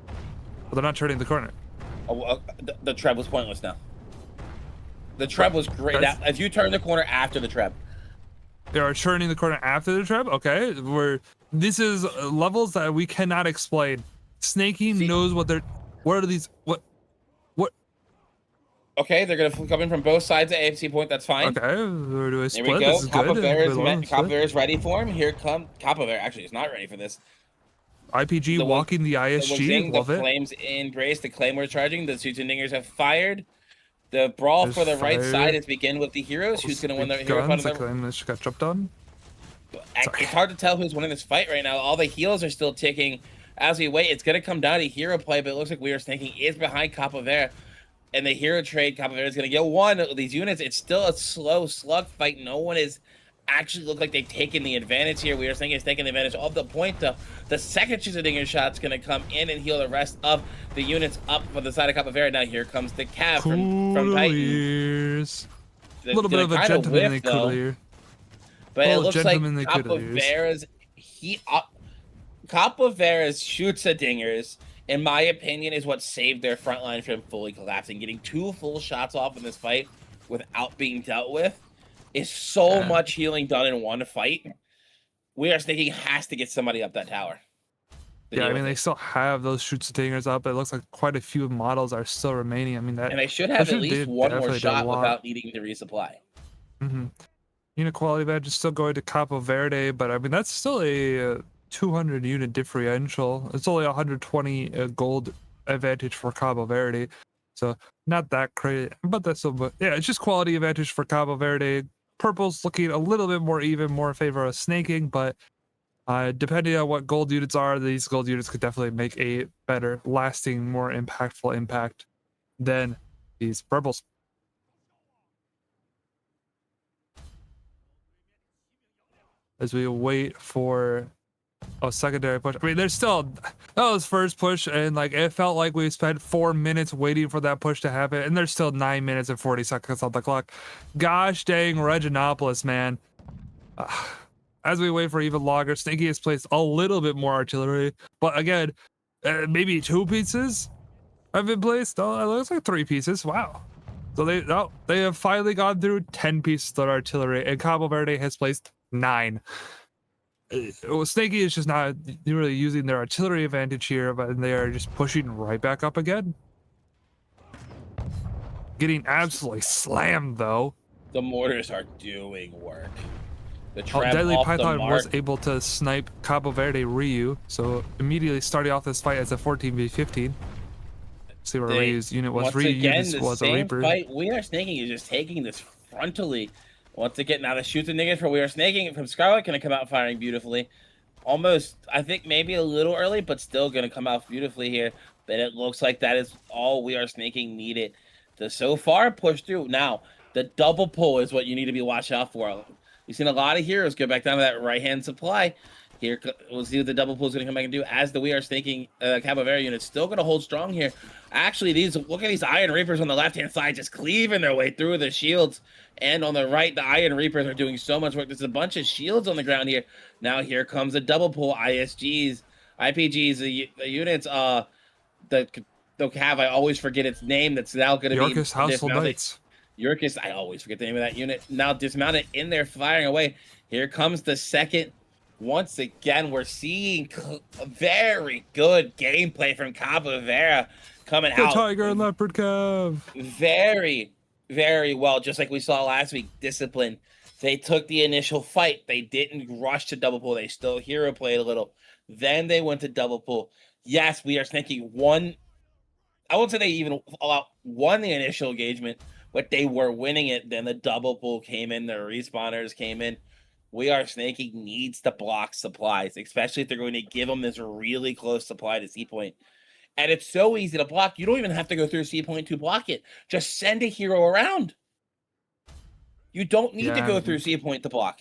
But they're not turning the corner. Oh, the Treb was pointless now. The Treb was great. If you turn the corner after the Treb. They are turning the corner after the Treb? Okay. This is levels that we cannot explain. Snaky knows what they're... What are these... What? Okay, they're going to come in from both sides of AFC point. That's fine. Okay, we're doing a split. Here we go. This is Cabo good. Verde is ready for him. Here come... Cabo Verde actually is not ready for this. IPG walking the ISG. Love the it. Flames embrace. The Claymore charging. The Suits and Dingers have fired. The brawl for the right side is begin with the heroes. Who's going to win the hero fight? The got jumped on. It's hard to tell who's winning this fight right now. All the heals are still ticking. As we wait, it's going to come down to hero play, but it looks like We Are Snaking is behind Cabo Verde. And the hero trade, Cabo Verde is going to get one of these units. It's still a slow slug fight. No one is actually look like they've taken the advantage here. We Are Snaking is taking the advantage of the point, though. The second Dinger shot's going to come in and heal the rest of the units up for the side of Cabo Verde. Now here comes the Cav from Titan. A little bit of a gentlemanly Cavalier. But it looks like Cabo Verde's shoots of dingers, in my opinion, is what saved their front line from fully collapsing. Getting 2 full shots off in this fight without being dealt with is so much healing done in one fight. We Are Snaking has to get somebody up that tower. Yeah, I mean, they still have those shoots of dingers up. It looks like quite a few models are still remaining. I mean, that... And they should have at least one more shot without needing to resupply. Unit quality badge is still going to Cabo Verde, but I mean, that's still a 200 unit differential. It's only 120 gold advantage for Cabo Verde, so not that crazy, but that's still, but yeah, it's just quality advantage for Cabo Verde. Purple's looking a little bit more even, more in favor of snaking, but depending on what gold units are, these gold units could definitely make a better, lasting, more impactful impact than these purples. As we wait for a secondary push. I mean, there's still, that was first push, and like it felt like we spent 4 minutes waiting for that push to happen, and there's still 9 minutes and 40 seconds on the clock. Gosh dang, Reginopolis, man. As we wait for even longer, Snaky has placed a little bit more artillery, but again, maybe 2 pieces have been placed. Oh, it looks like 3 pieces. Wow. So they have finally gone through 10 pieces of artillery, and Cabo Verde has placed 9. Snaky is just not really using their artillery advantage here, but they are just pushing right back up again. Getting absolutely slammed, though. The mortars are doing work. The Deadly Python was able to snipe Cabo Verde Ryu, so immediately starting off this fight as a 14v15. See where Ryu's unit was. Ryu's was a Reaper. Fight. We Are Snaking is just taking this frontally. Once again, now the shoots and niggas for We Are Snaking from Scarlet going to come out firing beautifully. Almost, I think maybe a little early, but still going to come out beautifully here. But it looks like that is all We Are Snaking needed to so far push through. Now, the double pull is what you need to be watching out for. We've seen a lot of heroes go back down to that right-hand supply. Here, we'll see what the double pull is going to come back and do. As the We Are Snaking Cabo Verde unit still going to hold strong here. Actually, look at these Iron Reapers on the left-hand side just cleaving their way through the shields. And on the right, the Iron Reapers are doing so much work. There's a bunch of shields on the ground here. Now here comes a double pull. ISGs, IPGs, the units. The Cav, I always forget its name. That's now going to be Yorkist Household Knights. Yorkist, I always forget the name of that unit. Now dismounted in there, firing away. Here comes the second. Once again, we're seeing very good gameplay from Cabo Verde coming out. Tiger and Leopard Cav. Very, very well. Just like we saw last week, discipline. They took the initial fight. They didn't rush to double pull. They still hero played a little. Then they went to double pull. Yes, We Are Snaking one. I won't say they even won the initial engagement, but they were winning it. Then the double pull came in. The respawners came in. We Are Snaking needs to block supplies, especially if they're going to give them this really close supply to C point. And it's so easy to block. You don't even have to go through C point to block it. Just send a hero around. You don't need to go through C point to block.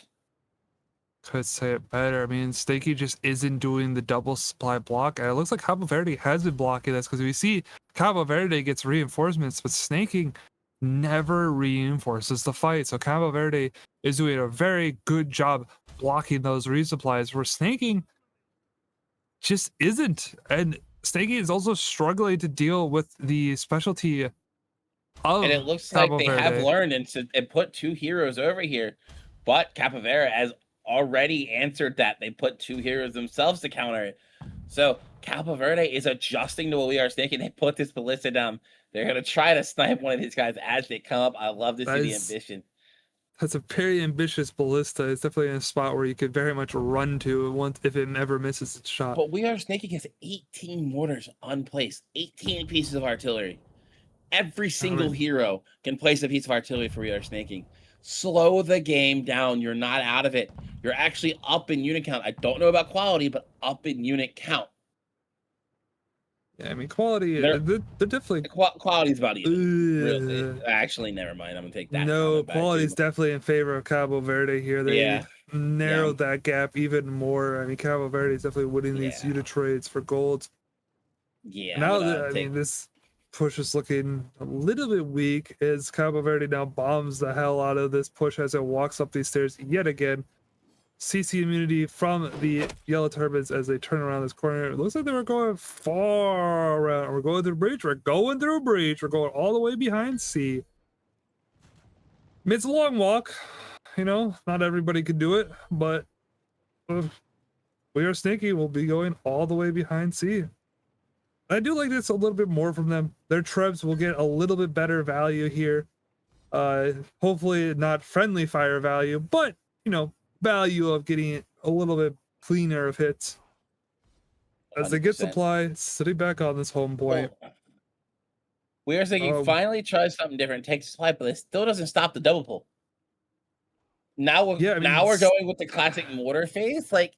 Could say it better. I mean, Snaky just isn't doing the double supply block. And it looks like Cabo Verde has been blocking this because we see Cabo Verde gets reinforcements, but Snaking never reinforces the fight. So Cabo Verde is doing a very good job blocking those resupplies, where Snaking just isn't. And Snaking is also struggling to deal with the specialty of And it looks like Cabo they Verde. have learned and put 2 heroes over here. But Cabo Verde has already answered that. They put 2 heroes themselves to counter it. So Cabo Verde is adjusting to what we are thinking. They put this ballista down. They're going to try to snipe one of these guys as they come up. I love to see the ambition. That's a very ambitious ballista. It's definitely in a spot where you could very much run to once if it never misses its shot. But we are snaking has 18 mortars unplaced, 18 pieces of artillery. Every single hero can place a piece of artillery for we are snaking. Slow the game down. You're not out of it. You're actually up in unit count. I don't know about quality, but up in unit count. Yeah, I mean, quality, they're definitely... Quality is about even. Really. Actually, never mind. I'm going to take that. No, quality is definitely in favor of Cabo Verde here. They narrowed that gap even more. I mean, Cabo Verde is definitely winning these unit trades for gold. Yeah. Now, I mean, this push is looking a little bit weak as Cabo Verde now bombs the hell out of this push as it walks up these stairs yet again. CC immunity from the yellow turbines as they turn around this corner. It looks like they were going far around. We're going through breach. We're going through breach. We're going all the way behind C. I mean, it's a long walk. You know, not everybody could do it, but we are sneaky. We'll be going all the way behind C. I do like this a little bit more from them. Their trebs will get a little bit better value here. Hopefully not friendly fire value, but, you know, value of getting a little bit cleaner of hits as 100%. They get supply sitting back on this home point. We are thinking finally try something different, take supply, but it still doesn't stop the double pull. Now we're we're going with the classic mortar phase. Like,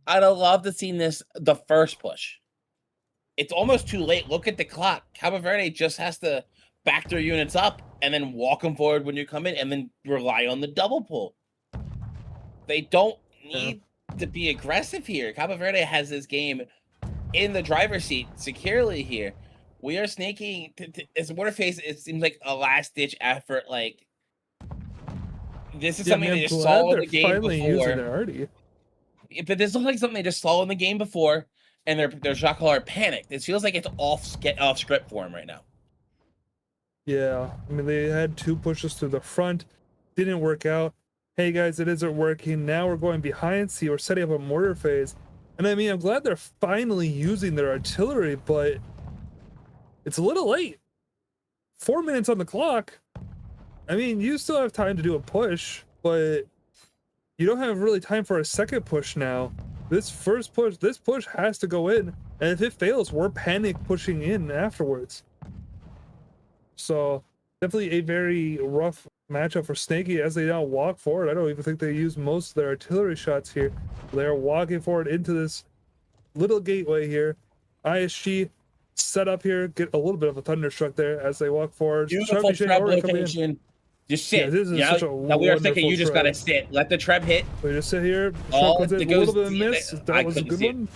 I'd have loved to seen this the first push. It's almost too late. Look at the clock. Cabo Verde just has to back their units up and then walk them forward when you come in, and then rely on the double pull. They don't need to be aggressive here. Cabo Verde has this game in the driver's seat securely here. We are sneaking. It's mortar phase. It seems like a last-ditch effort. Like, this is something they just saw in the game before. But this looks like something they just saw in the game before, and their shot caller panicked. It feels like it's off script for him right now. Yeah, I mean, they had 2 pushes to the front, didn't work out. Hey guys, it isn't working. Now we're going behind C. We're setting up a mortar phase, and I mean, I'm glad they're finally using their artillery, but it's a little late. 4 minutes on the clock. I mean, you still have time to do a push, but you don't have really time for a second push now. This push has to go in, and if it fails, we're panic pushing in afterwards. So definitely a very rough matchup for Snaky as they now walk forward. I don't even think they use most of their artillery shots here. They're walking forward into this little gateway here. ISG set up here, get a little bit of a thunderstruck there as they walk forward. Beautiful treb location. Just sit. Yeah, this is such a now we are thinking you just gotta sit. Let the treb hit. We just sit here. A little bit of miss. That was a good one.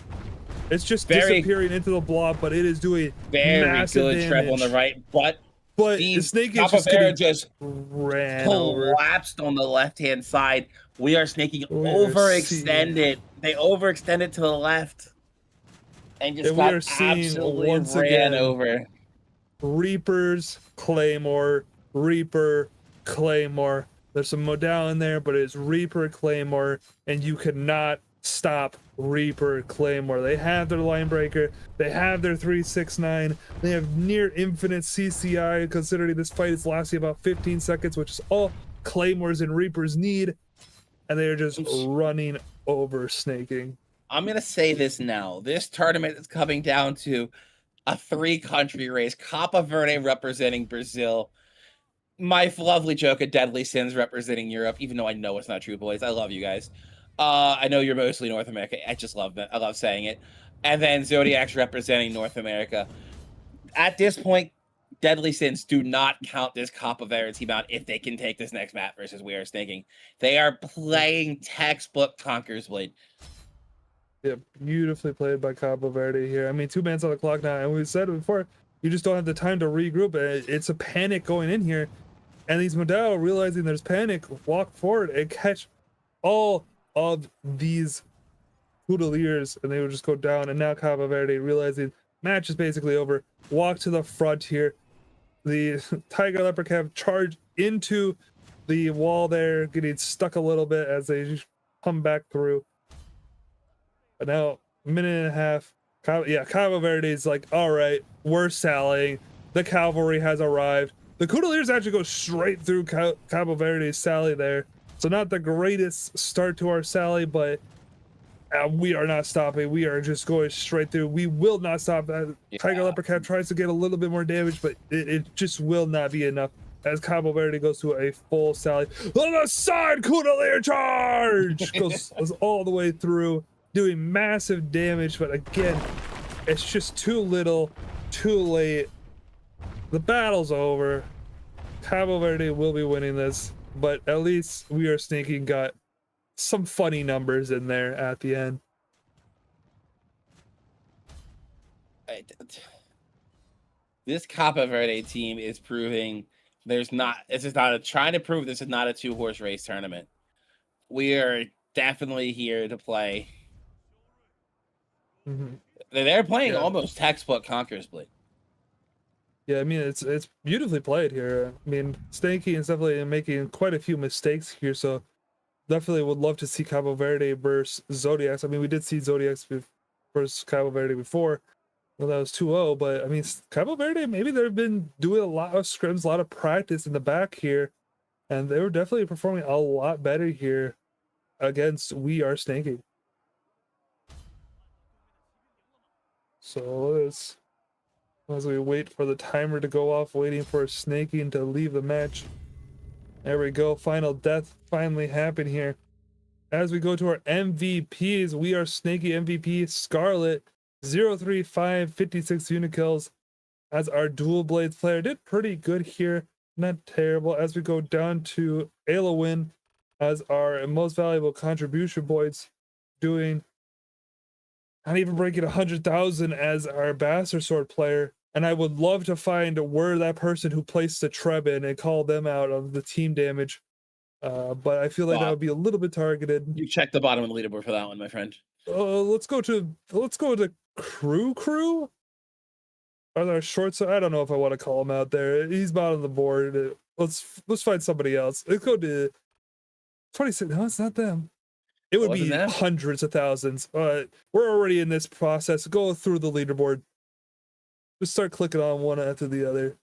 It's just disappearing into the blob, but it is doing massive good damage. Treb on the right, but the snake is just collapsed on the left-hand side. We are snaking overextended. They overextended to the left and just got absolutely once ran over. Reapers, Claymore, Reaper, Claymore. There's some Modal in there, but it's Reaper, Claymore, and you cannot stop Reaper, Claymore. They have their line breaker, they have their 369, they have near infinite CCI considering this fight is lasting about 15 seconds, which is all Claymores and Reapers need, and they're just running over Snaking. I'm gonna say this now. This tournament is coming down to a 3-country race. Cabo Verde representing Brazil. My lovely joke of Deadly Sins representing Europe, even though I know it's not true, boys. I love you guys. I know you're mostly North America. I just love that. I love saying it. And then Zodiac's representing North America. At this point, Deadly Sins do not count this Cabo Verde team out if they can take this next map versus We Are Snaking. They are playing textbook Conqueror's Blade. Yeah, beautifully played by Cabo Verde here. I mean, 2 minutes on the clock now, and we said it before, you just don't have the time to regroup. It's a panic going in here, and these Modao, realizing there's panic, walk forward and catch all of these Hooteliers, and they would just go down. And now Cabo Verde, realizing match is basically over, walk to the front here. The Tiger Leopard have charged into the wall there, getting stuck a little bit as they come back through. But now, a minute and a half. Cabo Verde is like, all right, we're sallying. The cavalry has arrived. The Hooteliers actually go straight through Cabo Verde's sally there. So not the greatest start to our sally, but we are not stopping. We are just going straight through. We will not stop. Tiger Leopard Cat tries to get a little bit more damage, but it just will not be enough as Cabo Verde goes to a full sally. On the side, Hootelier charge! goes all the way through, doing massive damage, but again, it's just too little, too late. The battle's over. Cabo Verde will be winning this, but at least We Are Sneaking got some funny numbers in there at the end. This Cabo Verde team is proving trying to prove this is not a 2-horse race tournament. We are definitely here to play. Mm-hmm. They're playing almost textbook Conquer Split. Yeah, I mean, it's beautifully played here. I mean, Stanky is definitely making quite a few mistakes here, so definitely would love to see Cabo Verde versus Zodiacs. I mean, we did see Zodiacs versus Cabo Verde before. Well, that was 2-0, but I mean, Cabo Verde, maybe they've been doing a lot of scrims, a lot of practice in the back here, and they were definitely performing a lot better here against We Are Sneaking. So as we wait for the timer to go off, waiting for Snaking to leave the match. There we go, final death finally happened here. As we go to our MVPs, We Are Snaky MVP Scarlet, 035, 56 unit kills. As our dual blades player did pretty good here, not terrible. As we go down to Alowin as our most valuable contribution boys, doing not even breaking 100,000 as our Bastard Sword player. And I would love to find where that person who placed the Treb in and call them out of the team damage. But I feel like that would be a little bit targeted. You check the bottom of the leaderboard for that one, my friend. Let's go to Crew. Are there shorts? I don't know if I want to call him out there. He's bottom of the board. Let's find somebody else. Let's go to 26. No, it's not them. It would be hundreds of thousands. We're already in this process. Go through the leaderboard. Just start clicking on one after the other.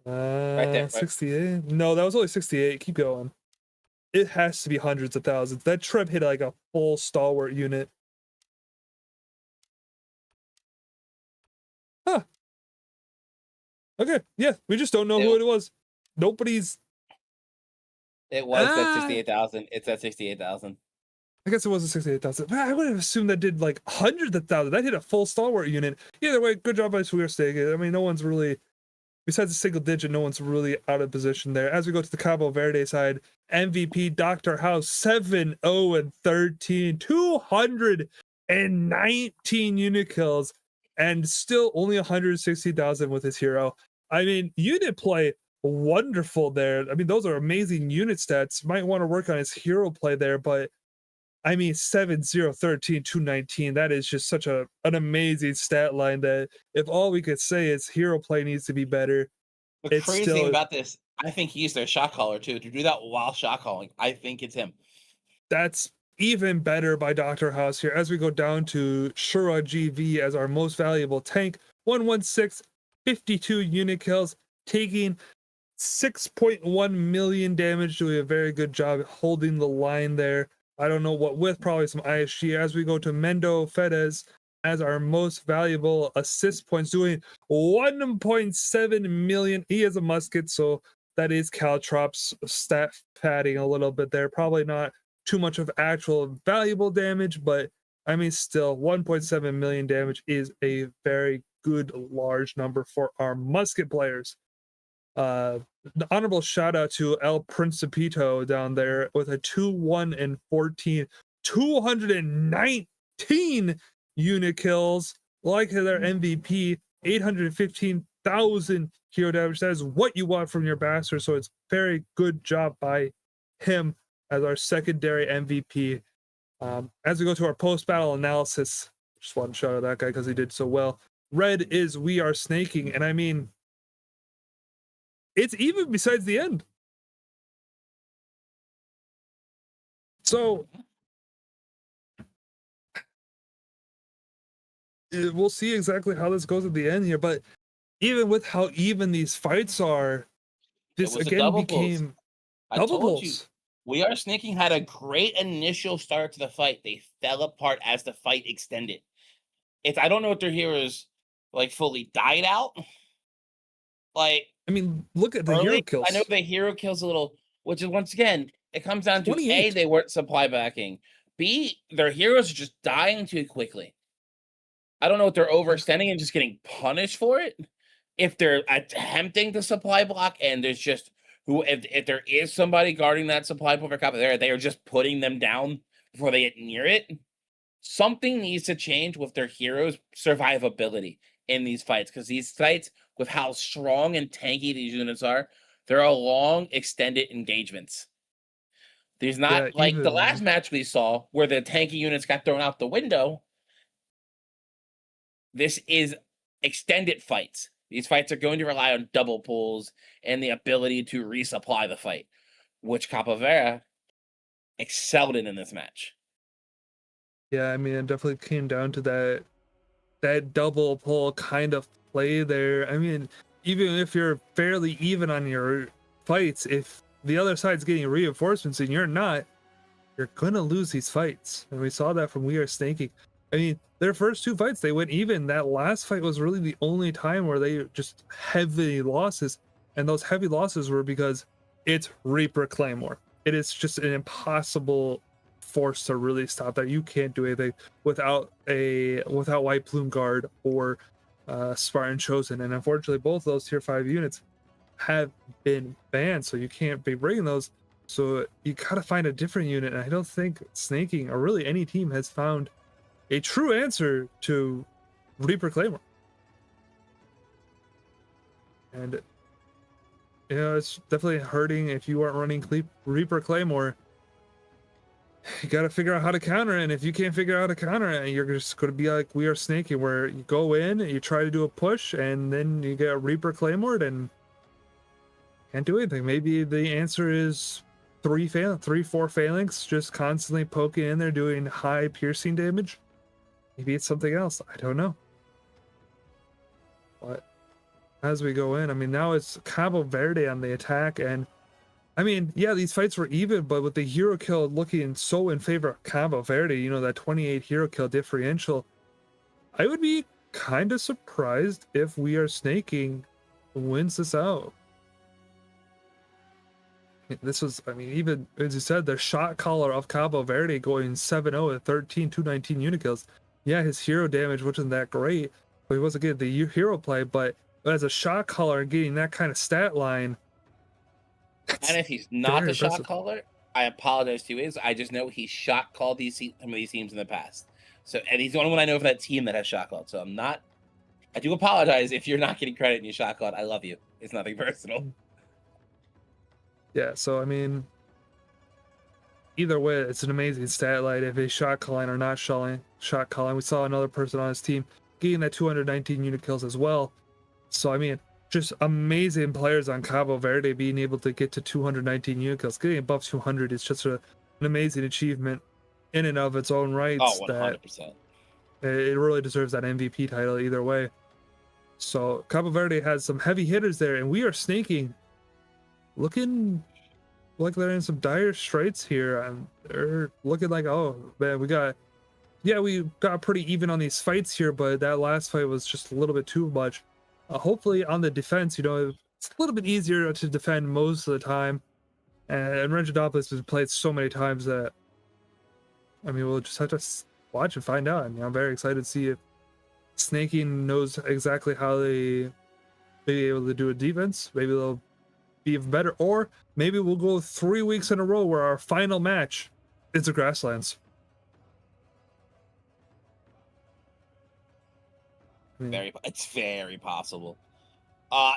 Right there. 68. No, that was only 68. Keep going. It has to be hundreds of thousands. That Treb hit like a full stalwart unit. Huh. Okay. Yeah, we just don't know who it was. Nobody's. It was at 68,000. It's at 68,000. I guess it wasn't 68,000. I would have assumed that did like hundreds of thousands. That hit a full stalwart unit. Either way, good job by Swear Steak. I mean, no one's really, besides a single digit, no one's really out of position there. As we go to the Cabo Verde side, MVP Dr. House, 7-0-13, 219 unit kills, and still only 160,000 with his hero. I mean, unit play, wonderful there. I mean, those are amazing unit stats. Might want to work on his hero play there, but I mean, 7-0-13, 219. That is just such an amazing stat line that if all we could say is hero play needs to be better. The crazy thing about this, I think he's their shot caller too. To do that while shot calling, I think it's him. That's even better by Dr. House here. As we go down to Shura GV as our most valuable tank, 116, 52 unit kills, taking 6.1 million damage, doing a very good job holding the line there. I don't know what with, probably some ISG. As we go to Mendo Fedez as our most valuable assist points, doing 1.7 million. He has a musket, so that is Caltrops stat padding a little bit there. Probably not too much of actual valuable damage, but I mean, still 1.7 million damage is a very good large number for our musket players. The honorable shout out to El Principito down there with a 2-1-14, 219 unit kills. like their MVP, 815,000 hero damage. That is what you want from your bastard. So it's very good job by him as our secondary MVP. As we go to our post-battle analysis, just want to shout out that guy because he did so well. Red is we are snaking, and I mean, it's even besides the end. So we'll see exactly how this goes at the end here, but even with how even these fights are, this again became double pulls. We Are Snaking had a great initial start to the fight. They fell apart as the fight extended. I don't know if their heroes like fully died out. Like, I mean, look at the hero kills. I know the hero kills a little, which is once again, it comes down to A, they weren't supply backing. B, their heroes are just dying too quickly. I don't know if they're overextending and just getting punished for it. If they're attempting to supply block and there's just if there is somebody guarding that supply point for Cabo Verde, they are just putting them down before they get near it. Something needs to change with their heroes' survivability in these fights, because these fights, with how strong and tanky these units are, they're a long, extended engagements. There's not like the last match we saw where the tanky units got thrown out the window. This is extended fights. These fights are going to rely on double pulls and the ability to resupply the fight, which Cabo Verde excelled in this match. Yeah, I mean, it definitely came down to that double pull kind of play there. I mean, even if you're fairly even on your fights, if the other side's getting reinforcements and you're not, you're gonna lose these fights. And we saw that from We Are Snaking. I mean, their first two fights, they went even. That last fight was really the only time where they just heavy losses. And those heavy losses were because it's Reaper Claymore. It is just an impossible force to really stop that. You can't do anything without White Plume Guard or Spartan Chosen. And unfortunately, both those tier 5 units have been banned. So you can't be bringing those. So you gotta find a different unit. And I don't think Snaking, or really any team, has found a true answer to Reaper Claymore. And you know, it's definitely hurting if you aren't running Reaper Claymore. You got to figure out how to counter it, and if you can't figure out how to counter it, you're just going to be like We Are Snaking, where you go in, you try to do a push, and then you get Reaper Claymored and can't do anything. Maybe the answer is 3-4 phalanx, just constantly poking in there, doing high piercing damage. Maybe it's something else. I don't know. But as we go in, I mean, now it's Cabo Verde on the attack. And I mean, yeah, these fights were even, but with the hero kill looking so in favor of Cabo Verde, you know, that 28 hero kill differential, I would be kind of surprised if We Are Snaking wins this out. This was, I mean, even as you said, the shot caller of Cabo Verde going 7-0 at 13, 219 unit kills. Yeah, his hero damage wasn't that great, but he wasn't getting the hero play. But as a shot caller, getting that kind of stat line. And if he's not the shot caller, I apologize to you. I just know he shot called some of these teams in the past. So, and he's the only one I know for that team that has shot called. So I do apologize if you're not getting credit and you shot called. I love you. It's nothing personal. Yeah, so I mean, either way, it's an amazing stat line if he's shot calling or not shot calling. We saw another person on his team getting that 219 unit kills as well. So I mean, just amazing players on Cabo Verde being able to get to 219 unit kills. Getting above 200 is just an amazing achievement in and of its own rights. Oh, 100%. That it really deserves that MVP title either way. So Cabo Verde has some heavy hitters there, and We Are Snaking looking like they're in some dire straits here. And they're looking like, oh man, we got pretty even on these fights here, but that last fight was just a little bit too much. Hopefully on the defense, you know, it's a little bit easier to defend most of the time. And Reginopoulos has played so many times that, I mean, we'll just have to watch and find out. I mean, I'm very excited to see if Snaking knows exactly how they be able to do a defense. Maybe they'll be even better, or maybe we'll go 3 weeks in a row where our final match is the Grasslands. It's very possible. I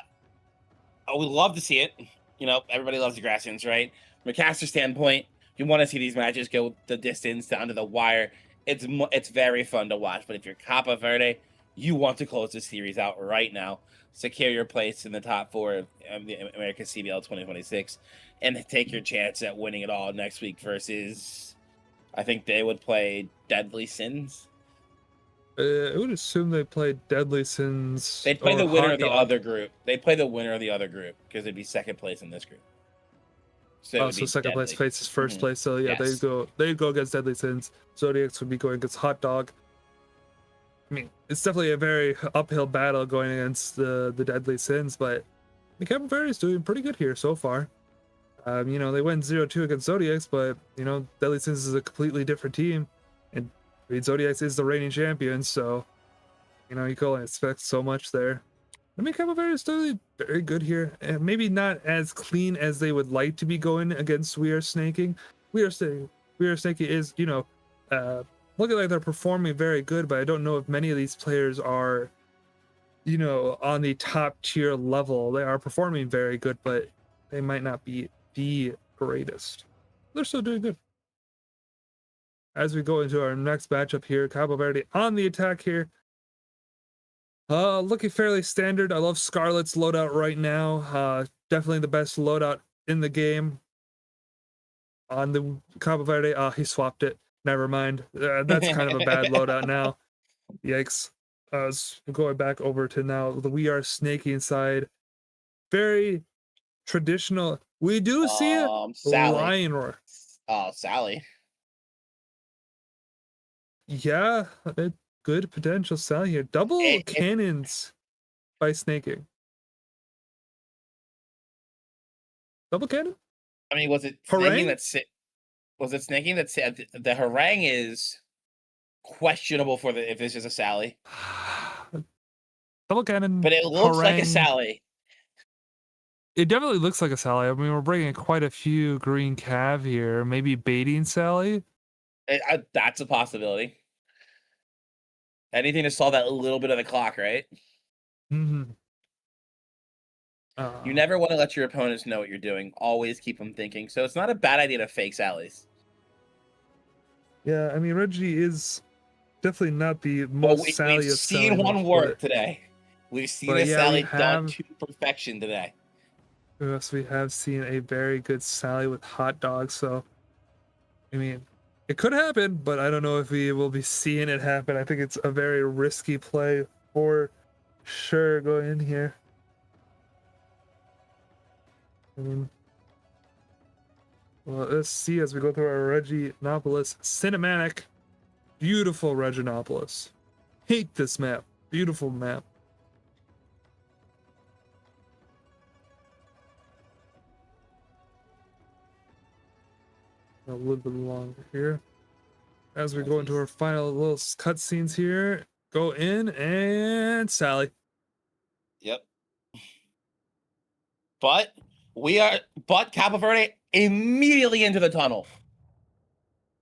would love to see it. You know, everybody loves the Grassians, right? From a caster standpoint, you want to see these matches go the distance down to the wire. It's very fun to watch. But if you're Cabo Verde, you want to close the series out right now, secure your place in the top 4 of the American CBL 2026, and take your chance at winning it all next week versus, I think they would play Deadly Sins. I would assume they play Deadly Sins. They'd play the winner of the other group. They'd play the winner of the other group because it'd be second place in this group. So second place faces first place. So yeah, yes. they'd go against Deadly Sins. Zodiacs would be going against Hot Dog. I mean, it's definitely a very uphill battle going against the Deadly Sins, but Cabo Verde is doing pretty good here so far. You know, they went 0-2 against Zodiacs, but you know, Deadly Sins is a completely different team, and I mean, Zodiacs is the reigning champion, so you know, you can only expect so much there. I mean, Cabo Verde is totally very good here, and maybe not as clean as they would like to be going against We Are Snaking. We Are Snaking is, you know, looking like they're performing very good, but I don't know if many of these players are, you know, on the top tier level. They are performing very good, but they might not be the greatest. They're still doing good. As we go into our next matchup here, Cabo Verde on the attack here. Looking fairly standard. I love Scarlet's loadout right now. Definitely the best loadout in the game. On the Cabo Verde, he swapped it. Never mind. That's kind of a bad loadout now. Yikes. Going back over to now the We Are Snaking side. Very traditional. We do see a lion roar. Oh, Sally. Yeah, good potential Sally here. Double cannons by snaking. Double cannon? I mean, was it snaking that said the harangue is questionable for if this is a Sally? Double cannon. But it looks like a Sally. It definitely looks like a Sally. I mean, we're bringing quite a few green cav here. Maybe baiting Sally. That's a possibility. Anything to solve that little bit of the clock, right? Mm-hmm. You never want to let your opponents know what you're doing. Always keep them thinking. So it's not a bad idea to fake Sallies. Yeah, I mean, Reggie is definitely not the most Sally. We've seen one work today. We've seen a Sally done to perfection today. Yes, we have seen a very good Sally with Hot Dog. So, I mean, it could happen, but I don't know if we will be seeing it happen. I think it's a very risky play for sure going in here. Well, let's see as we go through our Reginopolis cinematic. Beautiful Reginopolis. Hate this map. Beautiful map. A little bit longer here. As we go into our final little cutscenes here, go in and Sally. Yep. But Cabo Verde immediately into the tunnel.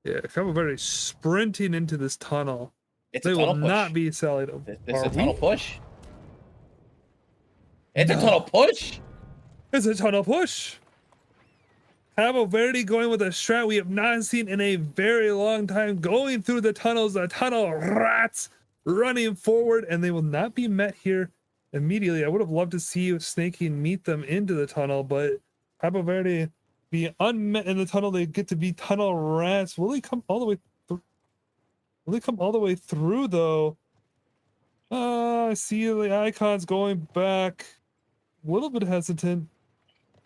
Yeah, Cabo Verde sprinting into this tunnel. They will not be Sally. This is a tunnel push. It's a tunnel push. It's a tunnel push. Cabo Verde going with a strat we have not seen in a very long time, going through the tunnels, the tunnel rats running forward, and they will not be met here immediately. I would have loved to see Snaking meet them into the tunnel, but Cabo Verde be unmet in the tunnel. They get to be tunnel rats. Will he come all the way through? Will he come all the way through though? I see the icons going back. A little bit hesitant.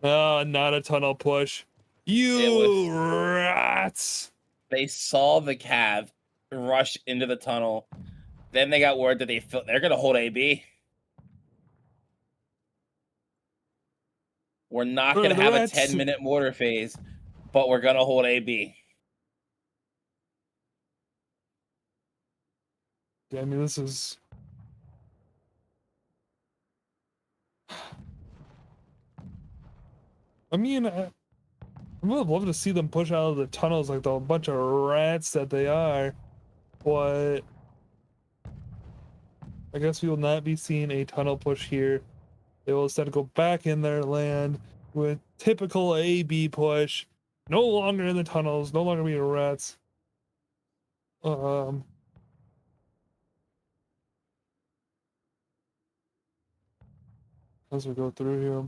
Not a tunnel push. You rats! They saw the cav rush into the tunnel. Then they got word that they're going to hold AB. We're not going to have a 10-minute mortar phase, but we're going to hold AB. Yeah, I mean, this is... I mean, I would love to see them push out of the tunnels like the bunch of rats that they are, but I guess we will not be seeing a tunnel push here. They will instead go back in their land with typical AB push. No longer in the tunnels, no longer being rats. As we go through here,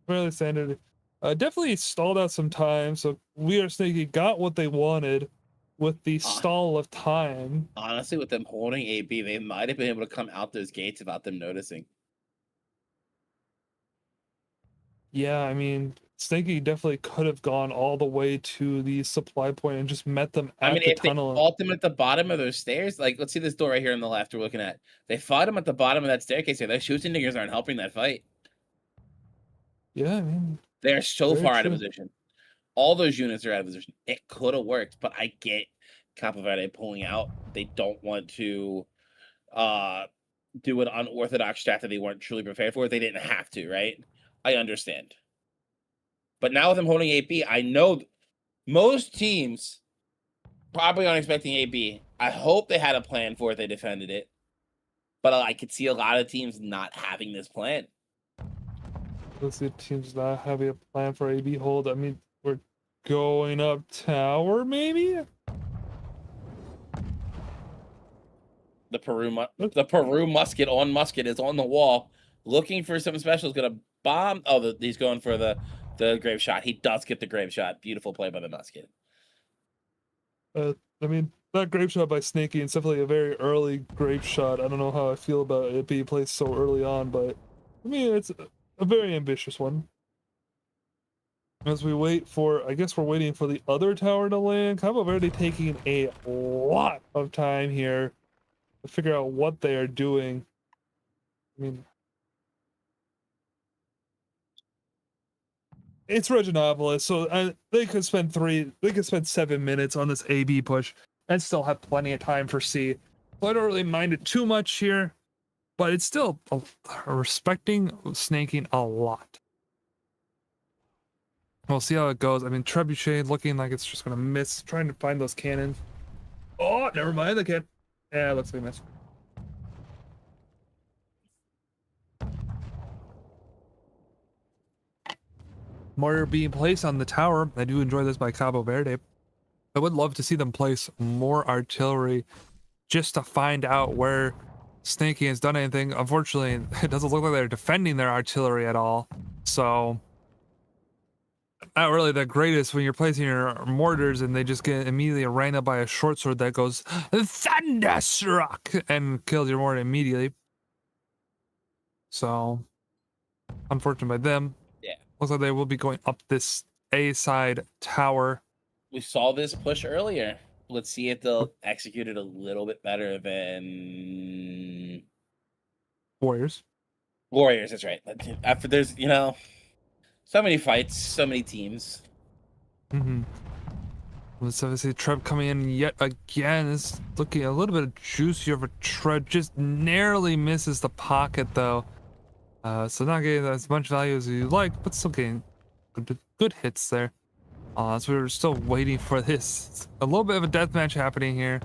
fairly standard. Definitely stalled out some time, so we are sneaky got what they wanted with the stall of time. Honestly, with them holding AB, they might have been able to come out those gates without them noticing. Yeah, I mean, Snaky definitely could have gone all the way to the supply point and just met them at the If tunnel. they fought them at the bottom of those stairs, like, let's see this door right here on the left we're looking at. They fought them at the bottom of that staircase here. Those Schwarzeneggers aren't helping that fight. Yeah, I mean, they're so far out of true. position. All those units are out of position. It could have worked, but I get Cabo Verde pulling out. They don't want to do an unorthodox strat that they weren't truly prepared for. They didn't have to, right? I understand. But now with them holding AB, I know most teams probably aren't expecting AB. I hope they had a plan for it. They defended it. But I could see a lot of teams not having this plan. Let's see, teams not having a plan for AB hold. I mean, we're going up tower, maybe? The Peru musket on musket is on the wall, looking for something special. Is gonna bomb. Oh, he's going for the grave shot. He does get the grave shot. Beautiful play by the musket. I mean, that grave shot by Snaky is definitely a very early grave shot. I don't know how I feel about it being placed so early on, but I mean, it's a very ambitious one. As we wait for, I guess we're waiting for the other tower to land. Cabo Verde taking a lot of time here to figure out what they are doing. I mean, it's Reginopolis, so they could spend 7 minutes on this AB push and still have plenty of time for C. So I don't really mind it too much here, but it's still respecting snaking a lot. We'll see how it goes. I mean, Trebuchet looking like it's just gonna miss, trying to find those cannons. Oh, never mind, they can't. Yeah, looks like a miss. Mortar being placed on the tower. I do enjoy this by Cabo Verde. I would love to see them place more artillery just to find out where Snaky has done anything. Unfortunately, it doesn't look like they're defending their artillery at all. So, not really the greatest when you're placing your mortars and they just get immediately ran up by a short sword that goes Thunderstruck and kills your mortar immediately. So, unfortunate by them. Yeah. Looks like they will be going up this A side tower. We saw this push earlier. Let's see if they'll execute it a little bit better than Warriors. That's right. After there's, so many fights, so many teams. Let's obviously Treb coming in yet again. Is looking a little bit juicier of a Treb. Just narrowly misses the pocket though. So not getting as much value as you like, but still getting good hits there. So we're still waiting for this. A little bit of a deathmatch happening here.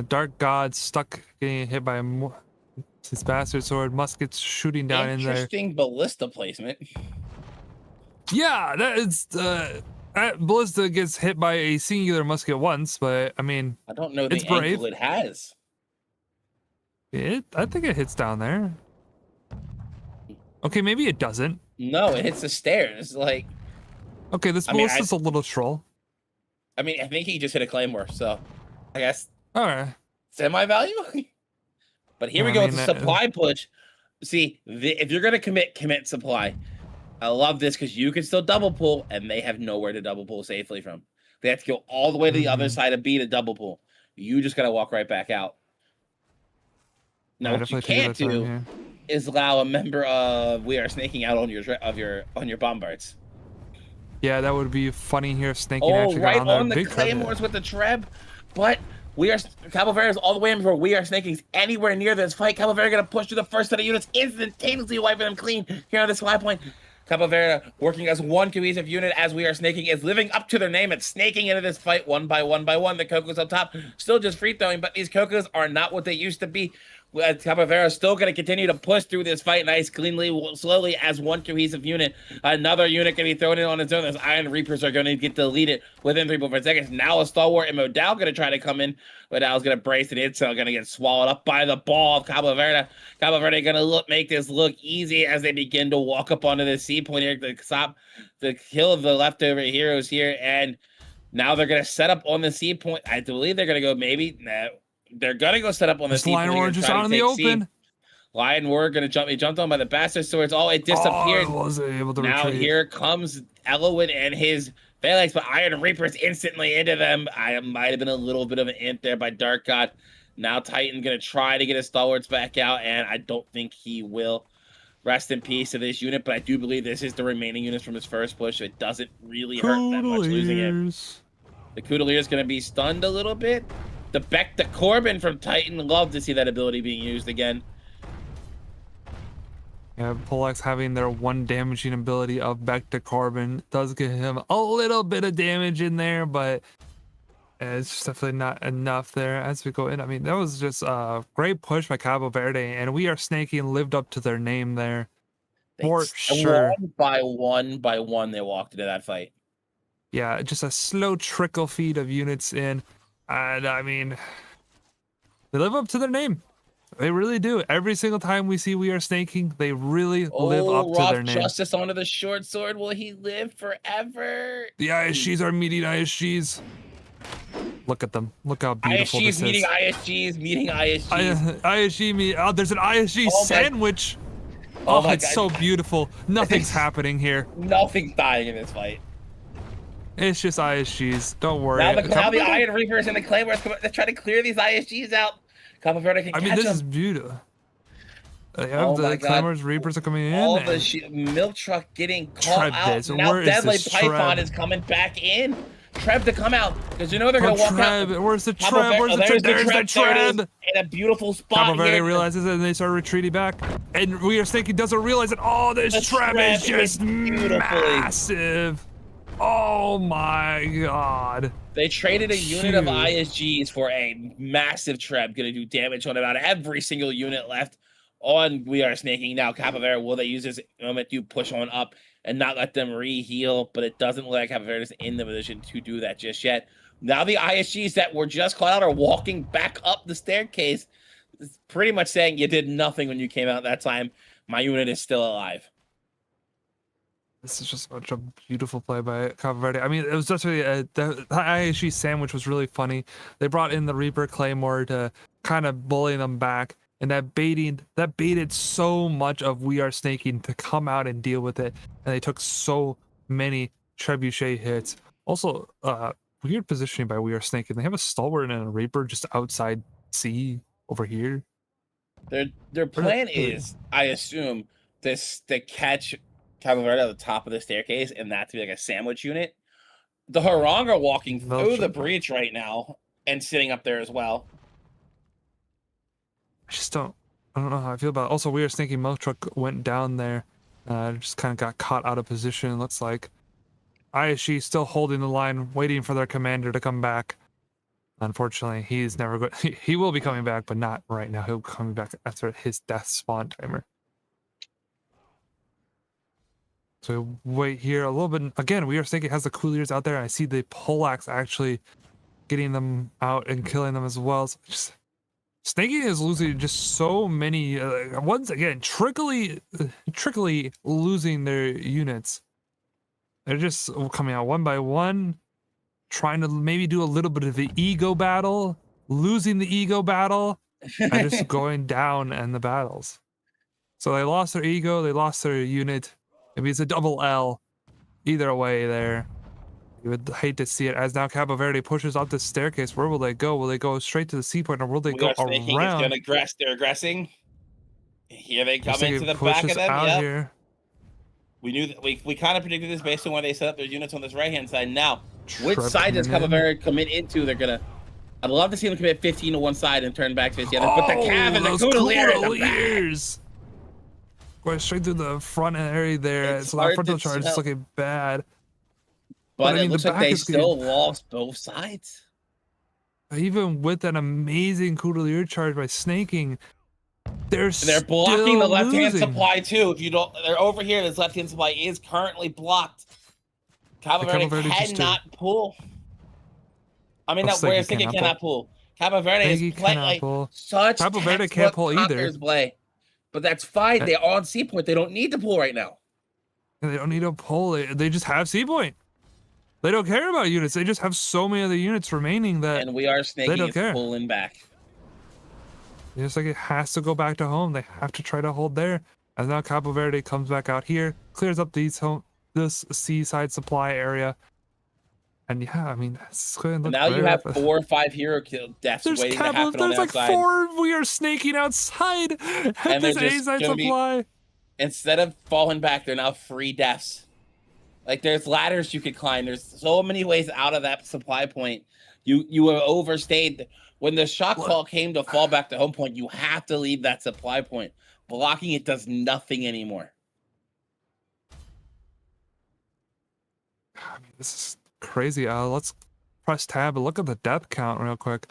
Dark God stuck getting hit by his bastard sword. Muskets shooting down in there. Interesting ballista placement. Yeah, that is ballista gets hit by a singular musket once, but I mean, I don't know the it's brave. angle it has. I think it hits down there. Okay, maybe it doesn't. No, it hits the stairs. Like, okay, this ballista's a little troll. I mean, I think he just hit a claymore, so I guess. All right. Semi-value. But here we go with the supply push. See, if you're gonna commit supply. I love this because you can still double pull, and they have nowhere to double pull safely from. They have to go all the way to the other side of B to double pull. You just gotta walk right back out. Now, what you can't do is allow a member of We Are Snaking out on your bombards. Yeah, that would be funny here if Snaking actually right got on the claymores with the Treb, but Cabo Verde is all the way in before We Are Snaking's anywhere near this fight. Cabo Verde gonna push through the first set of units, instantaneously wiping them clean here on this supply point. Cabo Verde working as one cohesive unit as We Are Snaking is living up to their name and snaking into this fight one by one by one. The Cocos up top, still just free throwing, but these Cocos are not what they used to be. Capo still going to continue to push through this fight nice, cleanly, slowly as one cohesive unit. Another unit can be thrown in on its own. Those Iron Reapers are going to get deleted within 3.4 seconds. Now a Stalwart and Modal going to try to come in. Modal's going to brace it. It's going to get swallowed up by the ball of Cabo Verde. Cabo Verde going to make this look easy as they begin to walk up onto the C point here to stop the kill of the leftover heroes here. And now they're going to set up on the C point. I believe they're going to go maybe... They're gonna go set up on the C. Lion War just out in the open. Lion War gonna jump. He jumped on by the bastard swords. Oh, it disappeared. Wasn't able to now retreat. Here comes Elowen and his Phalanx, but Iron Reapers instantly into them. I might have been a little bit of an int there by Dark God. Now Titan gonna try to get his stalwarts back out, and I don't think he will. Rest in peace to this unit, but I do believe this is the remaining units from his first push, so it doesn't really hurt that much losing it. The Coutelier is gonna be stunned a little bit. The Beck to Corbin from Titan. Love to see that ability being used again. Yeah, Polex having their one damaging ability of Beck to Corbin does give him a little bit of damage in there, but it's definitely not enough there as we go in. I mean, that was just a great push by Cabo Verde, and We Are Snaking lived up to their name there. For sure. One by one, they walked into that fight. Yeah, just a slow trickle feed of units in. And I mean, they live up to their name. They really do. Every single time we see We Are Snaking, they really live up to their name. Justice onto the short sword. Will he live forever? The ISGs are meeting ISGs. Look at them. Look how beautiful this is. ISGs meeting ISGs meeting ISGs. ISG meet. Oh, there's an ISG sandwich. Oh, it's so beautiful. Nothing's happening here. Nothing's dying in this fight. It's just ISGs. Don't worry. Now the Iron Reapers and the Claymores they're trying to clear these ISGs out. Cabo Verde can catch them. This is beautiful. They have the Claymores, Reapers are coming in. All the milk truck getting caught out. Now Deadly Python is coming back in. Treb to come out because you know they're gonna walk out. Where's the Treb? Where's the Treb? There's the Treb. In a beautiful spot. Cabo Verde realizes it and they start retreating back. And We Are Snaking doesn't realize it. Oh, this Treb is just massive. Oh my god. They traded a unit of ISGs for a massive Treb, gonna do damage on about every single unit left on We Are Snaking. Now, Cabo Verde, will they use this moment to push on up and not let them re-heal? But it doesn't look like Cabo Verde is in the position to do that just yet. Now the ISGs that were just caught out are walking back up the staircase. It's pretty much saying you did nothing when you came out that time. My unit is still alive. This is just such a beautiful play by Cabo Verde. I mean, it was just really the ISG sandwich was really funny. They brought in the Reaper Claymore to kind of bully them back, and that baited so much of We Are Snaking to come out and deal with it, and they took so many trebuchet hits. Also, weird positioning by We Are Snaking. They have a Stalwart and a Reaper just outside C over here. Their plan is, I assume, to catch Cabo Verde at the top of the staircase, and that to be like a sandwich unit. The Harong are walking through the breach right now and sitting up there as well. I don't know how I feel about it. Also, We Are Snaking Milk Truck went down there. Just kind of got caught out of position, looks like. ISG still holding the line, waiting for their commander to come back. Unfortunately, he's never going. He will be coming back, but not right now. He'll be coming back after his death spawn timer. So wait here a little bit. Again, We Are Snaking has the cooliers out there. I see the poleaxe actually getting them out and killing them as well. So Snaking is losing just so many. Once again, trickily losing their units. They're just coming out one by one, trying to maybe do a little bit of the ego battle, losing the ego battle, and just going down in the battles. So they lost their ego, they lost their unit. Maybe it's a double L. Either way there. You would hate to see it. As now Cabo Verde pushes up the staircase. Where will they go? Will they go straight to the C point, or will they go around? They're aggressing. Here they come into the back of them. Yep. Here. We knew that we kind of predicted this based on where they set up their units on this right-hand side. Now, which side does Cabo Verde commit into? They're gonna. I'd love to see them commit 15 to one side and turn back to the other. But the Cav and the Couteliers. Going straight through the front area there. So that frontal charge is looking bad. But it looks like they still lost both sides. Even with an amazing Coutelier charge by Snaking, They're blocking the left-hand losing. supply too. If you don't, they're over here. This left-hand supply is currently blocked. Cabo Verde cannot pull. I mean, that where Stinky cannot pull. Cabo Verde is like such Cabo Verde can't pull either. Play. But that's fine. They're on C point. They don't need to pull right now. They don't need to pull. They just have C point. They don't care about units. They just have so many other units remaining that. And we are snaking is pulling back. Just like it has to go back to home. They have to try to hold there. And now Cabo Verde comes back out here, clears up this seaside supply area. And yeah, I mean, it's going to look now you have 4 or 5 hero kill deaths waiting to happen on the There's like 4. We are snaking outside at this A-side supply. Instead of falling back, they're now free deaths. Like there's ladders you could climb. There's so many ways out of that supply point. You have overstayed. When the shock call came to fall back to home point, you have to leave that supply point. Blocking it does nothing anymore. I mean, this is crazy. Let's press tab and look at the death count real quick.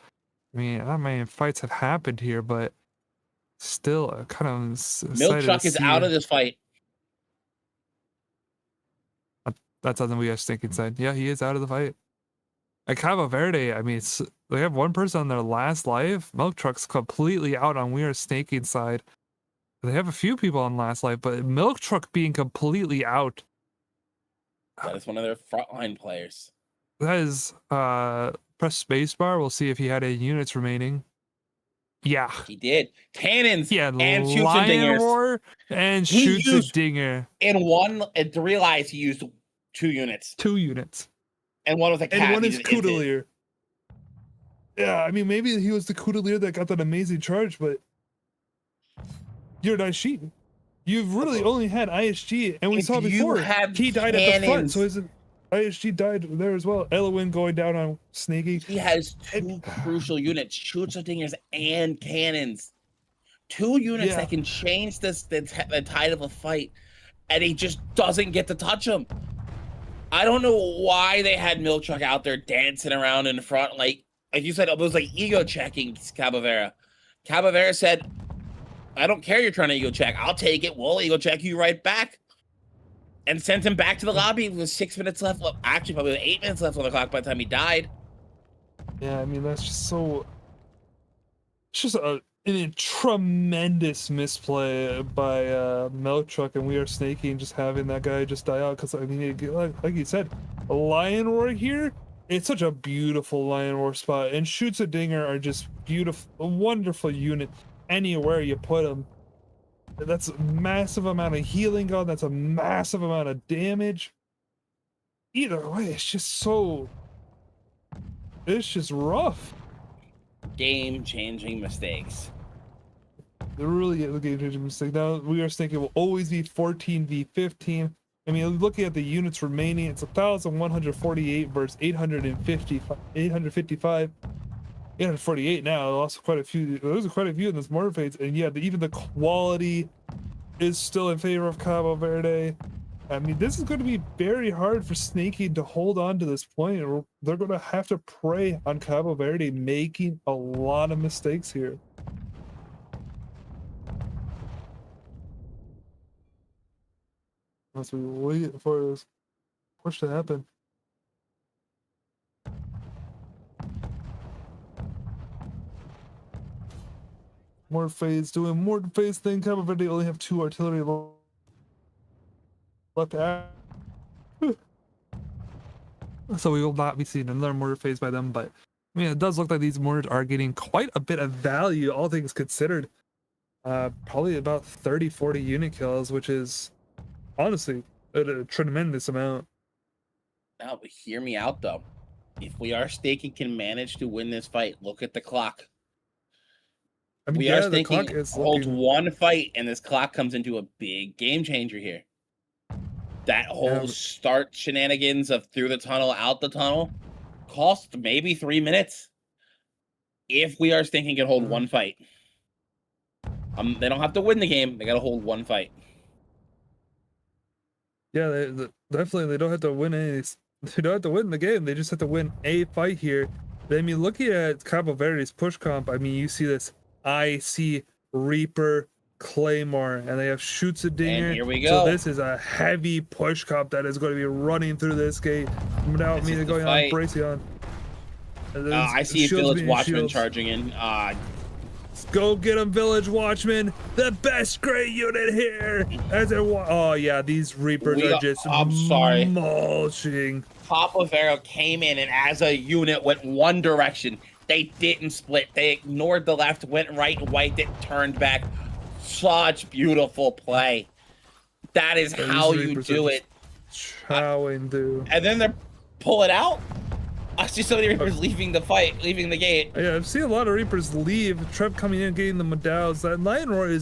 I mean, not many fights have happened here, but still kind of Milk Truck is out of this fight. That's something we have thinking said. Yeah, he is out of the fight. At Cabo Verde, I mean, they have one person on their last life. Milk Truck's completely out on We Are Snaking side. They have a few people on last life, but Milk Truck being completely out. That is one of their frontline players. That is, press spacebar. We'll see if he had any units remaining. Yeah. He did. Cannons and shoots a dinger. And shoots a dinger. In 3 lives, he used 2 units. 2 units. And one was a cat. And one is Coutelier. Yeah, I mean, maybe he was the Coutelier that got that amazing charge, but you're not cheating. You've really only had ISG, and we saw before he died at the front, so his ISG died there as well. Elowin going down on Snaky. He has 2 crucial units: shoots of dingers and cannons. 2 units that can change the tide of a fight, and he just doesn't get to touch them. I don't know why they had Milk Truck out there dancing around in front, like you said, it was like ego checking Cabo Verde. Cabo Verde said, I don't care you're trying to ego check. I'll take it. We'll ego check you right back. And sent him back to the lobby with 6 minutes left. Well, actually, probably 8 minutes left on the clock by the time he died. Yeah, I mean, that's just so... It's just a tremendous misplay by Milk Truck and We Are Snaking, just having that guy just die out. Because, I mean, like you said, a Lion Roar here, it's such a beautiful Lion Roar spot. And Shoots a Dinger are just beautiful, a wonderful unit anywhere you put them. That's a massive amount of healing gone. That's a massive amount of damage. Either way, it's just so... It's just rough. Game-changing mistakes. They're really a game-changing mistake. Now, We Are Snaking will always be 14v15. I mean, looking at the units remaining, it's 1,148 versus 855. 848 now. Lost quite a few. There's quite a few in this mortar phase, and yeah, even the quality is still in favor of Cabo Verde. I mean, this is going to be very hard for Snaky to hold on to this point. They're going to have to prey on Cabo Verde making a lot of mistakes here. As we wait for this push to happen. Mortar phase doing mortar phase thing. Cabo Verde only have 2 artillery left out. So we will not be seeing another mortar phase by them, but I mean, it does look like these mortars are getting quite a bit of value, all things considered. Probably about 30-40 unit kills, which is honestly a tremendous amount. Now, but hear me out though. If We Are Snaking can manage to win this fight, look at the clock. I mean, We Are Snaking holds one fight, and this clock comes into a big game changer here. That whole start shenanigans of through the tunnel, out the tunnel, cost maybe 3 minutes. If We Are Snaking can hold one fight. They don't have to win the game. They got to hold one fight. Yeah, they definitely they don't have to win any. They don't have to win the game. They just have to win a fight here. I mean, looking at Cabo Verde's push comp, I mean, you see this IC Reaper, Claymore, and they have shoots a dinger. And here we So go. this is a heavy push cup that is going to be running through this gate without This me is the going on fight. Braceon. I see Village Watchman charging in. Go get him, Village Watchman. The best gray unit here. As it oh yeah, these Reapers are just mulching. Cabo Verde came in and as a unit went one direction. They didn't split. They ignored the left, went right, wiped it, turned back. Such beautiful play. That is how you do it. Chowing through. And then they're pulling out. I see so many Reapers leaving the fight, leaving the gate. Yeah, I've seen a lot of Reapers leave. Trev coming in, getting the medals. That Lion Roar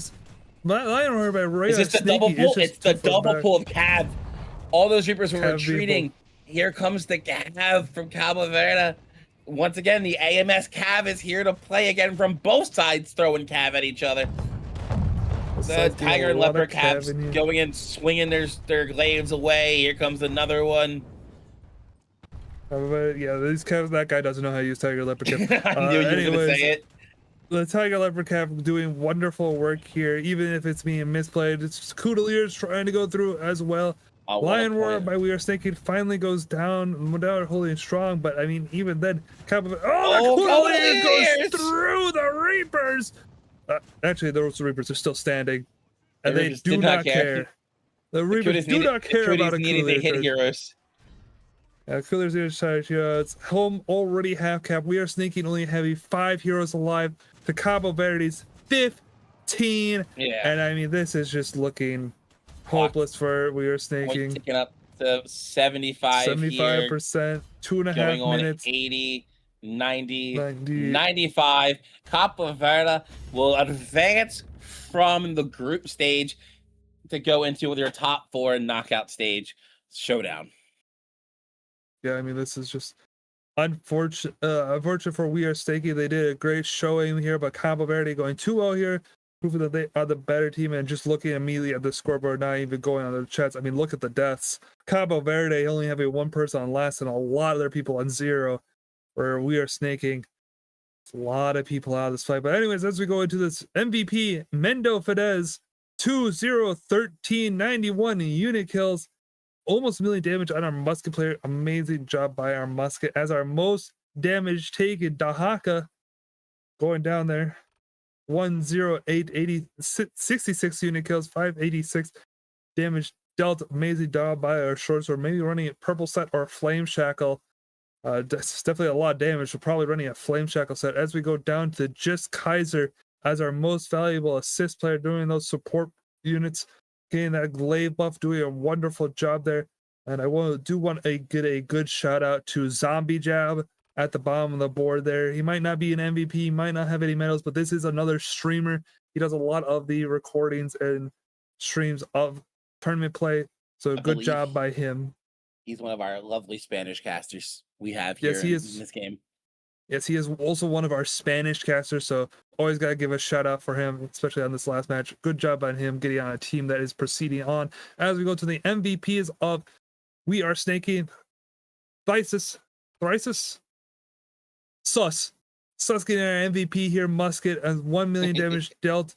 by Ray. Is this the double pull? It's the double pull of Cav. All those Reapers were retreating. People. Here comes the Cav from Cabo Verde. Once again, the AMS Cav is here to play again from both sides, throwing Cav at each other. The Tiger and Leopard Cavs going in, swinging their glaives away. Here comes another one. Yeah, these Cavs, that guy doesn't know how to use Tiger Leopard Cap. I knew you were going to say it. The Tiger Leopard Cap doing wonderful work here, even if it's being misplayed. It's Couteliers trying to go through as well. Lion Roar by We Are Snaking finally goes down. Model holding strong, but I mean, even then, Couteliers goes through the Reapers. Actually, those Reapers are still standing, and they do not care. The Reapers do not care about a Couteliers. They hit heroes. Coolers here charge heroes. Home already half cap. We Are Sneaking only having 5 heroes alive. To Cabo Verde's 15. Yeah. And I mean, this is just looking hopeless for We Are Sneaking. Taking up to 75 75%. 2.5 minutes. 80, 90, 95. Cabo Verde will advance from the group stage to go into their top 4 knockout stage showdown. Yeah, I mean, this is just unfortunate for We Are Snaking. They did a great showing here, but Cabo Verde going 2-0 here, proving that they are the better team. And just looking immediately at the scoreboard, not even going on their chats. I mean, look at the deaths. Cabo Verde only having 1 person on last and a lot of their people on 0. Where We Are Snaking, it's a lot of people out of this fight. But anyways, as we go into this MVP, Mendo Fidesz, 2-0-13-91 in unit kills. Almost 1 million damage on our musket player. Amazing job by our musket. As our most damage taken, Dahaka going down there. 108-66 unit kills, 586 damage dealt. Amazing job by our short sword. Maybe running a purple set or a flame shackle. That's definitely a lot of damage. We're probably running a flame shackle set. As we go down to just Kaiser as our most valuable assist player, doing those support units. Getting that glaive buff, doing a wonderful job there. And I want to get a good shout out to Zombie Jab at the bottom of the board there. He might not be an MVP, he might not have any medals, but this is another streamer. He does a lot of the recordings and streams of tournament play. So good job by him. He's one of our lovely Spanish casters we have here in this game. Yes, he is also one of our Spanish casters, so always got to give a shout out for him, especially on this last match. Good job on him getting on a team that is proceeding on. As we go to the MVPs of We Are Snaking, Sus getting our MVP here. Musket and 1 million damage dealt,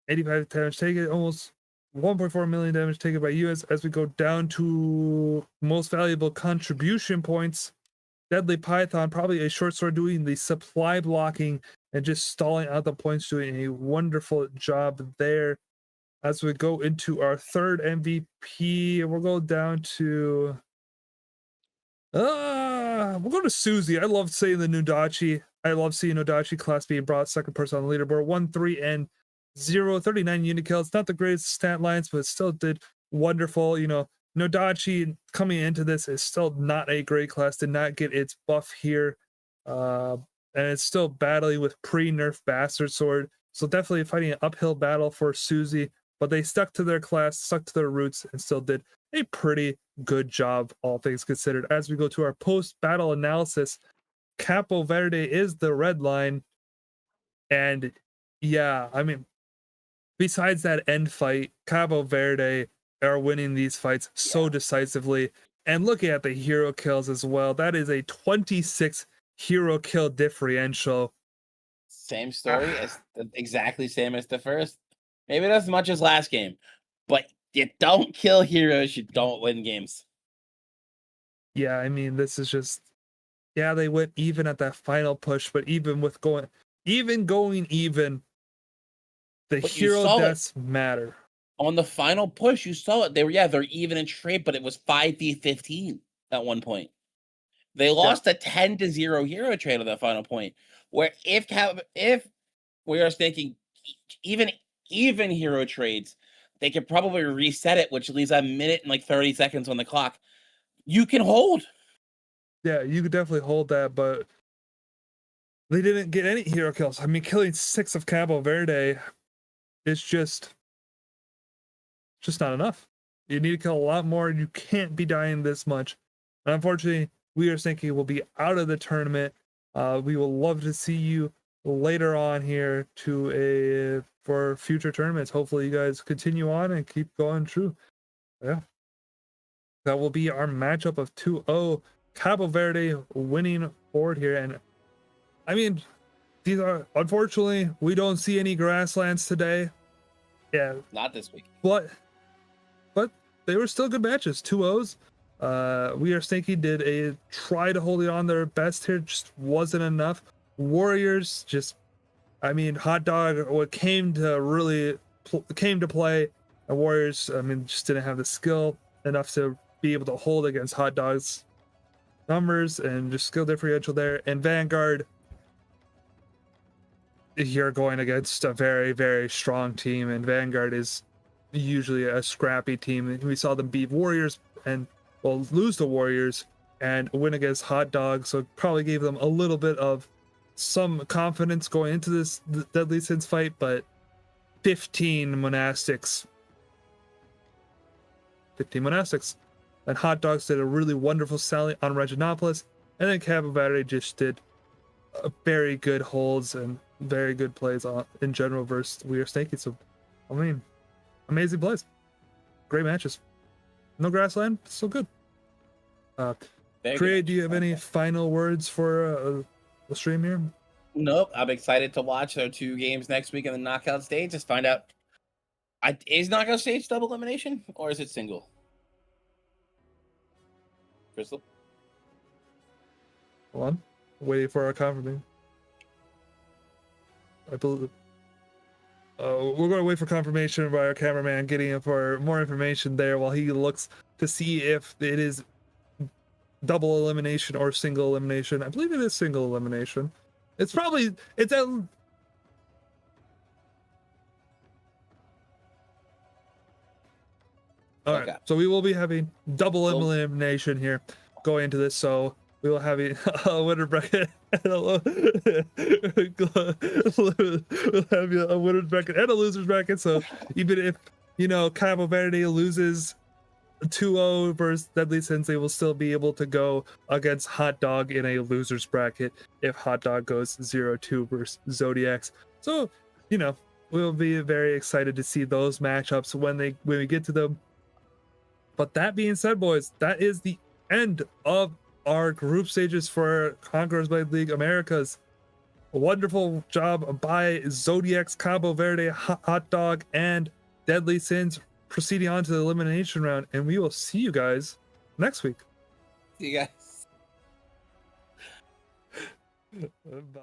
85 damage taken, almost 1.4 million damage taken by US. As we go down to most valuable contribution points, Deadly Python, probably a short sword, doing the supply blocking and just stalling out the points, doing a wonderful job there. As we go into our third MVP, we'll go down to we'll go to Susie. I love saying the Nudachi. I love seeing Nudachi class being brought second person on the leaderboard. 1-3-0, 39 unit kills. Not the greatest stat lines, but still did wonderful. You know, Nodachi coming into this is still not a great class, did not get its buff here. And it's still battling with pre-nerf Bastard Sword. So definitely fighting an uphill battle for Susie, but they stuck to their class, stuck to their roots, and still did a pretty good job, all things considered. As we go to our post-battle analysis, Cabo Verde is the red line. And yeah, I mean, besides that end fight, Cabo Verde are winning these fights so decisively. And looking at the hero kills as well, that is a 26 hero kill differential. Same story, as exactly same as the first. Maybe not as much as last game, but you don't kill heroes, you don't win games. Yeah, I mean, this is just, yeah, they went even at that final push, but even with going even, the But hero deaths matter. On the final push, you saw it. They're even in trade, but it was 5v15 at one point. They lost a 10-0 hero trade on that final point. Where if we are thinking even hero trades, they could probably reset it, which leaves a minute and like 30 seconds on the clock. You can hold. Yeah, you could definitely hold that, but they didn't get any hero kills. I mean, killing 6 of Cabo Verde is just not enough. You need to kill a lot more. You can't be dying this much. And unfortunately, we are thinking we'll be out of the tournament. We will love to see you later on here for future tournaments. Hopefully you guys continue on and keep going true. Yeah. That will be our matchup of 2-0. Cabo Verde winning forward here. And I mean, these are, unfortunately, we don't see any grasslands today. Yeah. Not this week. But they were still good matches. 2-0s. We Are Stinky did a try to hold it on their best here, just wasn't enough. Warriors I mean, Hot Dog what came to play, and Warriors, I mean, just didn't have the skill enough to be able to hold against Hot Dog's numbers and just skill differential there. And Vanguard, you're going against a very, very strong team, and Vanguard is usually a scrappy team. We saw them beat Warriors and lose to Warriors and win against Hot Dog, so it probably gave them a little bit of some confidence going into this Deadly Sins fight. But 15 monastics, and Hot Dogs did a really wonderful sally on Reginopolis, and then Cabo Verde just did very good holds and very good plays in general versus We Are Snaky. So I mean, amazing plays, great matches. No grassland, still good. Create, do you have any final words for the stream here? Nope. I'm excited to watch our 2 games next week in the knockout stage. Just find out, is knockout stage double elimination or is it single? Crystal? Hold on. Waiting for our confirmation. I believe. We're going to wait for confirmation by our cameraman, getting in for more information there while he looks to see if it is double elimination or single elimination. I believe it is single elimination. It's at all right. So we will be having double elimination here going into this. So we will have a winner bracket and we'll have a winner's bracket and a loser's bracket. So even if, Cabo Verde loses 2-0 versus Deadly Sins, they will still be able to go against Hot Dog in a loser's bracket if Hot Dog goes 0-2 versus Zodiacs. So, we'll be very excited to see those matchups when we get to them. But that being said, boys, that is the end of our group stages for Conquerors Blade League Americas. A wonderful job by Zodiacs, Cabo Verde, Hot Dog, and Deadly Sins proceeding on to the elimination round, and we will see you guys next week. See you guys. Bye.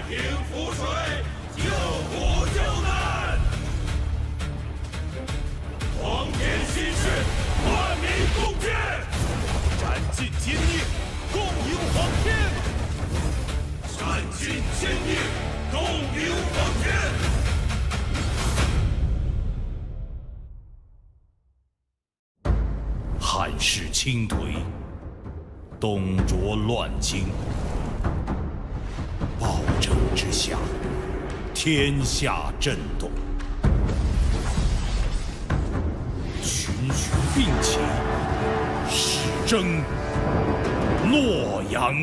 饮浮水，救苦救难。皇天心血，万民共建，斩尽奸孽，共迎皇天。斩尽奸孽，共迎皇天。汉室倾颓，董卓乱京，暴政之下，天下震动，群雄并起，始争洛阳。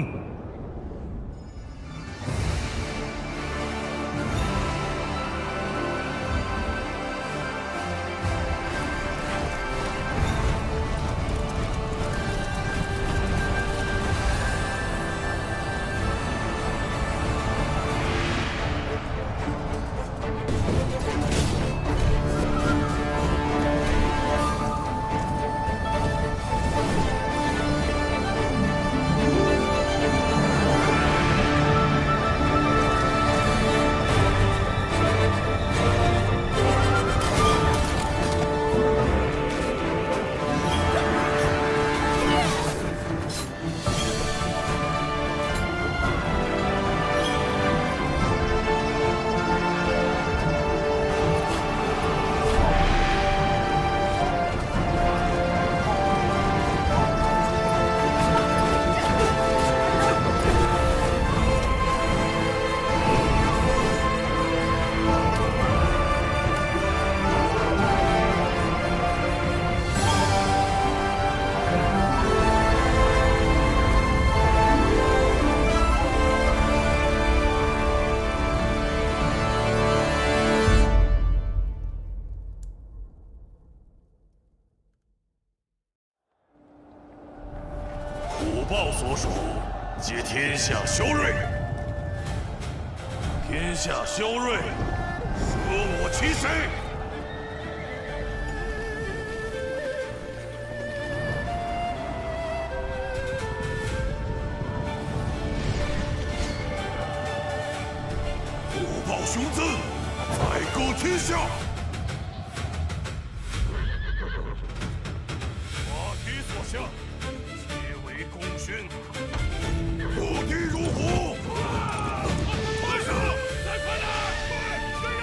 虎豹所属，皆天下修睿。天下修睿，舍我其谁？虎豹雄姿，宰割天下。法体所向，皆为功勋。破敌如虎。快上！再快点！对呀！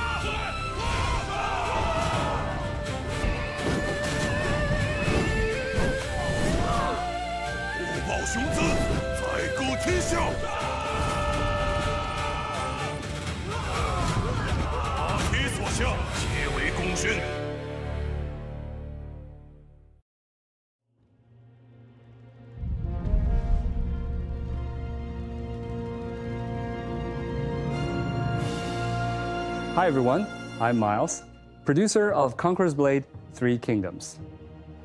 虎豹雄姿，宰割天下。法体所向，皆为功勋。Hi everyone, I'm Miles, producer of Conqueror's Blade 3 Kingdoms.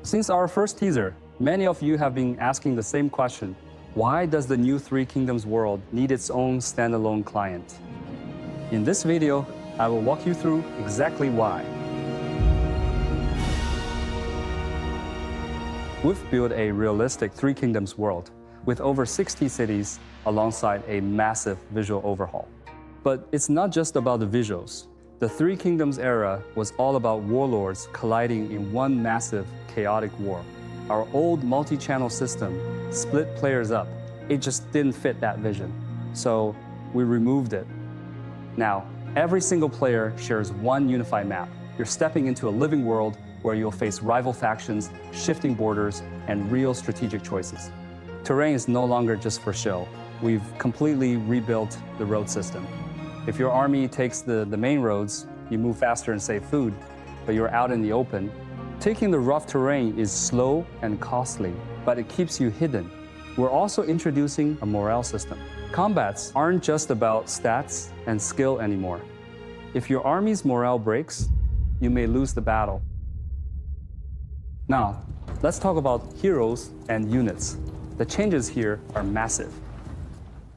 Since our first teaser, many of you have been asking the same question: why does the new 3 Kingdoms world need its own standalone client? In this video, I will walk you through exactly why. We've built a realistic 3 Kingdoms world with over 60 cities alongside a massive visual overhaul. But it's not just about the visuals. The 3 Kingdoms era was all about warlords colliding in one massive, chaotic war. Our old multi-channel system split players up. It just didn't fit that vision. So we removed it. Now, every single player shares one unified map. You're stepping into a living world where you'll face rival factions, shifting borders, and real strategic choices. Terrain is no longer just for show. We've completely rebuilt the road system. If your army takes the main roads, you move faster and save food, but you're out in the open. Taking the rough terrain is slow and costly, but it keeps you hidden. We're also introducing a morale system. Combats aren't just about stats and skill anymore. If your army's morale breaks, you may lose the battle. Now, let's talk about heroes and units. The changes here are massive.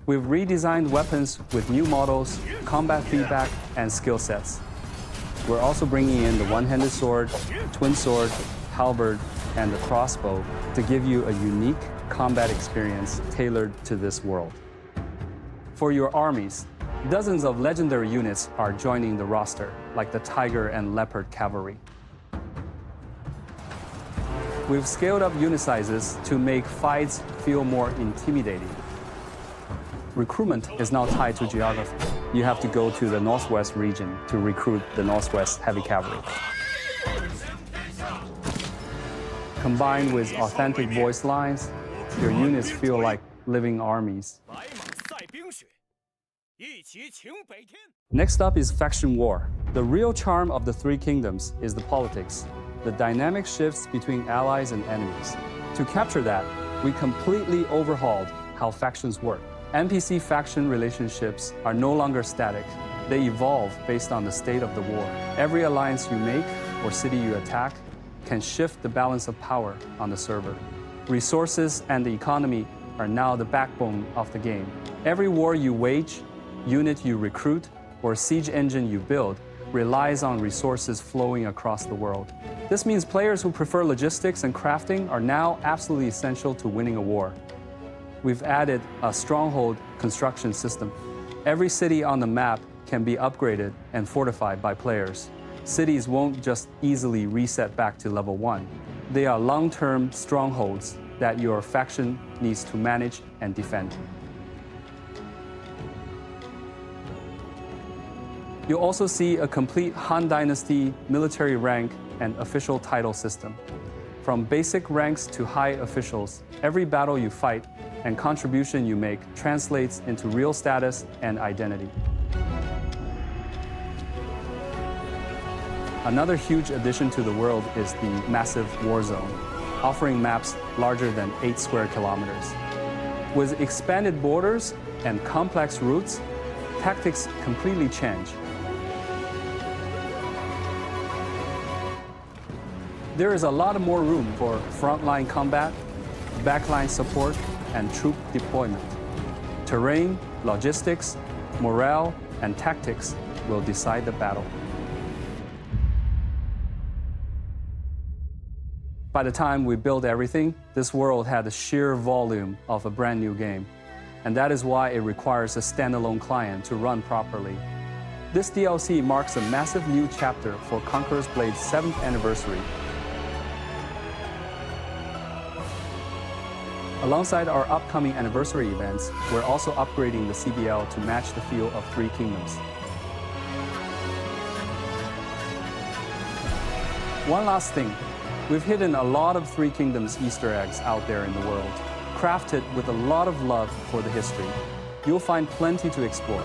We've redesigned weapons with new models, combat feedback, and skill sets. We're also bringing in the one-handed sword, twin sword, halberd, and the crossbow to give you a unique combat experience tailored to this world. For your armies, Dozens of legendary units are joining the roster, like the Tiger and Leopard Cavalry. We've scaled up unit sizes to make fights feel more intimidating. Recruitment is now tied to geography. You have to go to the Northwest region to recruit the Northwest Heavy Cavalry. Combined with authentic voice lines, your units feel like living armies. Next up is faction war. The real charm of the Three Kingdoms is the politics, the dynamic shifts between allies and enemies. To capture that, we completely overhauled how factions work. NPC faction relationships are no longer static. They evolve based on the state of the war. Every alliance you make or city you attack can shift the balance of power on the server. Resources and the economy are now the backbone of the game. Every war you wage, unit you recruit, or siege engine you build relies on resources flowing across the world. This means players who prefer logistics and crafting are now absolutely essential to winning a war. We've added a stronghold construction system. Every city on the map can be upgraded and fortified by players. Cities won't just easily reset back to level 1. They are long-term strongholds that your faction needs to manage and defend. You'll also see a complete Han Dynasty military rank and official title system. From basic ranks to high officials, every battle you fight and contribution you make translates into real status and identity. Another huge addition to the world is the massive war zone, offering maps larger than 8 square kilometers. With expanded borders and complex routes, tactics completely change. There is a lot more room for frontline combat, backline support, and troop deployment. Terrain, logistics, morale, and tactics will decide the battle. By the time we built everything, this world had the sheer volume of a brand new game. And that is why it requires a standalone client to run properly. This DLC marks a massive new chapter for Conqueror's Blade's 7th anniversary. Alongside our upcoming anniversary events, we're also upgrading the CBL to match the feel of Three Kingdoms. One last thing. We've hidden a lot of Three Kingdoms Easter eggs out there in the world, crafted with a lot of love for the history. You'll find plenty to explore.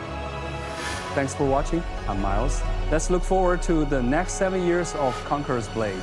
Thanks for watching. I'm Miles. Let's look forward to the next 7 years of Conqueror's Blade.